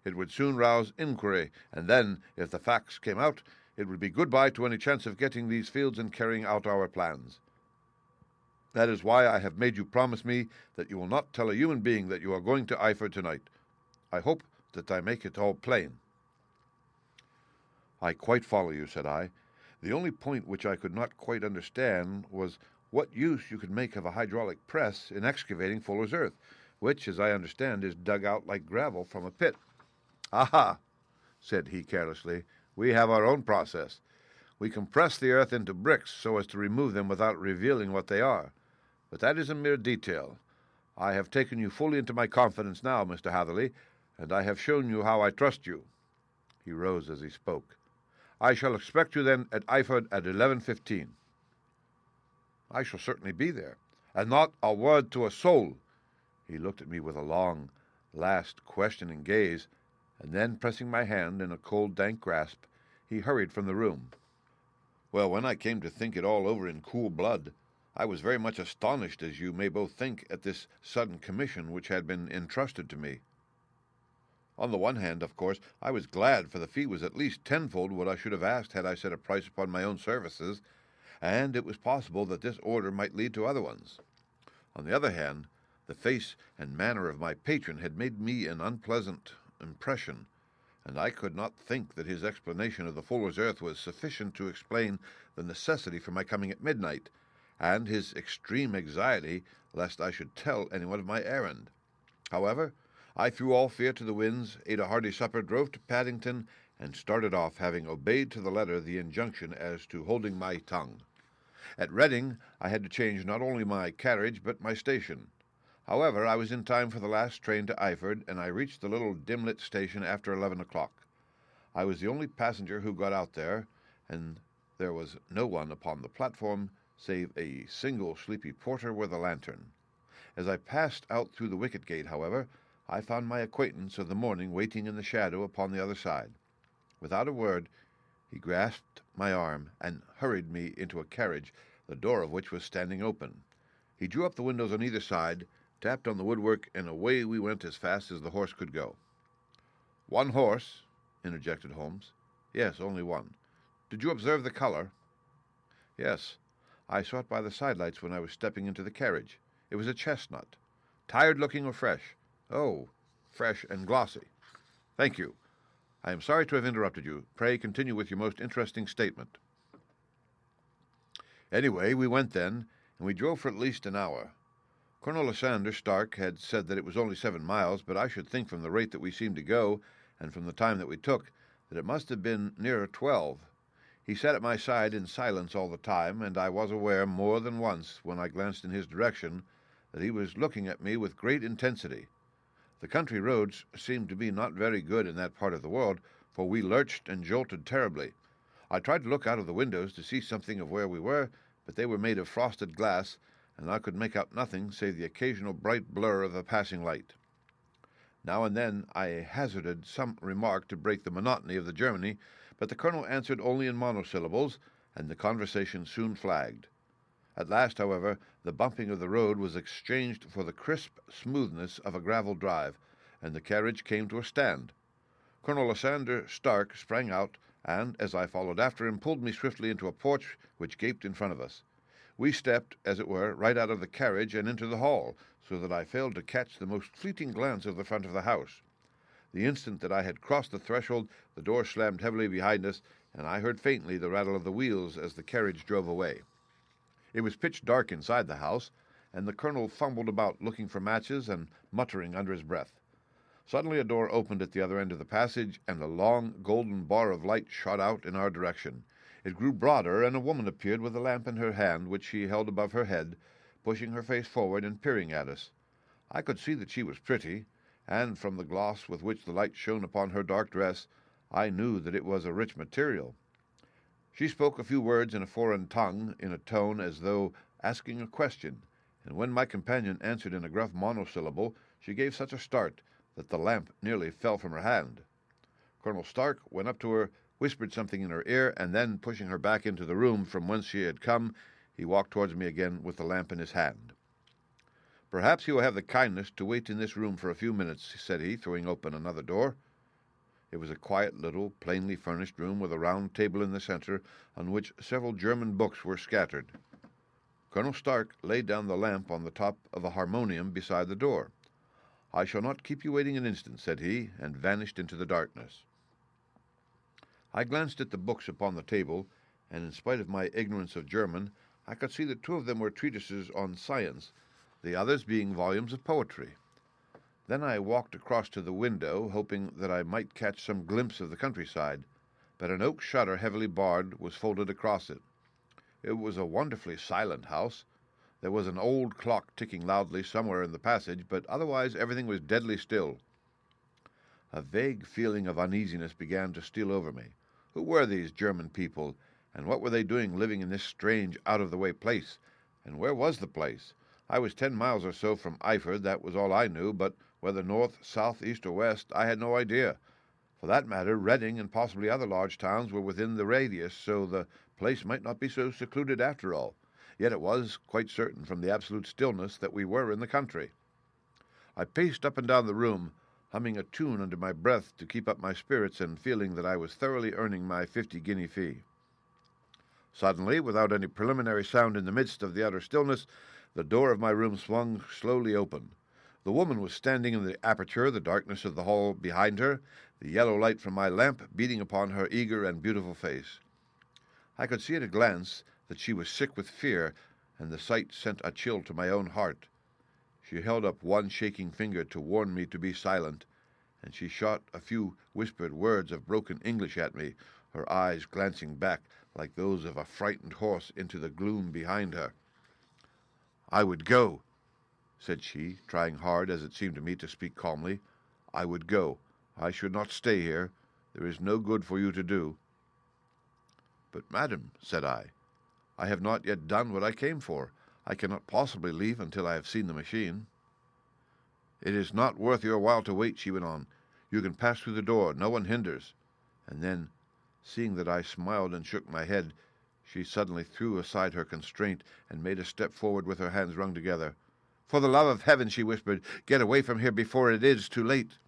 it would soon rouse inquiry, and then, if the facts came out, it would be goodbye to any chance of getting these fields and carrying out our plans. That is why I have made you promise me that you will not tell a human being that you are going to Iford tonight. I hope that I make it all plain." "I quite follow you," said I. "The only point which I could not quite understand was what use you could make of a hydraulic press in excavating Fuller's earth, which, as I understand, is dug out like gravel from a pit." "Aha!" said he carelessly. "We have our own process. We compress the earth into bricks so as to remove them without revealing what they are. But that is a mere detail. I have taken you fully into my confidence now, Mr. Hatherley, and I have shown you how I trust you." He rose as he spoke. "I shall expect you then at Iford at 11:15. "I shall certainly be there." "And not a word to a soul." He looked at me with a long, last questioning gaze, and then, pressing my hand in a cold, dank grasp, he hurried from the room. Well, when I came to think it all over in cool blood, I was very much astonished, as you may both think, at this sudden commission which had been entrusted to me. On the one hand, of course, I was glad, for the fee was at least tenfold what I should have asked had I set a price upon my own services, and it was possible that this order might lead to other ones. On the other hand, the face and manner of my patron had made me an unpleasant impression, and I could not think that his explanation of the Fuller's earth was sufficient to explain the necessity for my coming at midnight, and his extreme anxiety lest I should tell anyone of my errand. However, I threw all fear to the winds, ate a hearty supper, drove to Paddington, and started off, having obeyed to the letter the injunction as to holding my tongue. At Reading I had to change not only my carriage but my station. However, I was in time for the last train to Iford, and I reached the little dim-lit station after 11 o'clock. I was the only passenger who got out there, and there was no one upon the platform save a single sleepy porter with a lantern. As I passed out through the wicket gate, however, I found my acquaintance of the morning waiting in the shadow upon the other side. Without a word, he grasped my arm and hurried me into a carriage, the door of which was standing open. He drew up the windows on either side, tapped on the woodwork, and away we went as fast as the horse could go. "One horse?" interjected Holmes. "Yes, only one." "Did you observe the color?" "Yes. I saw it by the sidelights when I was stepping into the carriage. It was a chestnut." "Tired-looking or fresh?" "Oh, fresh and glossy." "Thank you. I am sorry to have interrupted you. Pray continue with your most interesting statement." "Anyway, we went then, and we drove for at least an hour. Colonel Lysander Stark had said that it was only 7 miles, but I should think from the rate that we seemed to go, and from the time that we took, that it must have been nearer 12. He sat at my side in silence all the time, and I was aware more than once, when I glanced in his direction, that he was looking at me with great intensity. The country roads seemed to be not very good in that part of the world, for we lurched and jolted terribly. I tried to look out of the windows to see something of where we were, but they were made of frosted glass, and I could make out nothing save the occasional bright blur of a passing light. Now and then I hazarded some remark to break the monotony of the journey, but the colonel answered only in monosyllables, and the conversation soon flagged. At last, however, the bumping of the road was exchanged for the crisp smoothness of a gravel drive, and the carriage came to a stand. Colonel Lysander Stark sprang out, and, as I followed after him, pulled me swiftly into a porch which gaped in front of us. We stepped, as it were, right out of the carriage and into the hall, so that I failed to catch the most fleeting glance of the front of the house. The instant that I had crossed the threshold, the door slammed heavily behind us, and I heard faintly the rattle of the wheels as the carriage drove away. It was pitch dark inside the house, and the colonel fumbled about looking for matches and muttering under his breath. Suddenly a door opened at the other end of the passage, and a long golden bar of light shot out in our direction. It grew broader, and a woman appeared with a lamp in her hand, which she held above her head, pushing her face forward and peering at us. I could see that she was pretty, and from the gloss with which the light shone upon her dark dress, I knew that it was a rich material. She spoke a few words in a foreign tongue, in a tone as though asking a question, and when my companion answered in a gruff monosyllable, she gave such a start that the lamp nearly fell from her hand. Colonel Stark went up to her, whispered something in her ear, and then, pushing her back into the room from whence she had come, He walked towards me again with the lamp in his hand. "Perhaps you will have the kindness to wait in this room for a few minutes," said he, throwing open another door. It was a quiet little, plainly furnished room with a round table in the center, on which several German books were scattered. Colonel Stark laid down the lamp on the top of a harmonium beside the door. "I shall not keep you waiting an instant," said he, and vanished into the darkness. I glanced at the books upon the table, and in spite of my ignorance of German, I could see that two of them were treatises on science, the others being volumes of poetry. Then I walked across to the window, hoping that I might catch some glimpse of the countryside, but an oak shutter heavily barred was folded across it. It was a wonderfully silent house. There was an old clock ticking loudly somewhere in the passage, but otherwise everything was deadly still. A vague feeling of uneasiness began to steal over me. Who were these German people, and what were they doing living in this strange, out-of-the-way place? And where was the place? I was 10 miles or so from Eiford, that was all I knew, but whether north, south, east, or west, I had no idea. For that matter, Reading and possibly other large towns were within the radius, so the place might not be so secluded after all. Yet it was quite certain from the absolute stillness that we were in the country. I paced up and down the room, humming a tune under my breath to keep up my spirits and feeling that I was thoroughly earning my 50-guinea fee. Suddenly, without any preliminary sound in the midst of the utter stillness, the door of my room swung slowly open. The woman was standing in the aperture, the darkness of the hall behind her, the yellow light from my lamp beating upon her eager and beautiful face. I could see at a glance that she was sick with fear, and the sight sent a chill to my own heart. She held up one shaking finger to warn me to be silent, and she shot a few whispered words of broken English at me, her eyes glancing back like those of a frightened horse into the gloom behind her. "I would go," said she, trying hard, as it seemed to me, to speak calmly. "I would go. I should not stay here. There is no good for you to do." "But, madam," said I have not yet done what I came for. I cannot possibly leave until I have seen the machine." "It is not worth your while to wait," she went on. "You can pass through the door. No one hinders." And then, seeing that I smiled and shook my head, she suddenly threw aside her constraint and made a step forward with her hands wrung together. "For the love of heaven," she whispered, "get away from here before it is too late."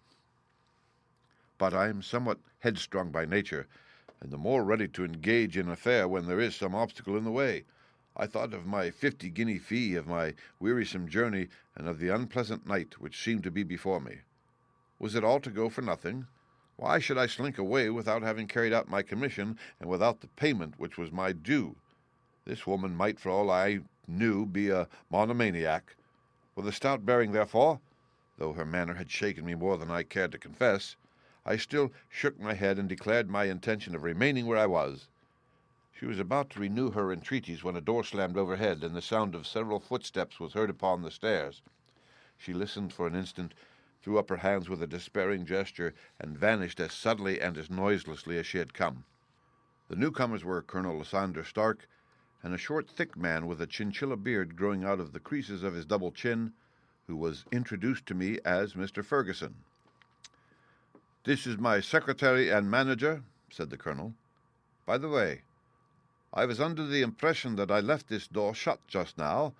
But I am somewhat headstrong by nature, and the more ready to engage in an affair when there is some obstacle in the way. I thought of my 50-guinea fee, of my wearisome journey, and of the unpleasant night which seemed to be before me. Was it all to go for nothing? Why should I slink away without having carried out my commission, and without the payment which was my due? This woman might, for all I knew, be a monomaniac. With a stout bearing, therefore, though her manner had shaken me more than I cared to confess, I still shook my head and declared my intention of remaining where I was. She was about to renew her entreaties when a door slammed overhead, and the sound of several footsteps was heard upon the stairs. She listened for an instant, threw up her hands with a despairing gesture, and vanished as suddenly and as noiselessly as she had come. The newcomers were Colonel Lysander Stark, and a short, thick man with a chinchilla beard growing out of the creases of his double chin, who was introduced to me as Mr. Ferguson. "This is my secretary and manager," said the colonel. "By the way, I was under the impression that I left this door shut just now.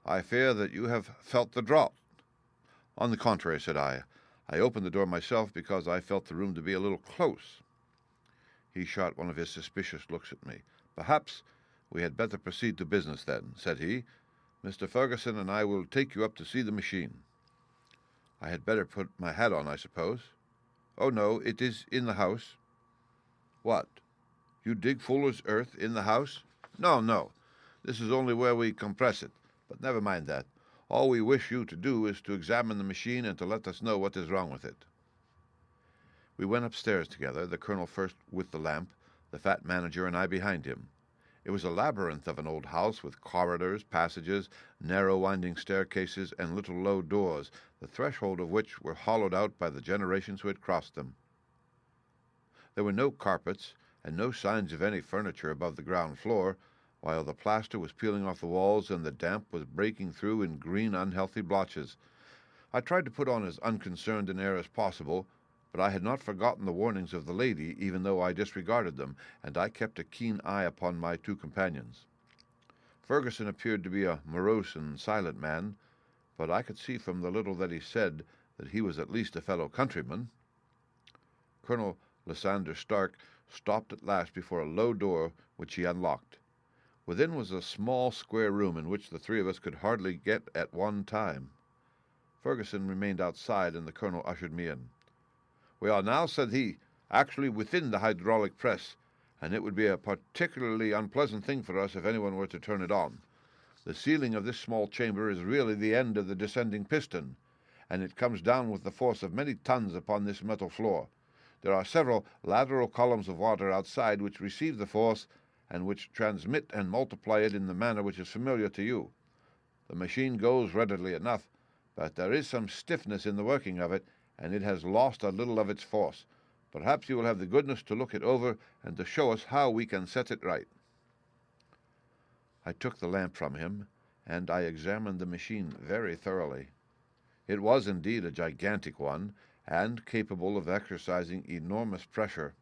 I fear that you have felt the draught." "On the contrary," said I opened the door myself because I felt the room to be a little close." He shot one of his suspicious looks at me. "Perhaps we had better proceed to business, then," said he. "Mr. Ferguson and I will take you up to see the machine." "I had better put my hat on, I suppose?" "Oh, no, it is in the house." "What? You dig fuller's earth in the house?" No. This is only where we compress it. But never mind that. All we wish you to do is to examine the machine and to let us know what is wrong with it." We went upstairs together, the colonel first with the lamp, the fat manager and I behind him. It was a labyrinth of an old house, with corridors, passages, narrow winding staircases, and little low doors, the threshold of which were hollowed out by the generations who had crossed them. There were no carpets, and no signs of any furniture above the ground floor, while the plaster was peeling off the walls and the damp was breaking through in green, unhealthy blotches. I tried to put on as unconcerned an air as possible, but I had not forgotten the warnings of the lady, even though I disregarded them, and I kept a keen eye upon my two companions. Ferguson appeared to be a morose and silent man, but I could see from the little that he said that he was at least a fellow countryman. Colonel Lysander Stark stopped at last before a low door which he unlocked. Within was a small square room in which the three of us could hardly get at one time. Ferguson remained outside, and the colonel ushered me in. "We are now," said he, "actually within the hydraulic press, and it would be a particularly unpleasant thing for us if anyone were to turn it on. The ceiling of this small chamber is really the end of the descending piston, and it comes down with the force of many tons upon this metal floor. There are several lateral columns of water outside which receive the force and which transmit and multiply it in the manner which is familiar to you. The machine goes readily enough, but there is some stiffness in the working of it, and it has lost a little of its force. Perhaps you will have the goodness to look it over and to show us how we can set it right." I took the lamp from him, and I examined the machine very thoroughly. It was indeed a gigantic one, and capable of exercising enormous pressure.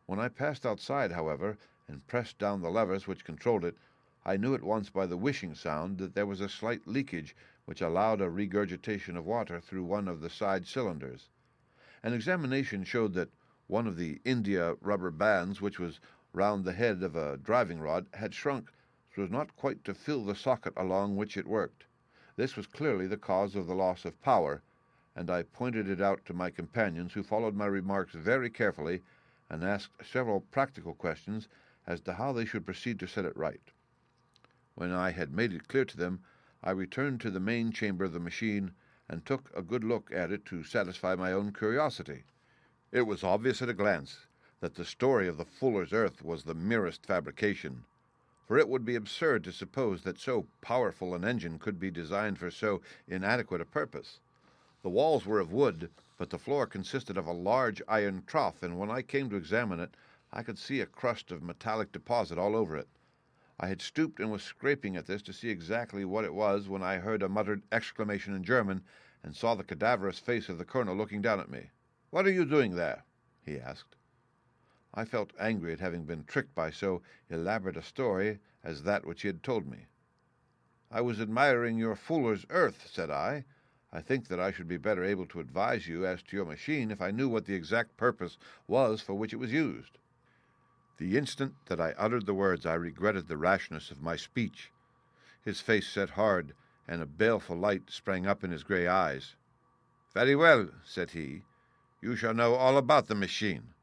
When I passed outside, however, and pressed down the levers which controlled it, I knew at once by the whishing sound that there was a slight leakage which allowed a regurgitation of water through one of the side cylinders. An examination showed that one of the India rubber bands which was round the head of a driving rod had shrunk so as not quite to fill the socket along which it worked. This was clearly the cause of the loss of power, and I pointed it out to my companions, who followed my remarks very carefully and asked several practical questions as to how they should proceed to set it right. When I had made it clear to them, I returned to the main chamber of the machine and took a good look at it to satisfy my own curiosity. It was obvious at a glance that the story of the fuller's earth was the merest fabrication, for it would be absurd to suppose that so powerful an engine could be designed for so inadequate a purpose. The walls were of wood, but the floor consisted of a large iron trough, and when I came to examine it, I could see a crust of metallic deposit all over it. I had stooped and was scraping at this to see exactly what it was when I heard a muttered exclamation in German and saw the cadaverous face of the colonel looking down at me. "What are you doing there?" he asked. I felt angry at having been tricked by so elaborate a story as that which he had told me. "I was admiring your fuller's earth," said I. "I think that I should be better able to advise you as to your machine if I knew what the exact purpose was for which it was used." The instant that I uttered the words, I regretted the rashness of my speech. His face set hard, and a baleful light sprang up in his grey eyes. "Very well," said he. "You shall know all about the machine."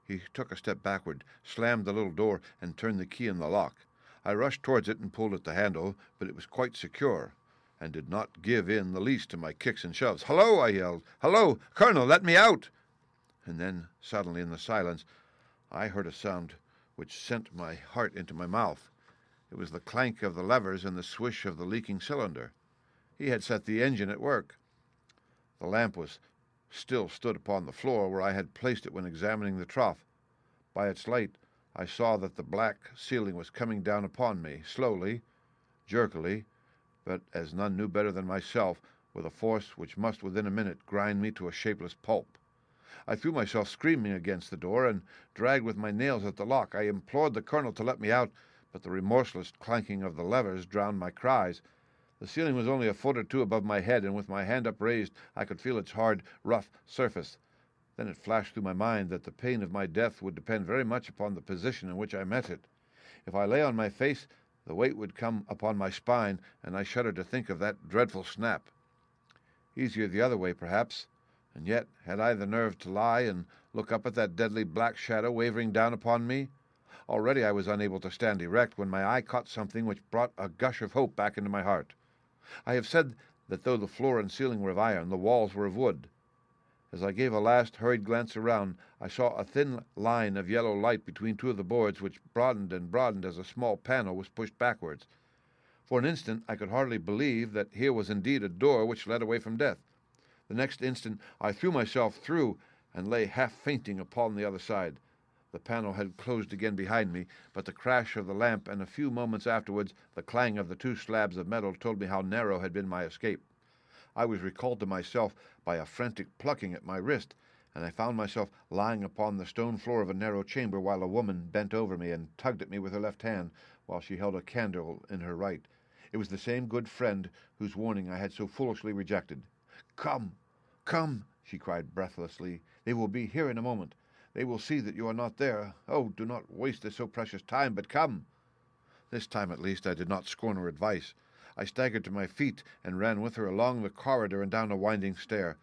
He took a step backward, slammed the little door, and turned the key in the lock. I rushed towards it and pulled at the handle, but it was quite secure, and did not give in the least to my kicks and shoves. "Hello!" I yelled. "Hello! Colonel, let me out!" And then, suddenly in the silence, I heard a sound which sent my heart into my mouth. It was the clank of the levers and the swish of the leaking cylinder. He had set the engine at work. The lamp still stood upon the floor where I had placed it when examining the trough. By its light I saw that the black ceiling was coming down upon me, slowly, jerkily, but, as none knew better than myself, with a force which must within a minute grind me to a shapeless pulp. I threw myself screaming against the door, and dragged with my nails at the lock. I implored the colonel to let me out, but the remorseless clanking of the levers drowned my cries. The ceiling was only a foot or two above my head, and with my hand upraised I could feel its hard, rough surface. Then it flashed through my mind that the pain of my death would depend very much upon the position in which I met it. If I lay on my face, the weight would come upon my spine, and I shuddered to think of that dreadful snap. Easier the other way, perhaps, and yet had I the nerve to lie and look up at that deadly black shadow wavering down upon me? Already I was unable to stand erect when my eye caught something which brought a gush of hope back into my heart. I have said that though the floor and ceiling were of iron, the walls were of wood. As I gave a last hurried glance around, I saw a thin line of yellow light between two of the boards, which broadened and broadened as a small panel was pushed backwards. For an instant I could hardly believe that here was indeed a door which led away from death. The next instant I threw myself through and lay half fainting upon the other side. The panel had closed again behind me, but the crash of the lamp and a few moments afterwards the clang of the two slabs of metal told me how narrow had been my escape. I was recalled to myself by a frantic plucking at my wrist, and I found myself lying upon the stone floor of a narrow chamber while a woman bent over me and tugged at me with her left hand, while she held a candle in her right. It was the same good friend whose warning I had so foolishly rejected. "Come, come," she cried breathlessly. "They will be here in a moment. They will see that you are not there. Oh, do not waste this so precious time, but come." This time, at least, I did not scorn her advice. I staggered to my feet and ran with her along the corridor and down a winding stair.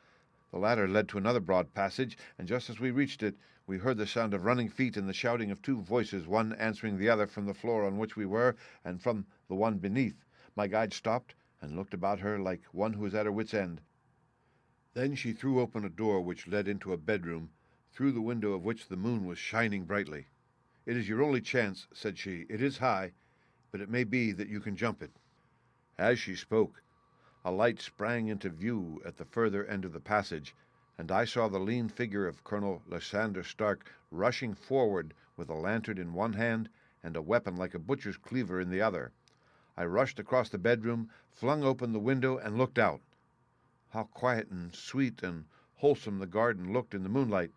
The ladder led to another broad passage, and just as we reached it, we heard the sound of running feet and the shouting of two voices, one answering the other from the floor on which we were and from the one beneath. My guide stopped and looked about her like one who is at her wit's end. Then she threw open a door which led into a bedroom, through the window of which the moon was shining brightly. "It is your only chance," said she. "It is high, but it may be that you can jump it." As she spoke, a light sprang into view at the further end of the passage, and I saw the lean figure of Colonel Lysander Stark rushing forward with a lantern in one hand and a weapon like a butcher's cleaver in the other. I rushed across the bedroom, flung open the window, and looked out. How quiet and sweet and wholesome the garden looked in the moonlight,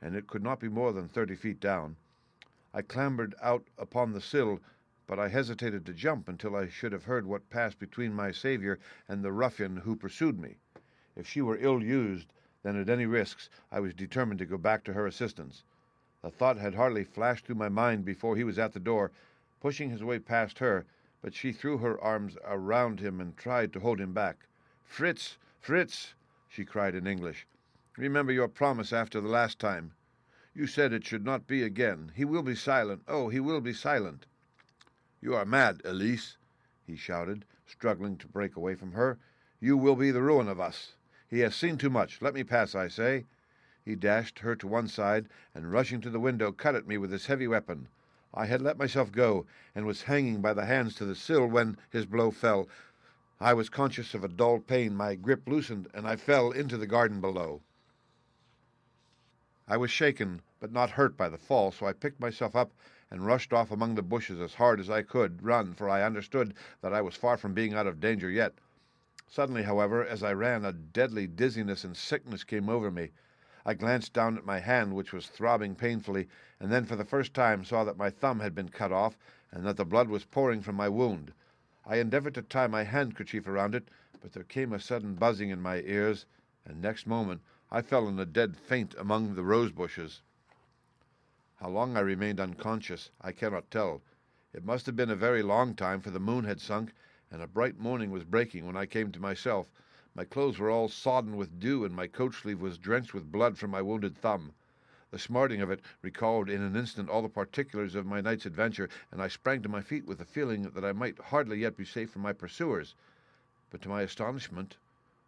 and it could not be more than 30 feet down. I clambered out upon the sill, but I hesitated to jump until I should have heard what passed between my saviour and the ruffian who pursued me. If she were ill-used, then at any risks I was determined to go back to her assistance. The thought had hardly flashed through my mind before he was at the door, pushing his way past her, but she threw her arms around him and tried to hold him back. "Fritz, Fritz," she cried in English, "remember your promise after the last time. You said it should not be again. He will be silent. Oh, he will be silent." "You are mad, Elise," he shouted, struggling to break away from her. "You will be the ruin of us. He has seen too much. Let me pass, I say." He dashed her to one side, and rushing to the window, cut at me with his heavy weapon. I had let myself go, and was hanging by the hands to the sill when his blow fell. I was conscious of a dull pain. My grip loosened, and I fell into the garden below. I was shaken, but not hurt by the fall, so I picked myself up and rushed off among the bushes as hard as I could run, for I understood that I was far from being out of danger yet. Suddenly, however, as I ran, a deadly dizziness and sickness came over me. I glanced down at my hand, which was throbbing painfully, and then for the first time saw that my thumb had been cut off and that the blood was pouring from my wound. I endeavored to tie my handkerchief around it, but there came a sudden buzzing in my ears, and next moment I fell in a dead faint among the rose bushes. How long I remained unconscious, I cannot tell. It must have been a very long time, for the moon had sunk, and a bright morning was breaking when I came to myself. My clothes were all sodden with dew, and my coat sleeve was drenched with blood from my wounded thumb. The smarting of it recalled in an instant all the particulars of my night's adventure, and I sprang to my feet with the feeling that I might hardly yet be safe from my pursuers. But to my astonishment,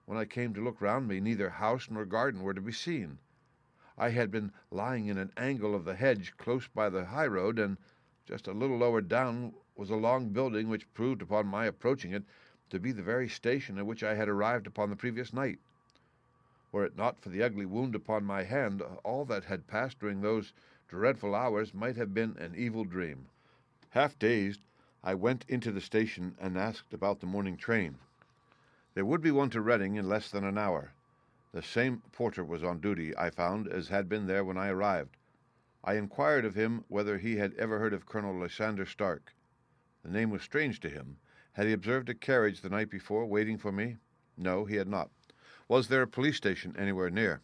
when I came to look round me, neither house nor garden were to be seen. I had been lying in an angle of the hedge close by the high road, and just a little lower down was a long building which proved, upon my approaching it, to be the very station at which I had arrived upon the previous night. Were it not for the ugly wound upon my hand, all that had passed during those dreadful hours might have been an evil dream. Half dazed, I went into the station and asked about the morning train. There would be one to Reading in less than an hour. The same porter was on duty, I found, as had been there when I arrived. I inquired of him whether he had ever heard of Colonel Lysander Stark. The name was strange to him. Had he observed a carriage the night before waiting for me? No, he had not. Was there a police station anywhere near?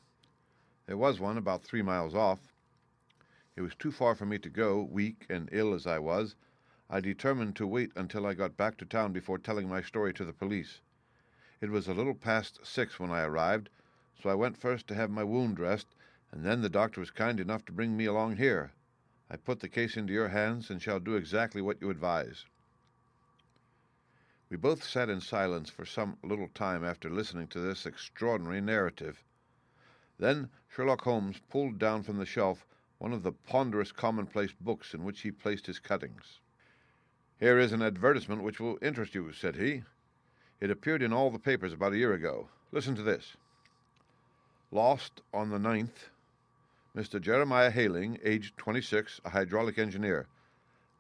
There was one about 3 miles off. It was too far for me to go, weak and ill as I was. I determined to wait until I got back to town before telling my story to the police. It was a little past 6 when I arrived, so I went first to have my wound dressed, and then the doctor was kind enough to bring me along here. I put the case into your hands and shall do exactly what you advise." We both sat in silence for some little time after listening to this extraordinary narrative. Then Sherlock Holmes pulled down from the shelf one of the ponderous commonplace books in which he placed his cuttings. "Here is an advertisement which will interest you," said he. "It appeared in all the papers about a year ago. Listen to this. Lost on the 9th. Mr. Jeremiah Hayling, aged 26, a hydraulic engineer.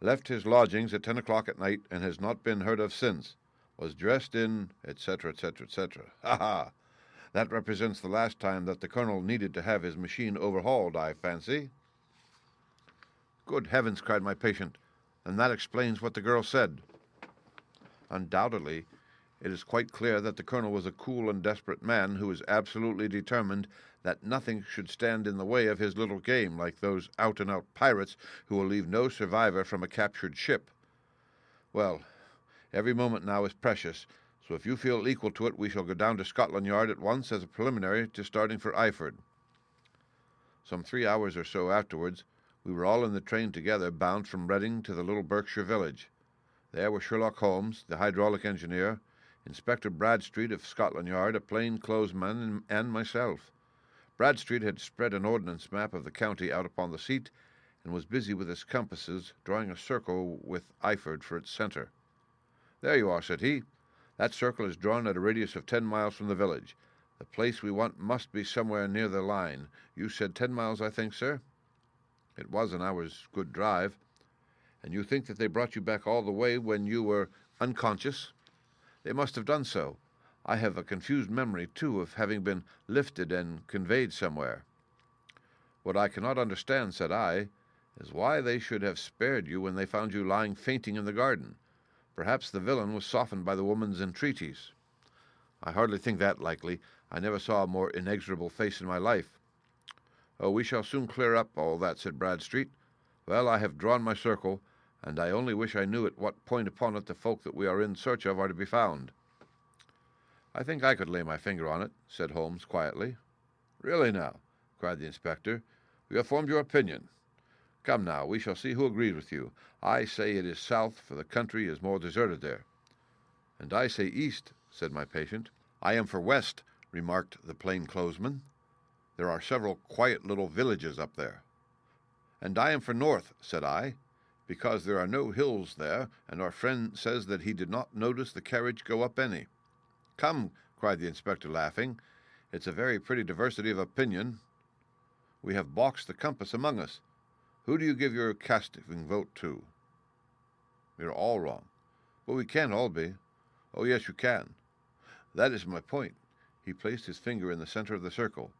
Left his lodgings at 10 o'clock at night and has not been heard of since. Was dressed in, etc., etc., etc. Ha ha! That represents the last time that the colonel needed to have his machine overhauled, I fancy." "Good heavens!" cried my patient. and that explains what the girl said." "Undoubtedly, it is quite clear that the Colonel was a cool and desperate man who was absolutely determined that nothing should stand in the way of his little game, like those out-and-out pirates who will leave no survivor from a captured ship. Well, every moment now is precious, so if you feel equal to it, we shall go down to Scotland Yard at once as a preliminary to starting for Eyford." Some 3 hours or so afterwards, we were all in the train together, bound from Reading to the little Berkshire village. There were Sherlock Holmes, the hydraulic engineer, Inspector Bradstreet of Scotland Yard, a plain-clothes-man, and myself. Bradstreet had spread an ordnance map of the county out upon the seat, and was busy with his compasses, drawing a circle with Eyford for its centre. "There you are," said he. "That circle is drawn at a radius of 10 miles from the village. The place we want must be somewhere near the line. You said 10 miles, I think, sir?" "It was an hour's good drive." "And you think that they brought you back all the way when you were unconscious?" "They must have done so. I have a confused memory, too, of having been lifted and conveyed somewhere." "What I cannot understand," said I, "is why they should have spared you when they found you lying fainting in the garden. Perhaps the villain was softened by the woman's entreaties." "I hardly think that likely. I never saw a more inexorable face in my life." "Oh, we shall soon clear up all that," said Bradstreet. "Well, I have drawn my circle, and I only wish I knew at what point upon it the folk that we are in search of are to be found." "I think I could lay my finger on it," said Holmes quietly. "Really now," cried the inspector, "you have formed your opinion. Come now, we shall see who agrees with you. I say it is south, for the country is more deserted there." "And I say east," said my patient. "I am for west," remarked the plain-clothesman. "There are several quiet little villages up there." "And I am for north," said I, "because there are no hills there, and our friend says that he did not notice the carriage go up any." "Come," cried the inspector, laughing, "it's a very pretty diversity of opinion. We have boxed the compass among us. Who do you give your casting vote to?" "We are all wrong." "But we can't all be." "Oh, yes, you can." "That is my point." He placed his finger in the center of the circle.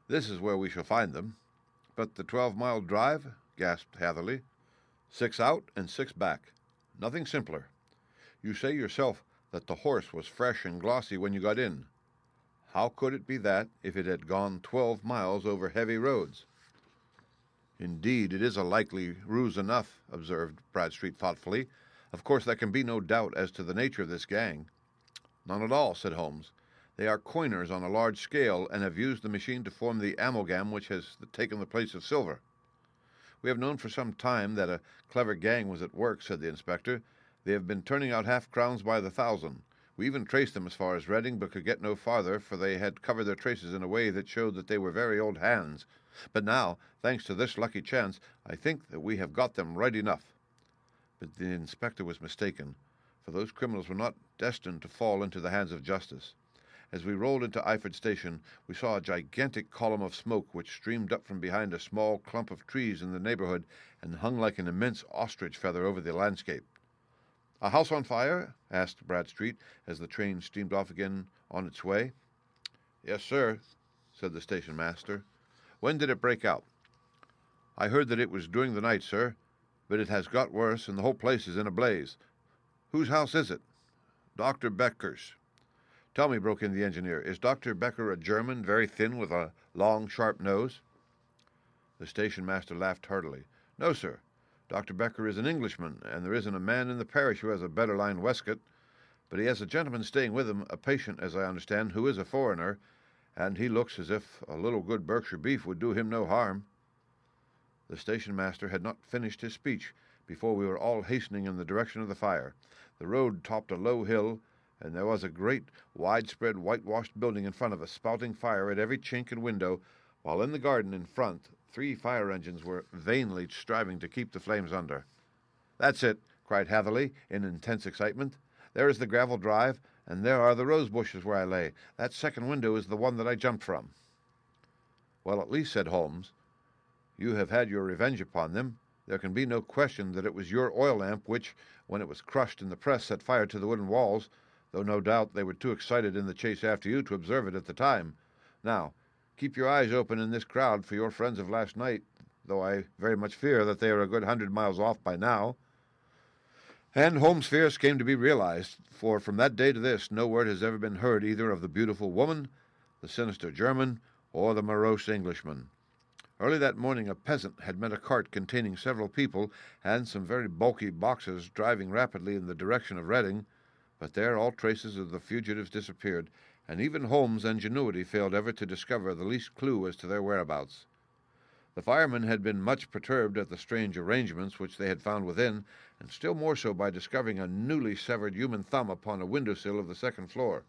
"This is where we shall find them." "But the 12-mile drive?" gasped Hatherley. 6 out and 6 back. Nothing simpler. You say yourself that the horse was fresh and glossy when you got in. How could it be that if it had gone 12 miles over heavy roads? "Indeed, it is a likely ruse enough," observed Bradstreet thoughtfully. "Of course, there can be no doubt as to the nature of this gang." "None at all," said Holmes. "They are coiners on a large scale, and have used the machine to form the amalgam which has taken the place of silver." "We have known for some time that a clever gang was at work," said the inspector. "They have been turning out half-crowns by the thousand. We even traced them as far as Reading, but could get no farther, for they had covered their traces in a way that showed that they were very old hands. But now, thanks to this lucky chance, I think that we have got them right enough." But the inspector was mistaken, for those criminals were not destined to fall into the hands of justice. As we rolled into Eyford Station, we saw a gigantic column of smoke which streamed up from behind a small clump of trees in the neighborhood and hung like an immense ostrich feather over the landscape. "A house on fire?" asked Bradstreet, as the train steamed off again on its way. "Yes, sir," said the station master. "When did it break out?" "I heard that it was during the night, sir, but it has got worse, and the whole place is in a blaze." "Whose house is it?" "Dr. Becker's." "Tell me," broke in the engineer, "is Dr. Becker a German, very thin, with a long, sharp nose?" The station master laughed heartily. "No, sir. Dr. Becker is an Englishman, and there isn't a man in the parish who has a better lined waistcoat. But he has a gentleman staying with him, a patient, as I understand, who is a foreigner, and he looks as if a little good Berkshire beef would do him no harm." The station master had not finished his speech before we were all hastening in the direction of the fire. The road topped a low hill, and there was a great, widespread, whitewashed building in front of us, spouting fire at every chink and window, while in the garden in front 3 fire engines were vainly striving to keep the flames under. "That's it," cried Hatherley, in intense excitement. "There is the gravel drive, and there are the rose bushes where I lay. That second window is the one that I jumped from." "Well, at least," said Holmes, "you have had your revenge upon them. There can be no question that it was your oil lamp which, when it was crushed in the press, set fire to the wooden walls, though no doubt they were too excited in the chase after you to observe it at the time. Now, keep your eyes open in this crowd for your friends of last night, though I very much fear that they are a good 100 miles off by now." And Holmes' fears came to be realized, for from that day to this no word has ever been heard either of the beautiful woman, the sinister German, or the morose Englishman. Early that morning a peasant had met a cart containing several people and some very bulky boxes driving rapidly in the direction of Reading, but there all traces of the fugitives disappeared, and even Holmes' ingenuity failed ever to discover the least clue as to their whereabouts. The firemen had been much perturbed at the strange arrangements which they had found within, and still more so by discovering a newly severed human thumb upon a window-sill of the second floor.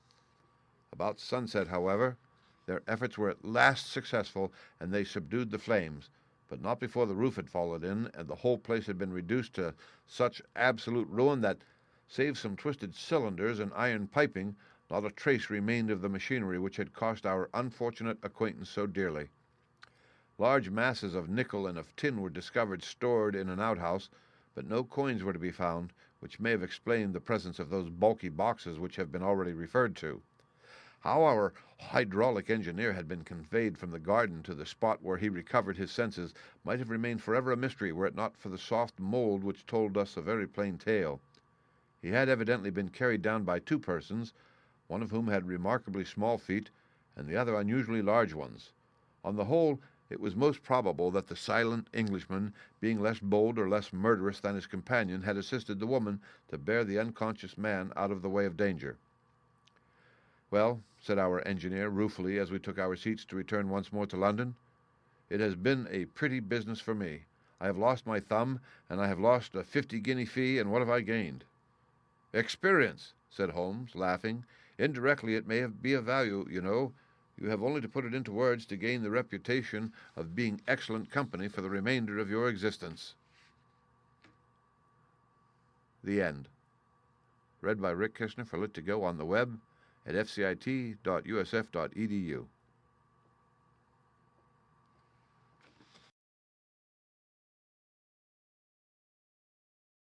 About sunset, however, their efforts were at last successful, and they subdued the flames, but not before the roof had fallen in, and the whole place had been reduced to such absolute ruin that, save some twisted cylinders and iron piping, not a trace remained of the machinery which had cost our unfortunate acquaintance so dearly. Large masses of nickel and of tin were discovered stored in an outhouse, but no coins were to be found, which may have explained the presence of those bulky boxes which have been already referred to. How our hydraulic engineer had been conveyed from the garden to the spot where he recovered his senses might have remained forever a mystery were it not for the soft mold which told us a very plain tale. He had evidently been carried down by two persons, one of whom had remarkably small feet, and the other unusually large ones. On the whole, it was most probable that the silent Englishman, being less bold or less murderous than his companion, had assisted the woman to bear the unconscious man out of the way of danger. "Well," said our engineer ruefully as we took our seats to return once more to London, "it has been a pretty business for me. I have lost my thumb, and I have lost a 50-guinea fee, and what have I gained?" "Experience," said Holmes, laughing. "Indirectly it may be of value, you know. You have only to put it into words to gain the reputation of being excellent company for the remainder of your existence." The End. Read by Rick Kishner for Lit2Go on the web at fcit.usf.edu.